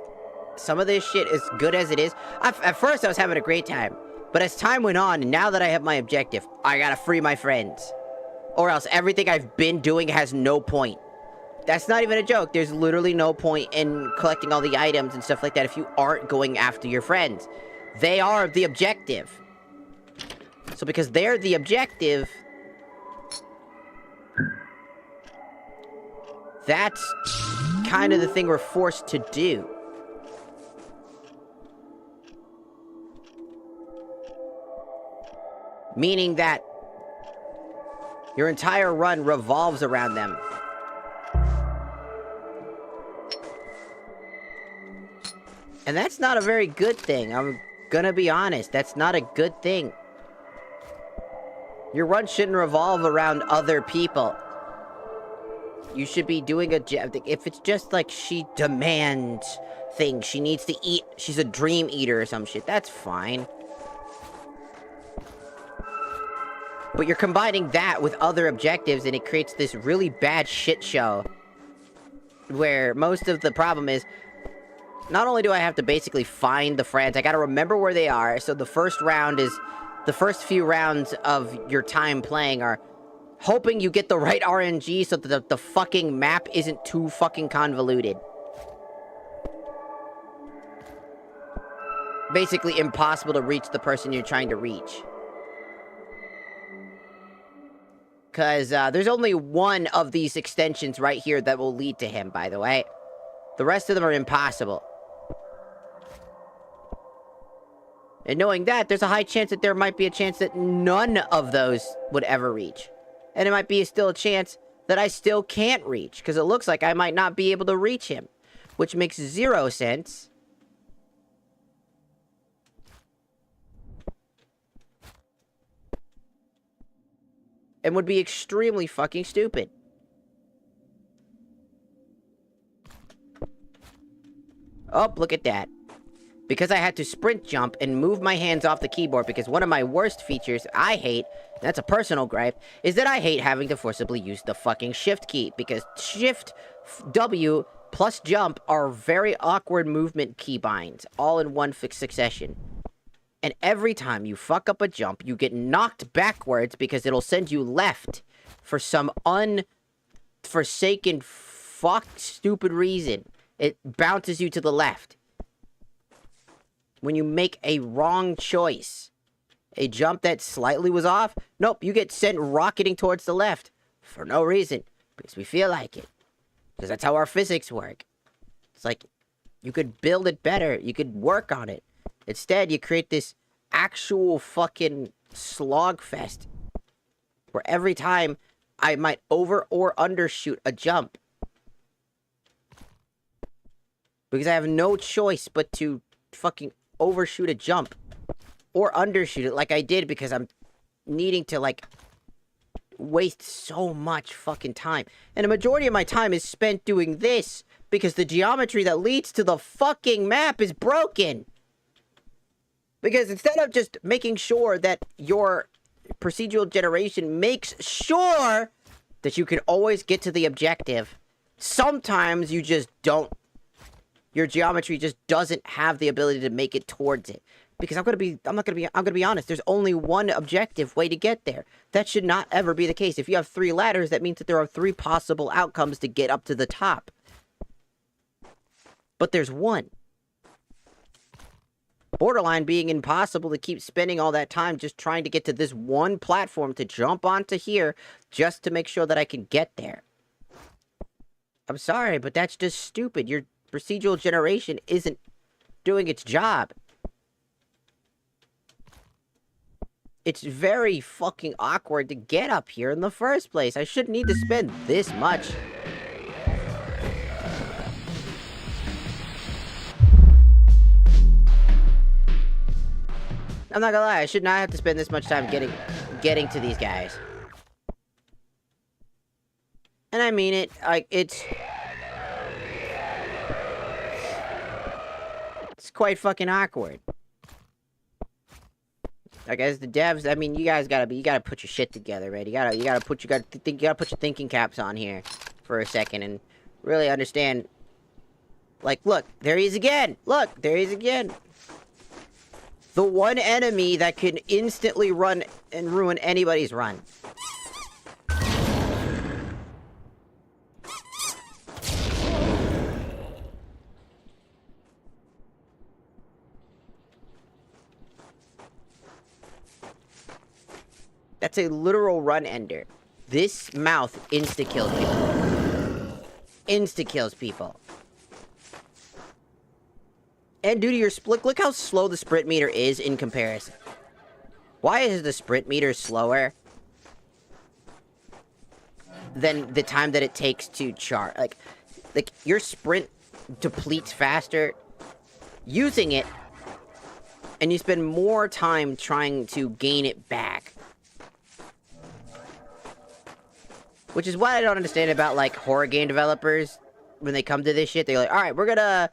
some of this shit, as good as it is, at first I was having a great time. But as time went on, and now that I have my objective, I gotta free my friends. Or else everything I've been doing has no point. That's not even a joke. There's literally no point in collecting all the items and stuff like that if you aren't going after your friends. They are the objective. So because they're the objective, that's kind of the thing we're forced to do. Meaning that your entire run revolves around them. And that's not a very good thing. I'm gonna be honest. That's not a good thing. Your run shouldn't revolve around other people. You should be doing if it's just like she demands things, she needs to eat, she's a dream eater or some shit, that's fine. But you're combining that with other objectives and it creates this really bad shit show. Where most of the problem is, not only do I have to basically find the friends, I gotta remember where they are, so the first few rounds of your time playing are hoping you get the right RNG so that the fucking map isn't too fucking convoluted. Basically impossible to reach the person you're trying to reach. Because there's only one of these extensions right here that will lead to him, by the way. The rest of them are impossible. And knowing that, there's a high chance that there might be a chance that none of those would ever reach. And it might be still a chance that I still can't reach, because it looks like I might not be able to reach him. Which makes 0 sense. And would be extremely fucking stupid. Oh, look at that. Because I had to sprint jump and move my hands off the keyboard, because one of my worst features I hate, that's a personal gripe, is that I hate having to forcibly use the fucking shift key, because shift, W, plus jump are very awkward movement keybinds, all in one fixed succession. And every time you fuck up a jump, you get knocked backwards because it'll send you left for some unforsaken, stupid reason. It bounces you to the left. When you make a wrong choice, a jump that slightly was off, nope, you get sent rocketing towards the left for no reason, because we feel like it. Because that's how our physics work. It's like, you could build it better, you could work on it. Instead, you create this actual fucking slog fest where every time I might over or undershoot a jump. Because I have no choice but to fucking overshoot a jump or undershoot it like I did, because I'm needing to, like, waste so much fucking time. And a majority of my time is spent doing this because the geometry that leads to the fucking map is broken. Because instead of just making sure that your procedural generation makes sure that you can always get to the objective, sometimes you just don't. Your geometry just doesn't have the ability to make it towards it. Because I'm gonna be honest, there's only one objective way to get there. That should not ever be the case. If you have 3 ladders, that means that there are 3 possible outcomes to get up to the top. But there's one. Borderline being impossible to keep spending all that time just trying to get to this one platform to jump onto here just to make sure that I can get there. I'm sorry, but that's just stupid. Your procedural generation isn't doing its job. It's very fucking awkward to get up here in the first place. I shouldn't need to spend this much. I'm not gonna lie, I should not have to spend this much time getting to these guys. And I mean it, like, it's quite fucking awkward. Like, as the devs, I mean, you gotta put your shit together, right? You gotta put your thinking caps on here for a second and really understand. Like, look, there he is again. Look, there he is again. The one enemy that can instantly run and ruin anybody's run. That's a literal run ender. This mouth insta-kills people. Insta-kills people. And due to your split, look how slow the sprint meter is in comparison. Why is the sprint meter slower than the time that it takes to charge? Like your sprint depletes faster using it, and you spend more time trying to gain it back. Which is what I don't understand about, like, horror game developers. When they come to this shit, they're like, alright, we're gonna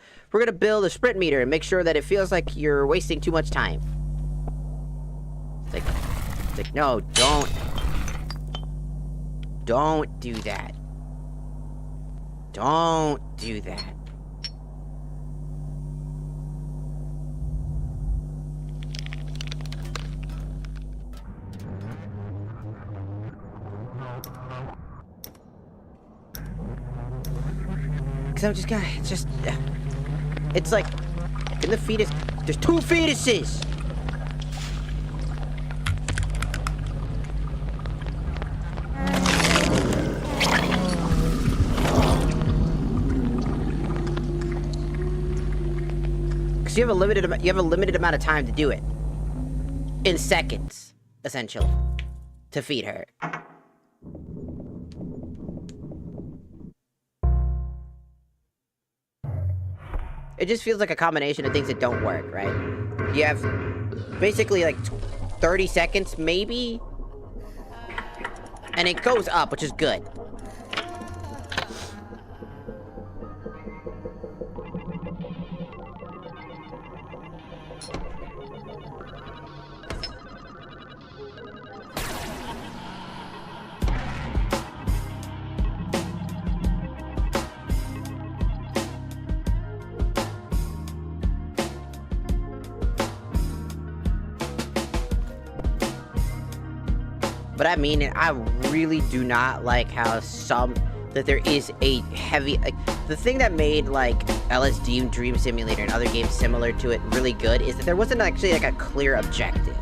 build a sprint meter and make sure that it feels like you're wasting too much time. It's like, no, don't do that. Don't do that. I'm just gonna, it's like, in the fetus, there's 2 fetuses! Because you have a limited amount of time to do it. In seconds, essentially, to feed her. It just feels like a combination of things that don't work, right? You have basically like 30 seconds, maybe? And it goes up, which is good. But I mean it, I really do not like how that there is a heavy, like, the thing that made, like, LSD Dream Simulator and other games similar to it really good is that there wasn't actually, like, a clear objective.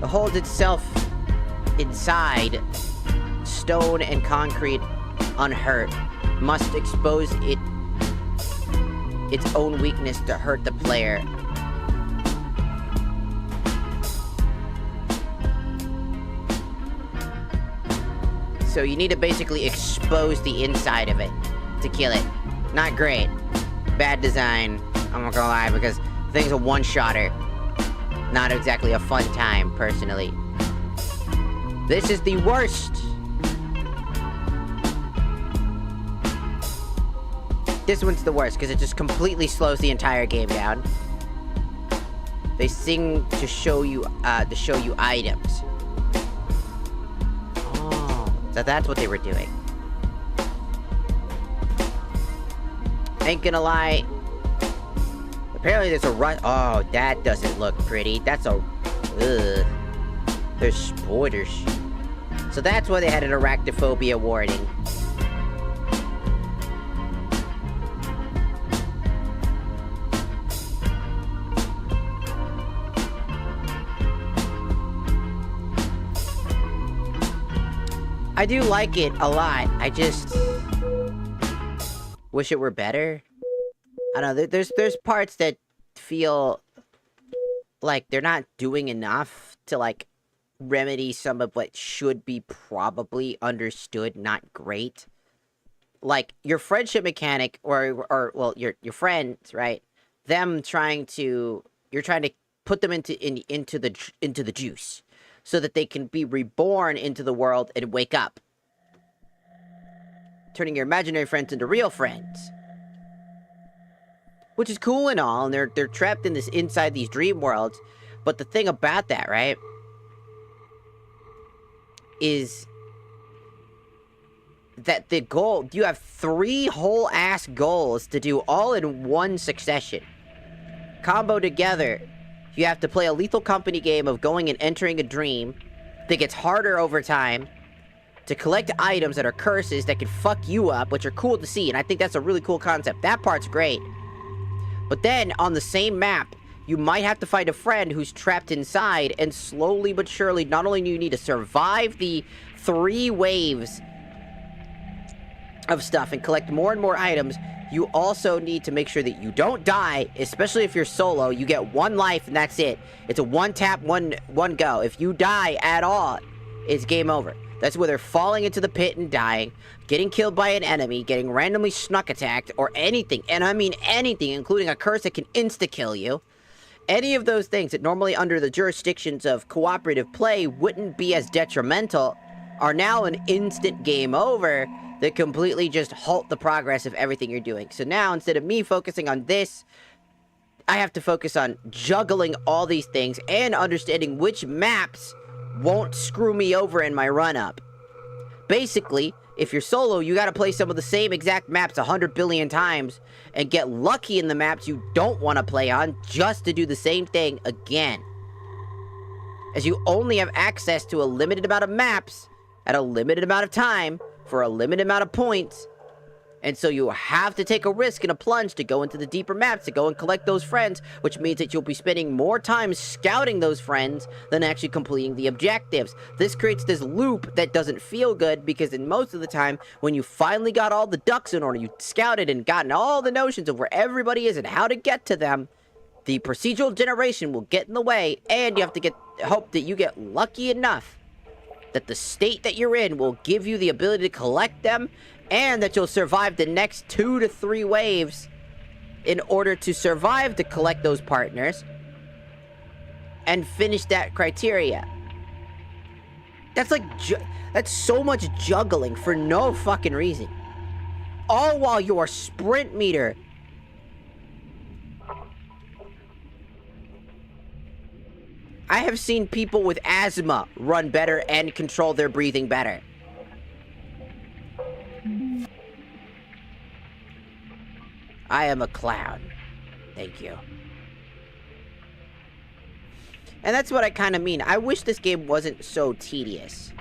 It holds itself inside stone and concrete unhurt, must expose its own weakness to hurt the player. So you need to basically expose the inside of it to kill it. Not great. Bad design, I'm not gonna lie, because the thing's a one-shotter. Not exactly a fun time, personally. This is the worst. This one's the worst, because it just completely slows the entire game down. They sing to show you items. Oh, so that's what they were doing. Ain't gonna lie. Apparently there's a run. Oh, that doesn't look pretty. That's a... Ugh. There's spoilers. So that's why they had an arachnophobia warning. I do like it a lot. I just... wish it were better. I don't know, there's parts that feel like they're not doing enough to, like, remedy some of what should be probably understood not great. Like, your friendship mechanic, or well, your friends, right? Them trying to... You're trying to put them into the juice, so that they can be reborn into the world and wake up. Turning your imaginary friends into real friends. Which is cool and all, and they're trapped in inside these dream worlds. But the thing about that, right, is that the goal, you have 3 whole ass goals to do all in one succession. Combo together, you have to play a Lethal Company game of going and entering a dream that gets harder over time, to collect items that are curses that can fuck you up, which are cool to see, and I think that's a really cool concept. That part's great. But then, on the same map, you might have to find a friend who's trapped inside, and slowly but surely, not only do you need to survive the 3 waves of stuff and collect more and more items, you also need to make sure that you don't die, especially if you're solo. You get 1 life and that's it. It's a 1 tap, one go. If you die at all, it's game over. That's whether falling into the pit and dying, getting killed by an enemy, getting randomly snuck attacked, or anything, and I mean anything, including a curse that can insta-kill you. Any of those things that normally under the jurisdictions of cooperative play wouldn't be as detrimental are now an instant game over that completely just halt the progress of everything you're doing. So now, instead of me focusing on this, I have to focus on juggling all these things and understanding which maps won't screw me over in my run-up. Basically, if you're solo, you gotta play some of the same exact maps 100 billion times and get lucky in the maps you don't want to play on just to do the same thing again. As you only have access to a limited amount of maps at a limited amount of time for a limited amount of points, and so you have to take a risk and a plunge to go into the deeper maps, to go and collect those friends, which means that you'll be spending more time scouting those friends than actually completing the objectives. This creates this loop that doesn't feel good, because in most of the time, when you finally got all the ducks in order, you scouted and gotten all the notions of where everybody is and how to get to them, the procedural generation will get in the way, and you have to hope that you get lucky enough that the state that you're in will give you the ability to collect them, and that you'll survive the next 2 to 3 waves in order to survive to collect those partners and finish that criteria. That's like, that's so much juggling for no fucking reason. All while your sprint meter I have seen people with asthma run better and control their breathing better. I am a clown. Thank you. And that's what I kind of mean. I wish this game wasn't so tedious.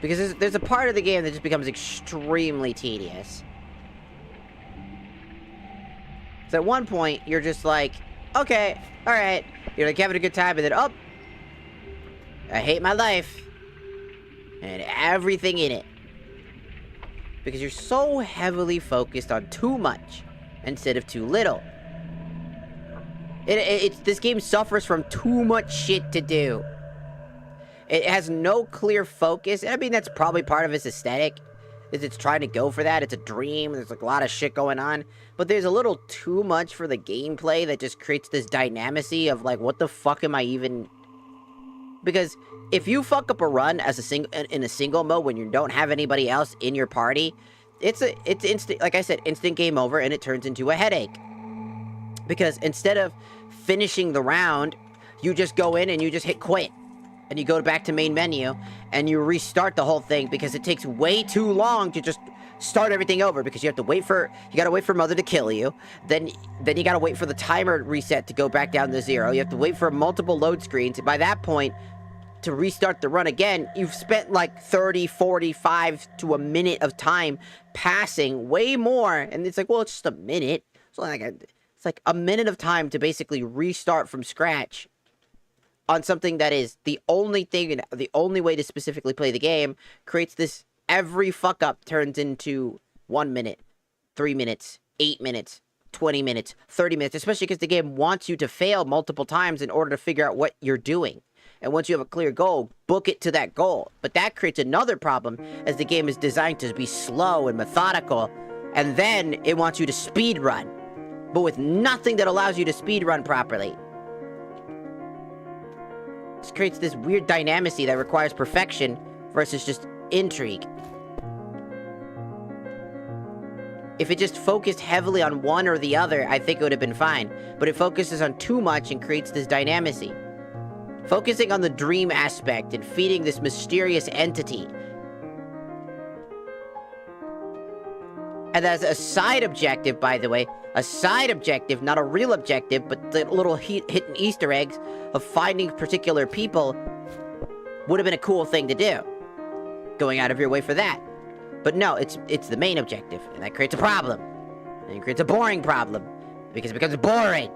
Because there's a part of the game that just becomes extremely tedious. So at one point, you're just like, okay, alright. You're like having a good time, and then, oh, I hate my life. And everything in it. Because you're so heavily focused on too much instead of too little. This game suffers from too much shit to do. It has no clear focus. And I mean, that's probably part of its aesthetic, is it's trying to go for that. It's a dream. There's like a lot of shit going on. But there's a little too much for the gameplay that just creates this dynamacy of like, what the fuck am I even... Because if you fuck up a run as in a single mode when you don't have anybody else in your party, it's instant, like I said, instant game over, and it turns into a headache. Because instead of finishing the round, you just go in and you just hit quit. And you go back to main menu, and you restart the whole thing, because it takes way too long to just start everything over, because you have to wait for, you gotta wait for Mother to kill you, then you gotta wait for the timer reset to go back down to 0, you have to wait for multiple load screens, and by that point, to restart the run again, you've spent like 30, 45 to a minute of time passing, way more, and it's like, well, it's just a minute, it's like a minute of time to basically restart from scratch, on something that is the only thing, and the only way to specifically play the game, creates this, every fuck up turns into 1 minute, 3 minutes, 8 minutes, 20 minutes, 30 minutes, especially because the game wants you to fail multiple times in order to figure out what you're doing. And once you have a clear goal, book it to that goal. But that creates another problem, as the game is designed to be slow and methodical, and then it wants you to speed run, but with nothing that allows you to speed run properly. This creates this weird dynamacy that requires perfection versus just intrigue. If it just focused heavily on one or the other, I think it would have been fine. But it focuses on too much and creates this dynamacy. Focusing on the dream aspect and feeding this mysterious entity. And as a side objective, by the way, a side objective, not a real objective, but the little hidden Easter eggs of finding particular people would have been a cool thing to do. Going out of your way for that. But no, it's the main objective, and that creates a problem. And it creates a boring problem, because it becomes boring.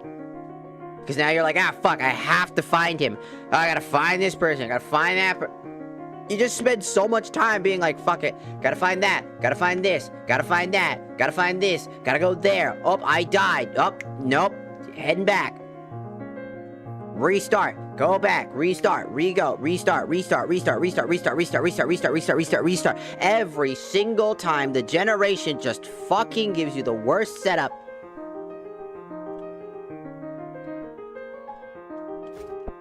Because now you're like, ah, fuck, I have to find him. Oh, I gotta find this person, I gotta find that You just spend so much time being like, fuck it, gotta find that, gotta find this, gotta find that, gotta find this, gotta go there. Oh, I died. Oh, nope, heading back. Restart, go back, restart, re-go, restart, restart, restart, restart, restart, restart, restart, restart, restart, restart, restart. Every single time, the generation just fucking gives you the worst setup.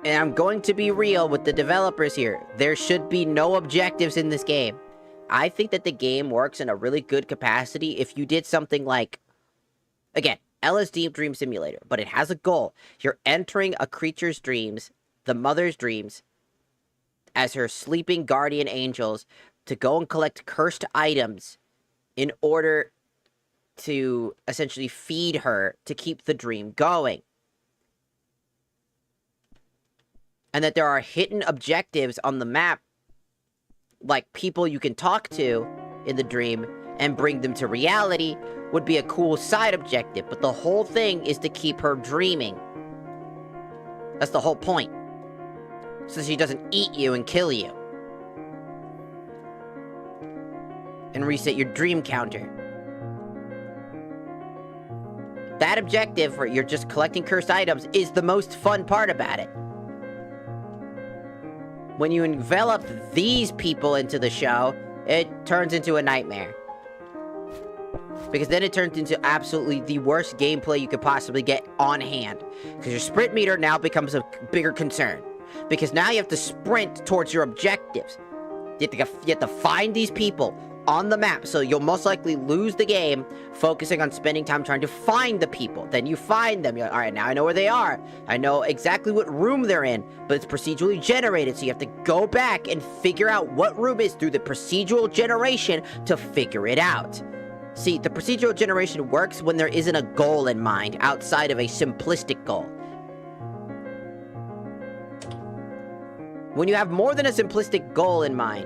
And I'm going to be real with the developers here. There should be no objectives in this game. I think that the game works in a really good capacity if you did something like, again, LSD Dream Simulator, but it has a goal. You're entering a creature's dreams, the mother's dreams, as her sleeping guardian angels, to go and collect cursed items in order to essentially feed her to keep the dream going. And that there are hidden objectives on the map, like people you can talk to in the dream and bring them to reality, would be a cool side objective. But the whole thing is to keep her dreaming. That's the whole point. So she doesn't eat you and kill you. And reset your dream counter. That objective, where you're just collecting cursed items, is the most fun part about it. When you envelop these people into the show, it turns into a nightmare. Because then it turns into absolutely the worst gameplay you could possibly get on hand. Because your sprint meter now becomes a bigger concern. Because now you have to sprint towards your objectives. You have to find these people on the map, so you'll most likely lose the game focusing on spending time trying to find the people. Then you find them. You're like, all right, now I know where they are. I know exactly what room they're in, but it's procedurally generated, so you have to go back and figure out what room is through the procedural generation to figure it out. See, the procedural generation works when there isn't a goal in mind outside of a simplistic goal. When you have more than a simplistic goal in mind,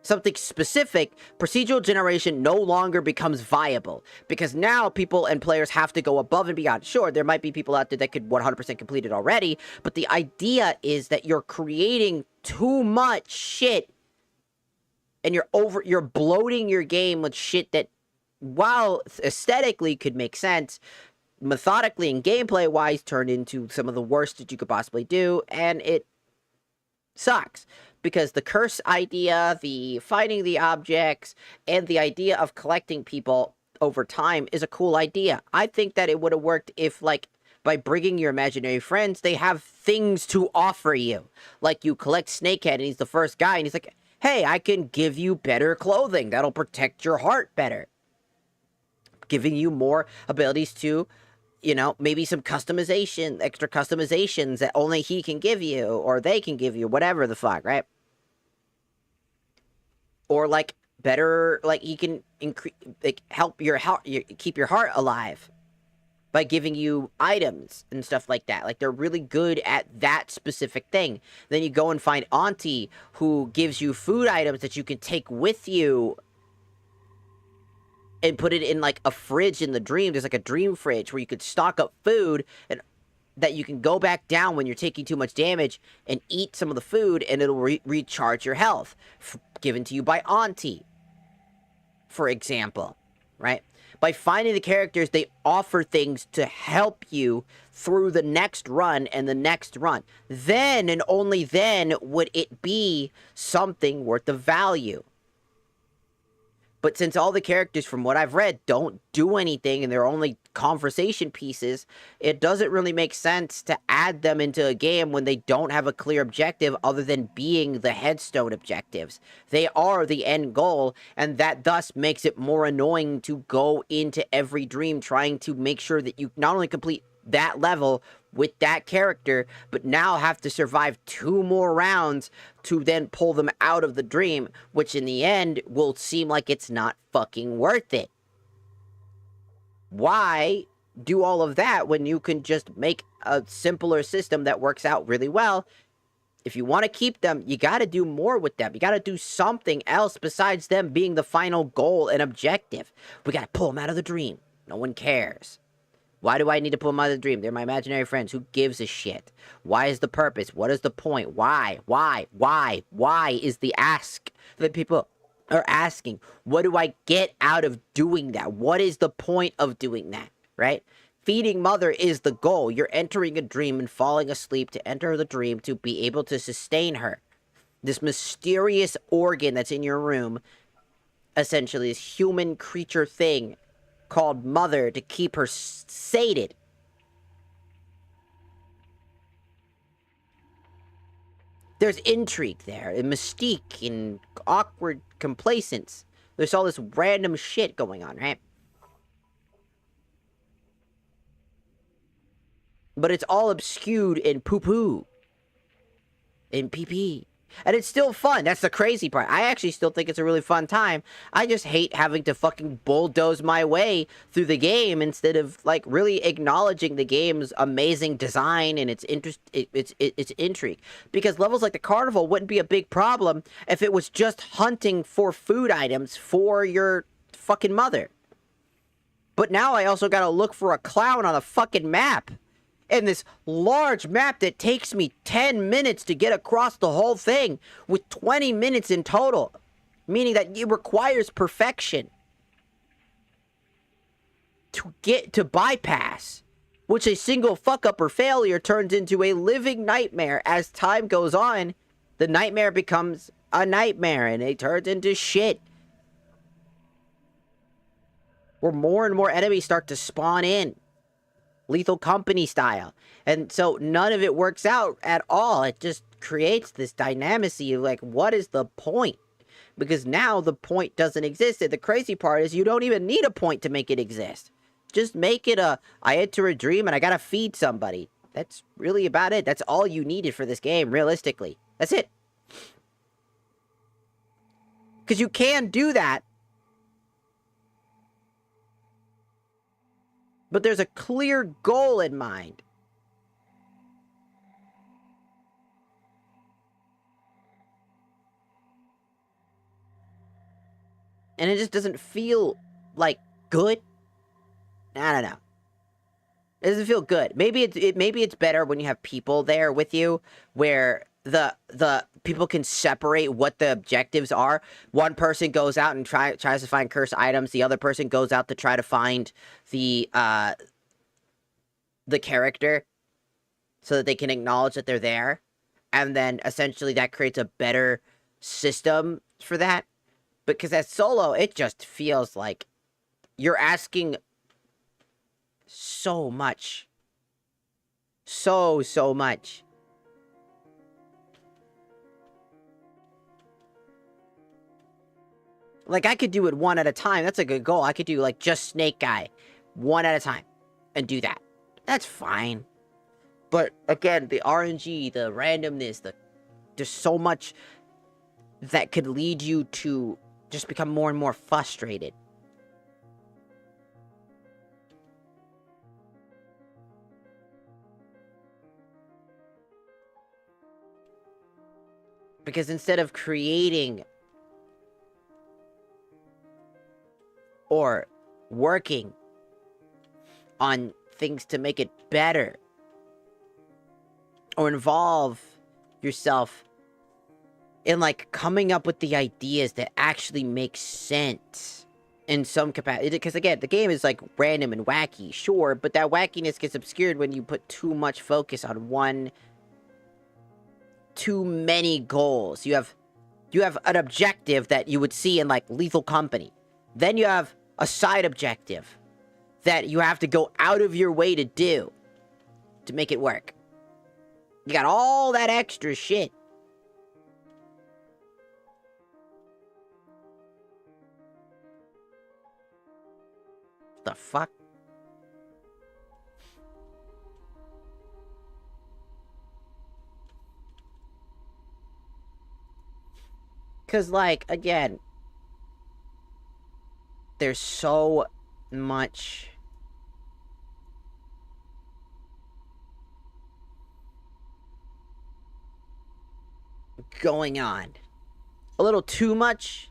something specific, procedural generation no longer becomes viable. Because now people and players have to go above and beyond. Sure, there might be people out there that could 100% complete it already, but the idea is that you're creating too much shit, and you're bloating your game with shit that, while aesthetically could make sense, methodically and gameplay wise turned into some of the worst that you could possibly do, and it sucks because the curse idea, the finding the objects, and the idea of collecting people over time is a cool idea. I think that it would have worked if, like, by bringing your imaginary friends, they have things to offer you. Like, you collect Snakehead, and he's the first guy, and he's like, hey, I can give you better clothing that'll protect your heart better. Giving you more abilities to, you know, maybe some customization, extra customizations that only he can give you, or they can give you, whatever the fuck, right? Or, like, better, like, he can increase, like, help your heart, keep your heart alive by giving you items and stuff like that. Like, they're really good at that specific thing. Then you go and find Auntie, who gives you food items that you can take with you and put it in, like, a fridge in the dream. There's, like, a dream fridge where you could stock up food and that you can go back down when you're taking too much damage and eat some of the food, and it'll recharge your health. Given to you by Auntie, for example, right? By finding the characters, they offer things to help you through the next run and the next run. Then, and only then, would it be something worth of value. But since all the characters, from what I've read, don't do anything and they're only conversation pieces, it doesn't really make sense to add them into a game when they don't have a clear objective other than being the headstone objectives. They are the end goal, and that thus makes it more annoying to go into every dream trying to make sure that you not only complete that level with that character, but now have to survive 2 more rounds to then pull them out of the dream, which in the end will seem like it's not fucking worth it. Why do all of that when you can just make a simpler system that works out really well? If you want to keep them, you got to do more with them. You got to do something else besides them being the final goal and objective. We got to pull them out of the dream. No one cares. Why do I need to pull them out of the dream? They're my imaginary friends. Who gives a shit? Why is the purpose? What is the point? Why is the ask that people are asking? What do I get out of doing that? What is the point of doing that, right? Feeding Mother is the goal. You're entering a dream and falling asleep to enter the dream to be able to sustain her. This mysterious organ that's in your room, essentially this human creature thing called Mother, to keep her sated. There's intrigue there, and mystique, and awkward complacence. There's all this random shit going on, right? But it's all obscured in poo-poo. In pee-pee. And it's still fun. That's the crazy part. I actually still think it's a really fun time. I just hate having to fucking bulldoze my way through the game instead of, like, really acknowledging the game's amazing design and its intrigue. Because levels like the carnival wouldn't be a big problem if it was just hunting for food items for your fucking mother. But now I also gotta look for a clown on a fucking map. And this large map that takes me 10 minutes to get across the whole thing, with 20 minutes in total, meaning that it requires perfection to get to bypass, which a single fuck up or failure turns into a living nightmare. As time goes on, the nightmare becomes a nightmare and it turns into shit, where more and more enemies start to spawn in. Lethal Company style. And so none of it works out at all. It just creates this dynamicy of, like, what is the point? Because now the point doesn't exist. And the crazy part is you don't even need a point to make it exist. Just make it I enter a dream and I gotta feed somebody. That's really about it. That's all you needed for this game, realistically. That's it. Because you can do that, but there's a clear goal in mind. And it just doesn't feel, like, good. I don't know. It doesn't feel good. Maybe it's better when you have people there with you, where the people can separate what the objectives are. One person goes out and tries to find cursed items. The other person goes out to try to find the the character so that they can acknowledge that they're there. And then essentially that creates a better system for that. Because as solo, it just feels like you're asking so much. So much. Like, I could do it one at a time. That's a good goal. I could do, like, just Snake Guy. One at a time. And do that. That's fine. But, again, the RNG, the randomness, there's so much that could lead you to just become more and more frustrated. Because instead of creating or working on things to make it better, or involve yourself in, like, coming up with the ideas that actually make sense in some capacity. Because, again, the game is, like, random and wacky, sure, but that wackiness gets obscured when you put too much focus on too many goals. You have an objective that you would see in, like, Lethal Company. Then you have a side objective that you have to go out of your way to do to make it work. You got all that extra shit. The fuck? Because, like, again, there's so much going on. A little too much.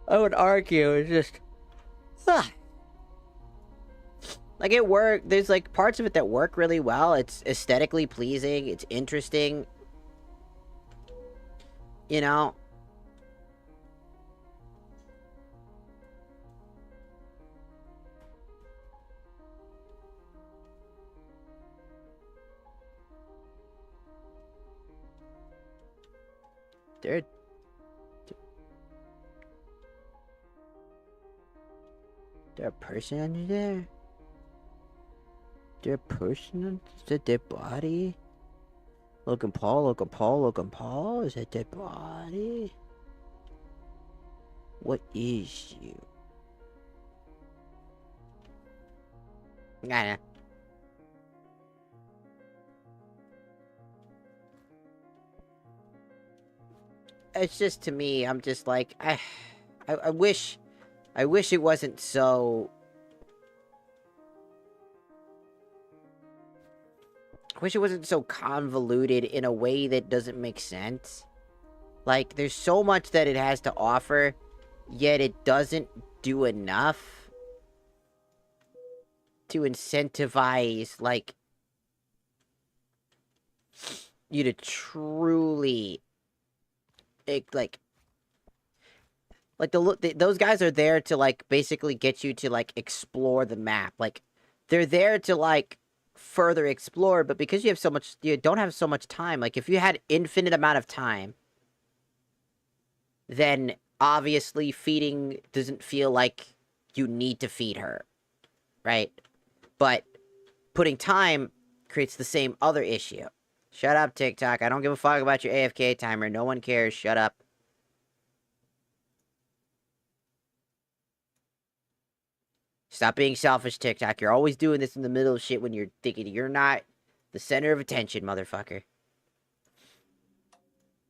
I would argue it's just... Like, it worked. There's, like, parts of it that work really well. It's aesthetically pleasing. It's interesting. You know? There... There a person under there? There a person? Is that dead body? Logan Paul? Is that dead body? What is you? I know. It's just, to me, I'm just like, I wish it wasn't so... I wish it wasn't so convoluted in a way that doesn't make sense. Like, there's so much that it has to offer, yet it doesn't do enough to incentivize, like, you to truly, those guys are there to, like, basically get you to, like, explore the map. Like, they're there to, like, further explore, but because you don't have so much time, like, if you had infinite amount of time, then obviously feeding doesn't feel like you need to feed her, right? But putting time creates the same other issue. Shut up, TikTok. I don't give a fuck about your AFK timer. No one cares. Shut up. Stop being selfish, TikTok. You're always doing this in the middle of shit when you're thinking you're not the center of attention, motherfucker.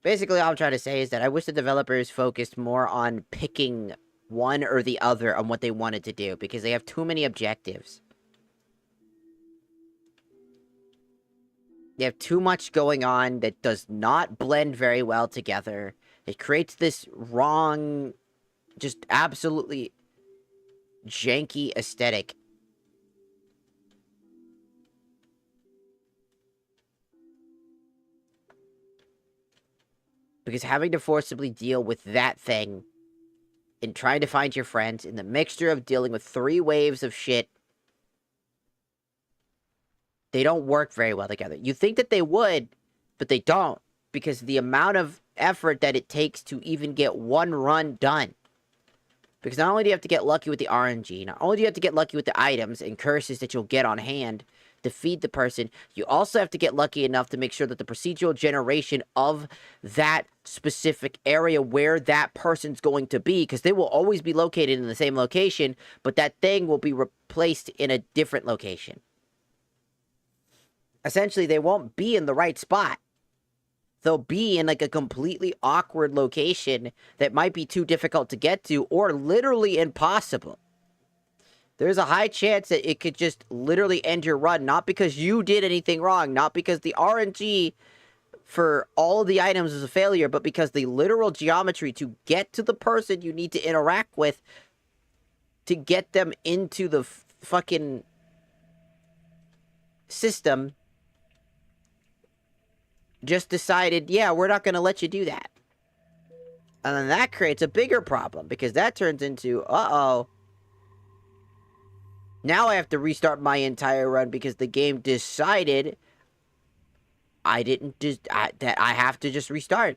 Basically, all I'm trying to say is that I wish the developers focused more on picking one or the other on what they wanted to do, because they have too many objectives. They have too much going on that does not blend very well together. It creates this wrong just absolutely janky aesthetic. Because having to forcibly deal with that thing and trying to find your friends in the mixture of dealing with 3 waves of shit, they don't work very well together. You think that they would, but they don't. Because the amount of effort that it takes to even get one run done. Because not only do you have to get lucky with the RNG, not only do you have to get lucky with the items and curses that you'll get on hand to feed the person, you also have to get lucky enough to make sure that the procedural generation of that specific area where that person's going to be, because they will always be located in the same location, but that thing will be replaced in a different location. Essentially, they won't be in the right spot. They'll be in like a completely awkward location that might be too difficult to get to or literally impossible. There's a high chance that it could just literally end your run, not because you did anything wrong, not because the RNG for all of the items is a failure, but because the literal geometry to get to the person you need to interact with to get them into the fucking system just decided, yeah, we're not going to let you do that. And then that creates a bigger problem, because that turns into, uh-oh, now I have to restart my entire run because the game decided that I have to just restart.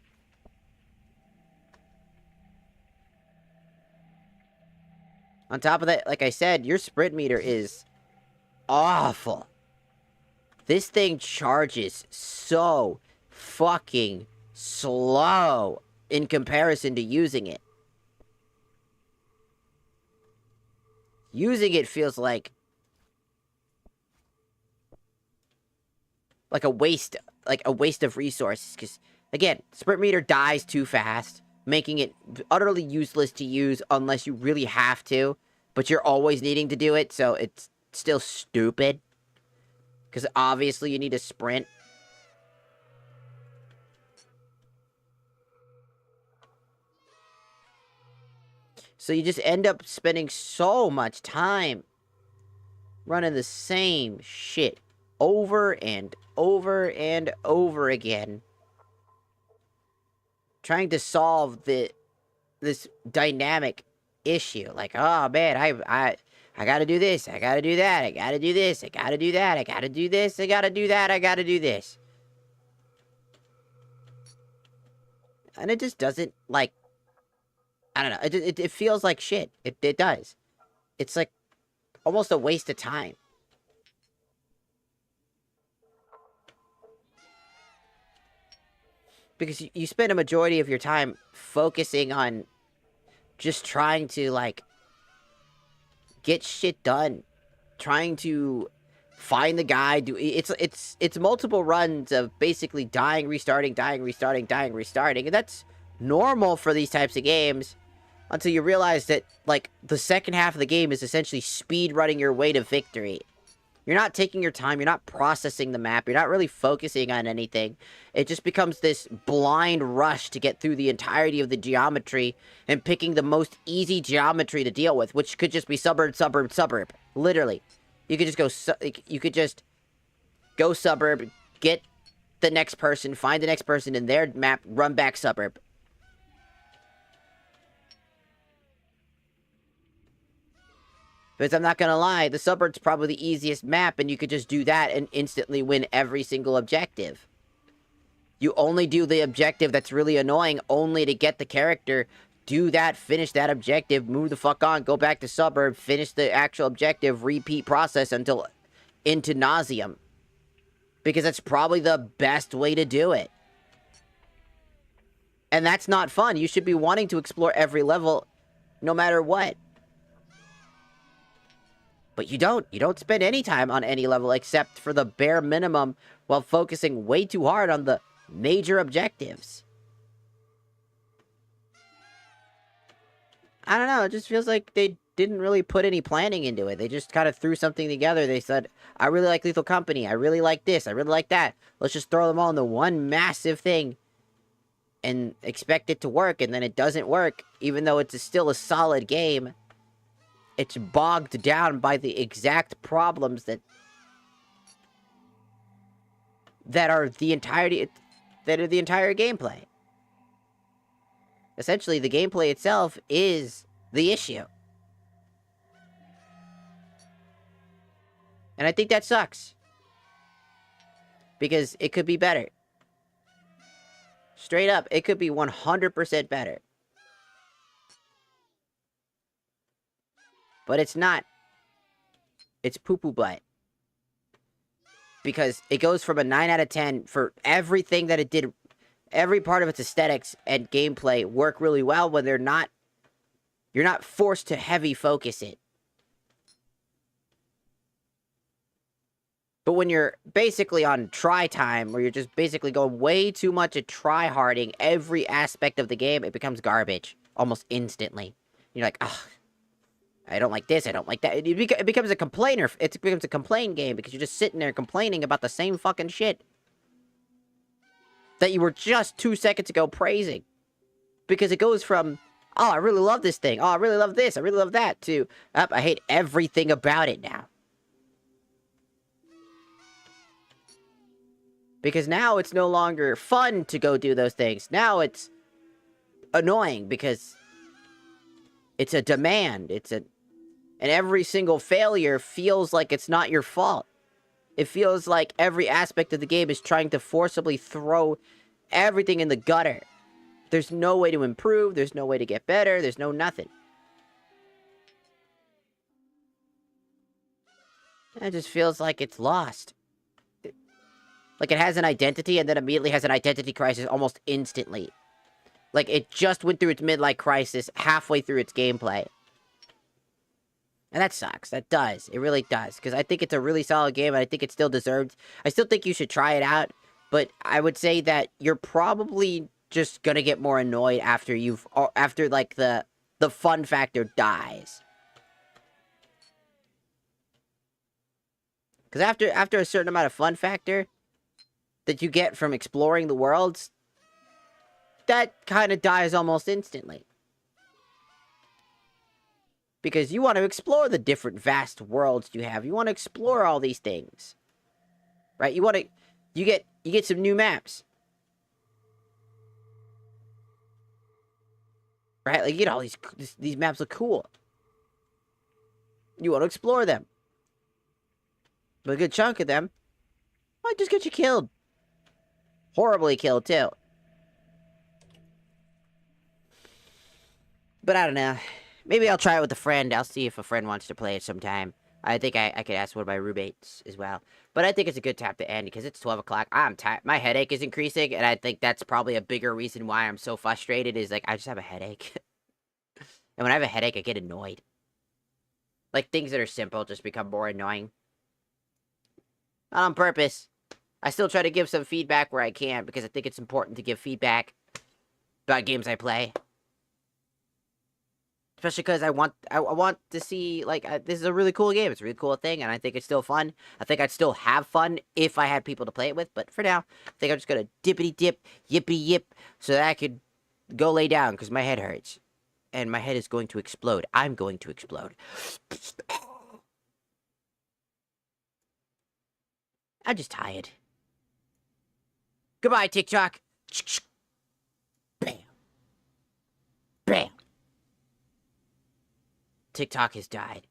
On top of that, like I said, your sprint meter is awful. This thing charges so fucking slow in comparison to using it. Using it feels like a waste of resources, because again, sprint meter dies too fast, making it utterly useless to use unless you really have to, but you're always needing to do it, so it's still stupid, because obviously you need to sprint. So you just end up spending so much time running the same shit over and over and over again, trying to solve this dynamic issue. Like, oh man, I gotta do this, I gotta do that, I gotta do this, I gotta do that, I gotta do this, I gotta do that, I gotta do this. And it just doesn't, like, I don't know, it feels like shit. It does. It's like almost a waste of time. Because you spend a majority of your time focusing on just trying to, like, get shit done. Trying to find the guy. It's multiple runs of basically dying, restarting, dying, restarting, dying, restarting. And that's normal for these types of games. Until you realize that, like, the second half of the game is essentially speed running your way to victory. You're not taking your time, you're not processing the map, you're not really focusing on anything. It just becomes this blind rush to get through the entirety of the geometry and picking the most easy geometry to deal with, which could just be suburb, suburb, suburb. Literally. You could just go suburb, get the next person, find the next person in their map, run back suburb. Because I'm not gonna lie, the suburb's probably the easiest map, and you could just do that and instantly win every single objective. You only do the objective that's really annoying only to get the character, do that, finish that objective, move the fuck on, go back to suburb, finish the actual objective, repeat process until into nauseam. Because that's probably the best way to do it. And that's not fun. You should be wanting to explore every level, no matter what. But you don't. You don't spend any time on any level except for the bare minimum while focusing way too hard on the major objectives. I don't know. It just feels like they didn't really put any planning into it. They just kind of threw something together. They said, I really like Lethal Company. I really like this. I really like that. Let's just throw them all into one massive thing and expect it to work, and then it doesn't work, even though it's still a solid game. It's bogged down by the exact problems that are the entire gameplay. Essentially, the gameplay itself is the issue. And I think that sucks. Because it could be better. Straight up, it could be 100% better. But it's not. It's poo-poo butt. Because it goes from a 9 out of 10 for everything that it did. Every part of its aesthetics and gameplay work really well when they're not. You're not forced to heavy focus it. But when you're basically on try time, where you're just basically going way too much at try-harding every aspect of the game, it becomes garbage almost instantly. You're like, ugh, I don't like this, I don't like that. It becomes a complainer. It becomes a complaint game because you're just sitting there complaining about the same fucking shit that you were just 2 seconds ago praising. Because it goes from, oh, I really love this thing. Oh, I really love this. I really love that. To, I hate everything about it now. Because now it's no longer fun to go do those things. Now it's annoying because it's a demand. And every single failure feels like it's not your fault. It feels like every aspect of the game is trying to forcibly throw everything in the gutter. There's no way to improve. There's no way to get better. There's no nothing. It just feels like it's lost. Like it has an identity and then immediately has an identity crisis almost instantly. Like it just went through its midlife crisis halfway through its gameplay. And that sucks. That does. It really does. Because I think it's a really solid game and I think it still deserves. I still think you should try it out. But I would say that you're probably just gonna get more annoyed after like the fun factor dies. Because after a certain amount of fun factor that you get from exploring the worlds, that kind of dies almost instantly. Because you want to explore the different vast worlds you have. You want to explore all these things. Right? You get some new maps. Right? Like, you get all these maps look cool. You want to explore them. But a good chunk of them might just get you killed. Horribly killed, too. But I don't know. Maybe I'll try it with a friend. I'll see if a friend wants to play it sometime. I think I could ask one of my roommates as well. But I think it's a good time to end because it's 12 o'clock. I'm tired. My headache is increasing, and I think that's probably a bigger reason why I'm so frustrated is, like, I just have a headache. And when I have a headache, I get annoyed. Like, things that are simple just become more annoying. Not on purpose. I still try to give some feedback where I can because I think it's important to give feedback about games I play. Especially because I want to see, like, this is a really cool game. It's a really cool thing, and I think it's still fun. I think I'd still have fun if I had people to play it with, but for now, I think I'm just gonna dippity-dip, yippee-yip, so that I could go lay down, because my head hurts. And my head is going to explode. I'm going to explode. I'm just tired. Goodbye, TikTok. Bam. Bam. TikTok has died.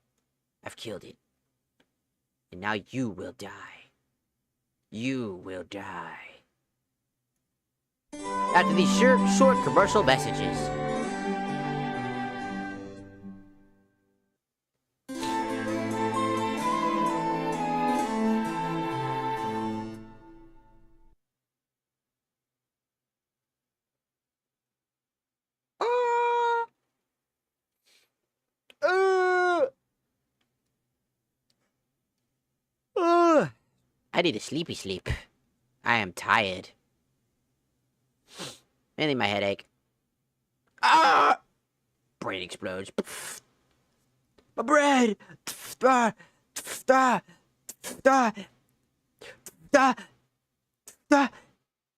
I've killed it. And now you will die. You will die. After these short commercial messages. I need a sleepy sleep. I am tired. Mainly my headache. Ah! Brain explodes. My brain! Ah!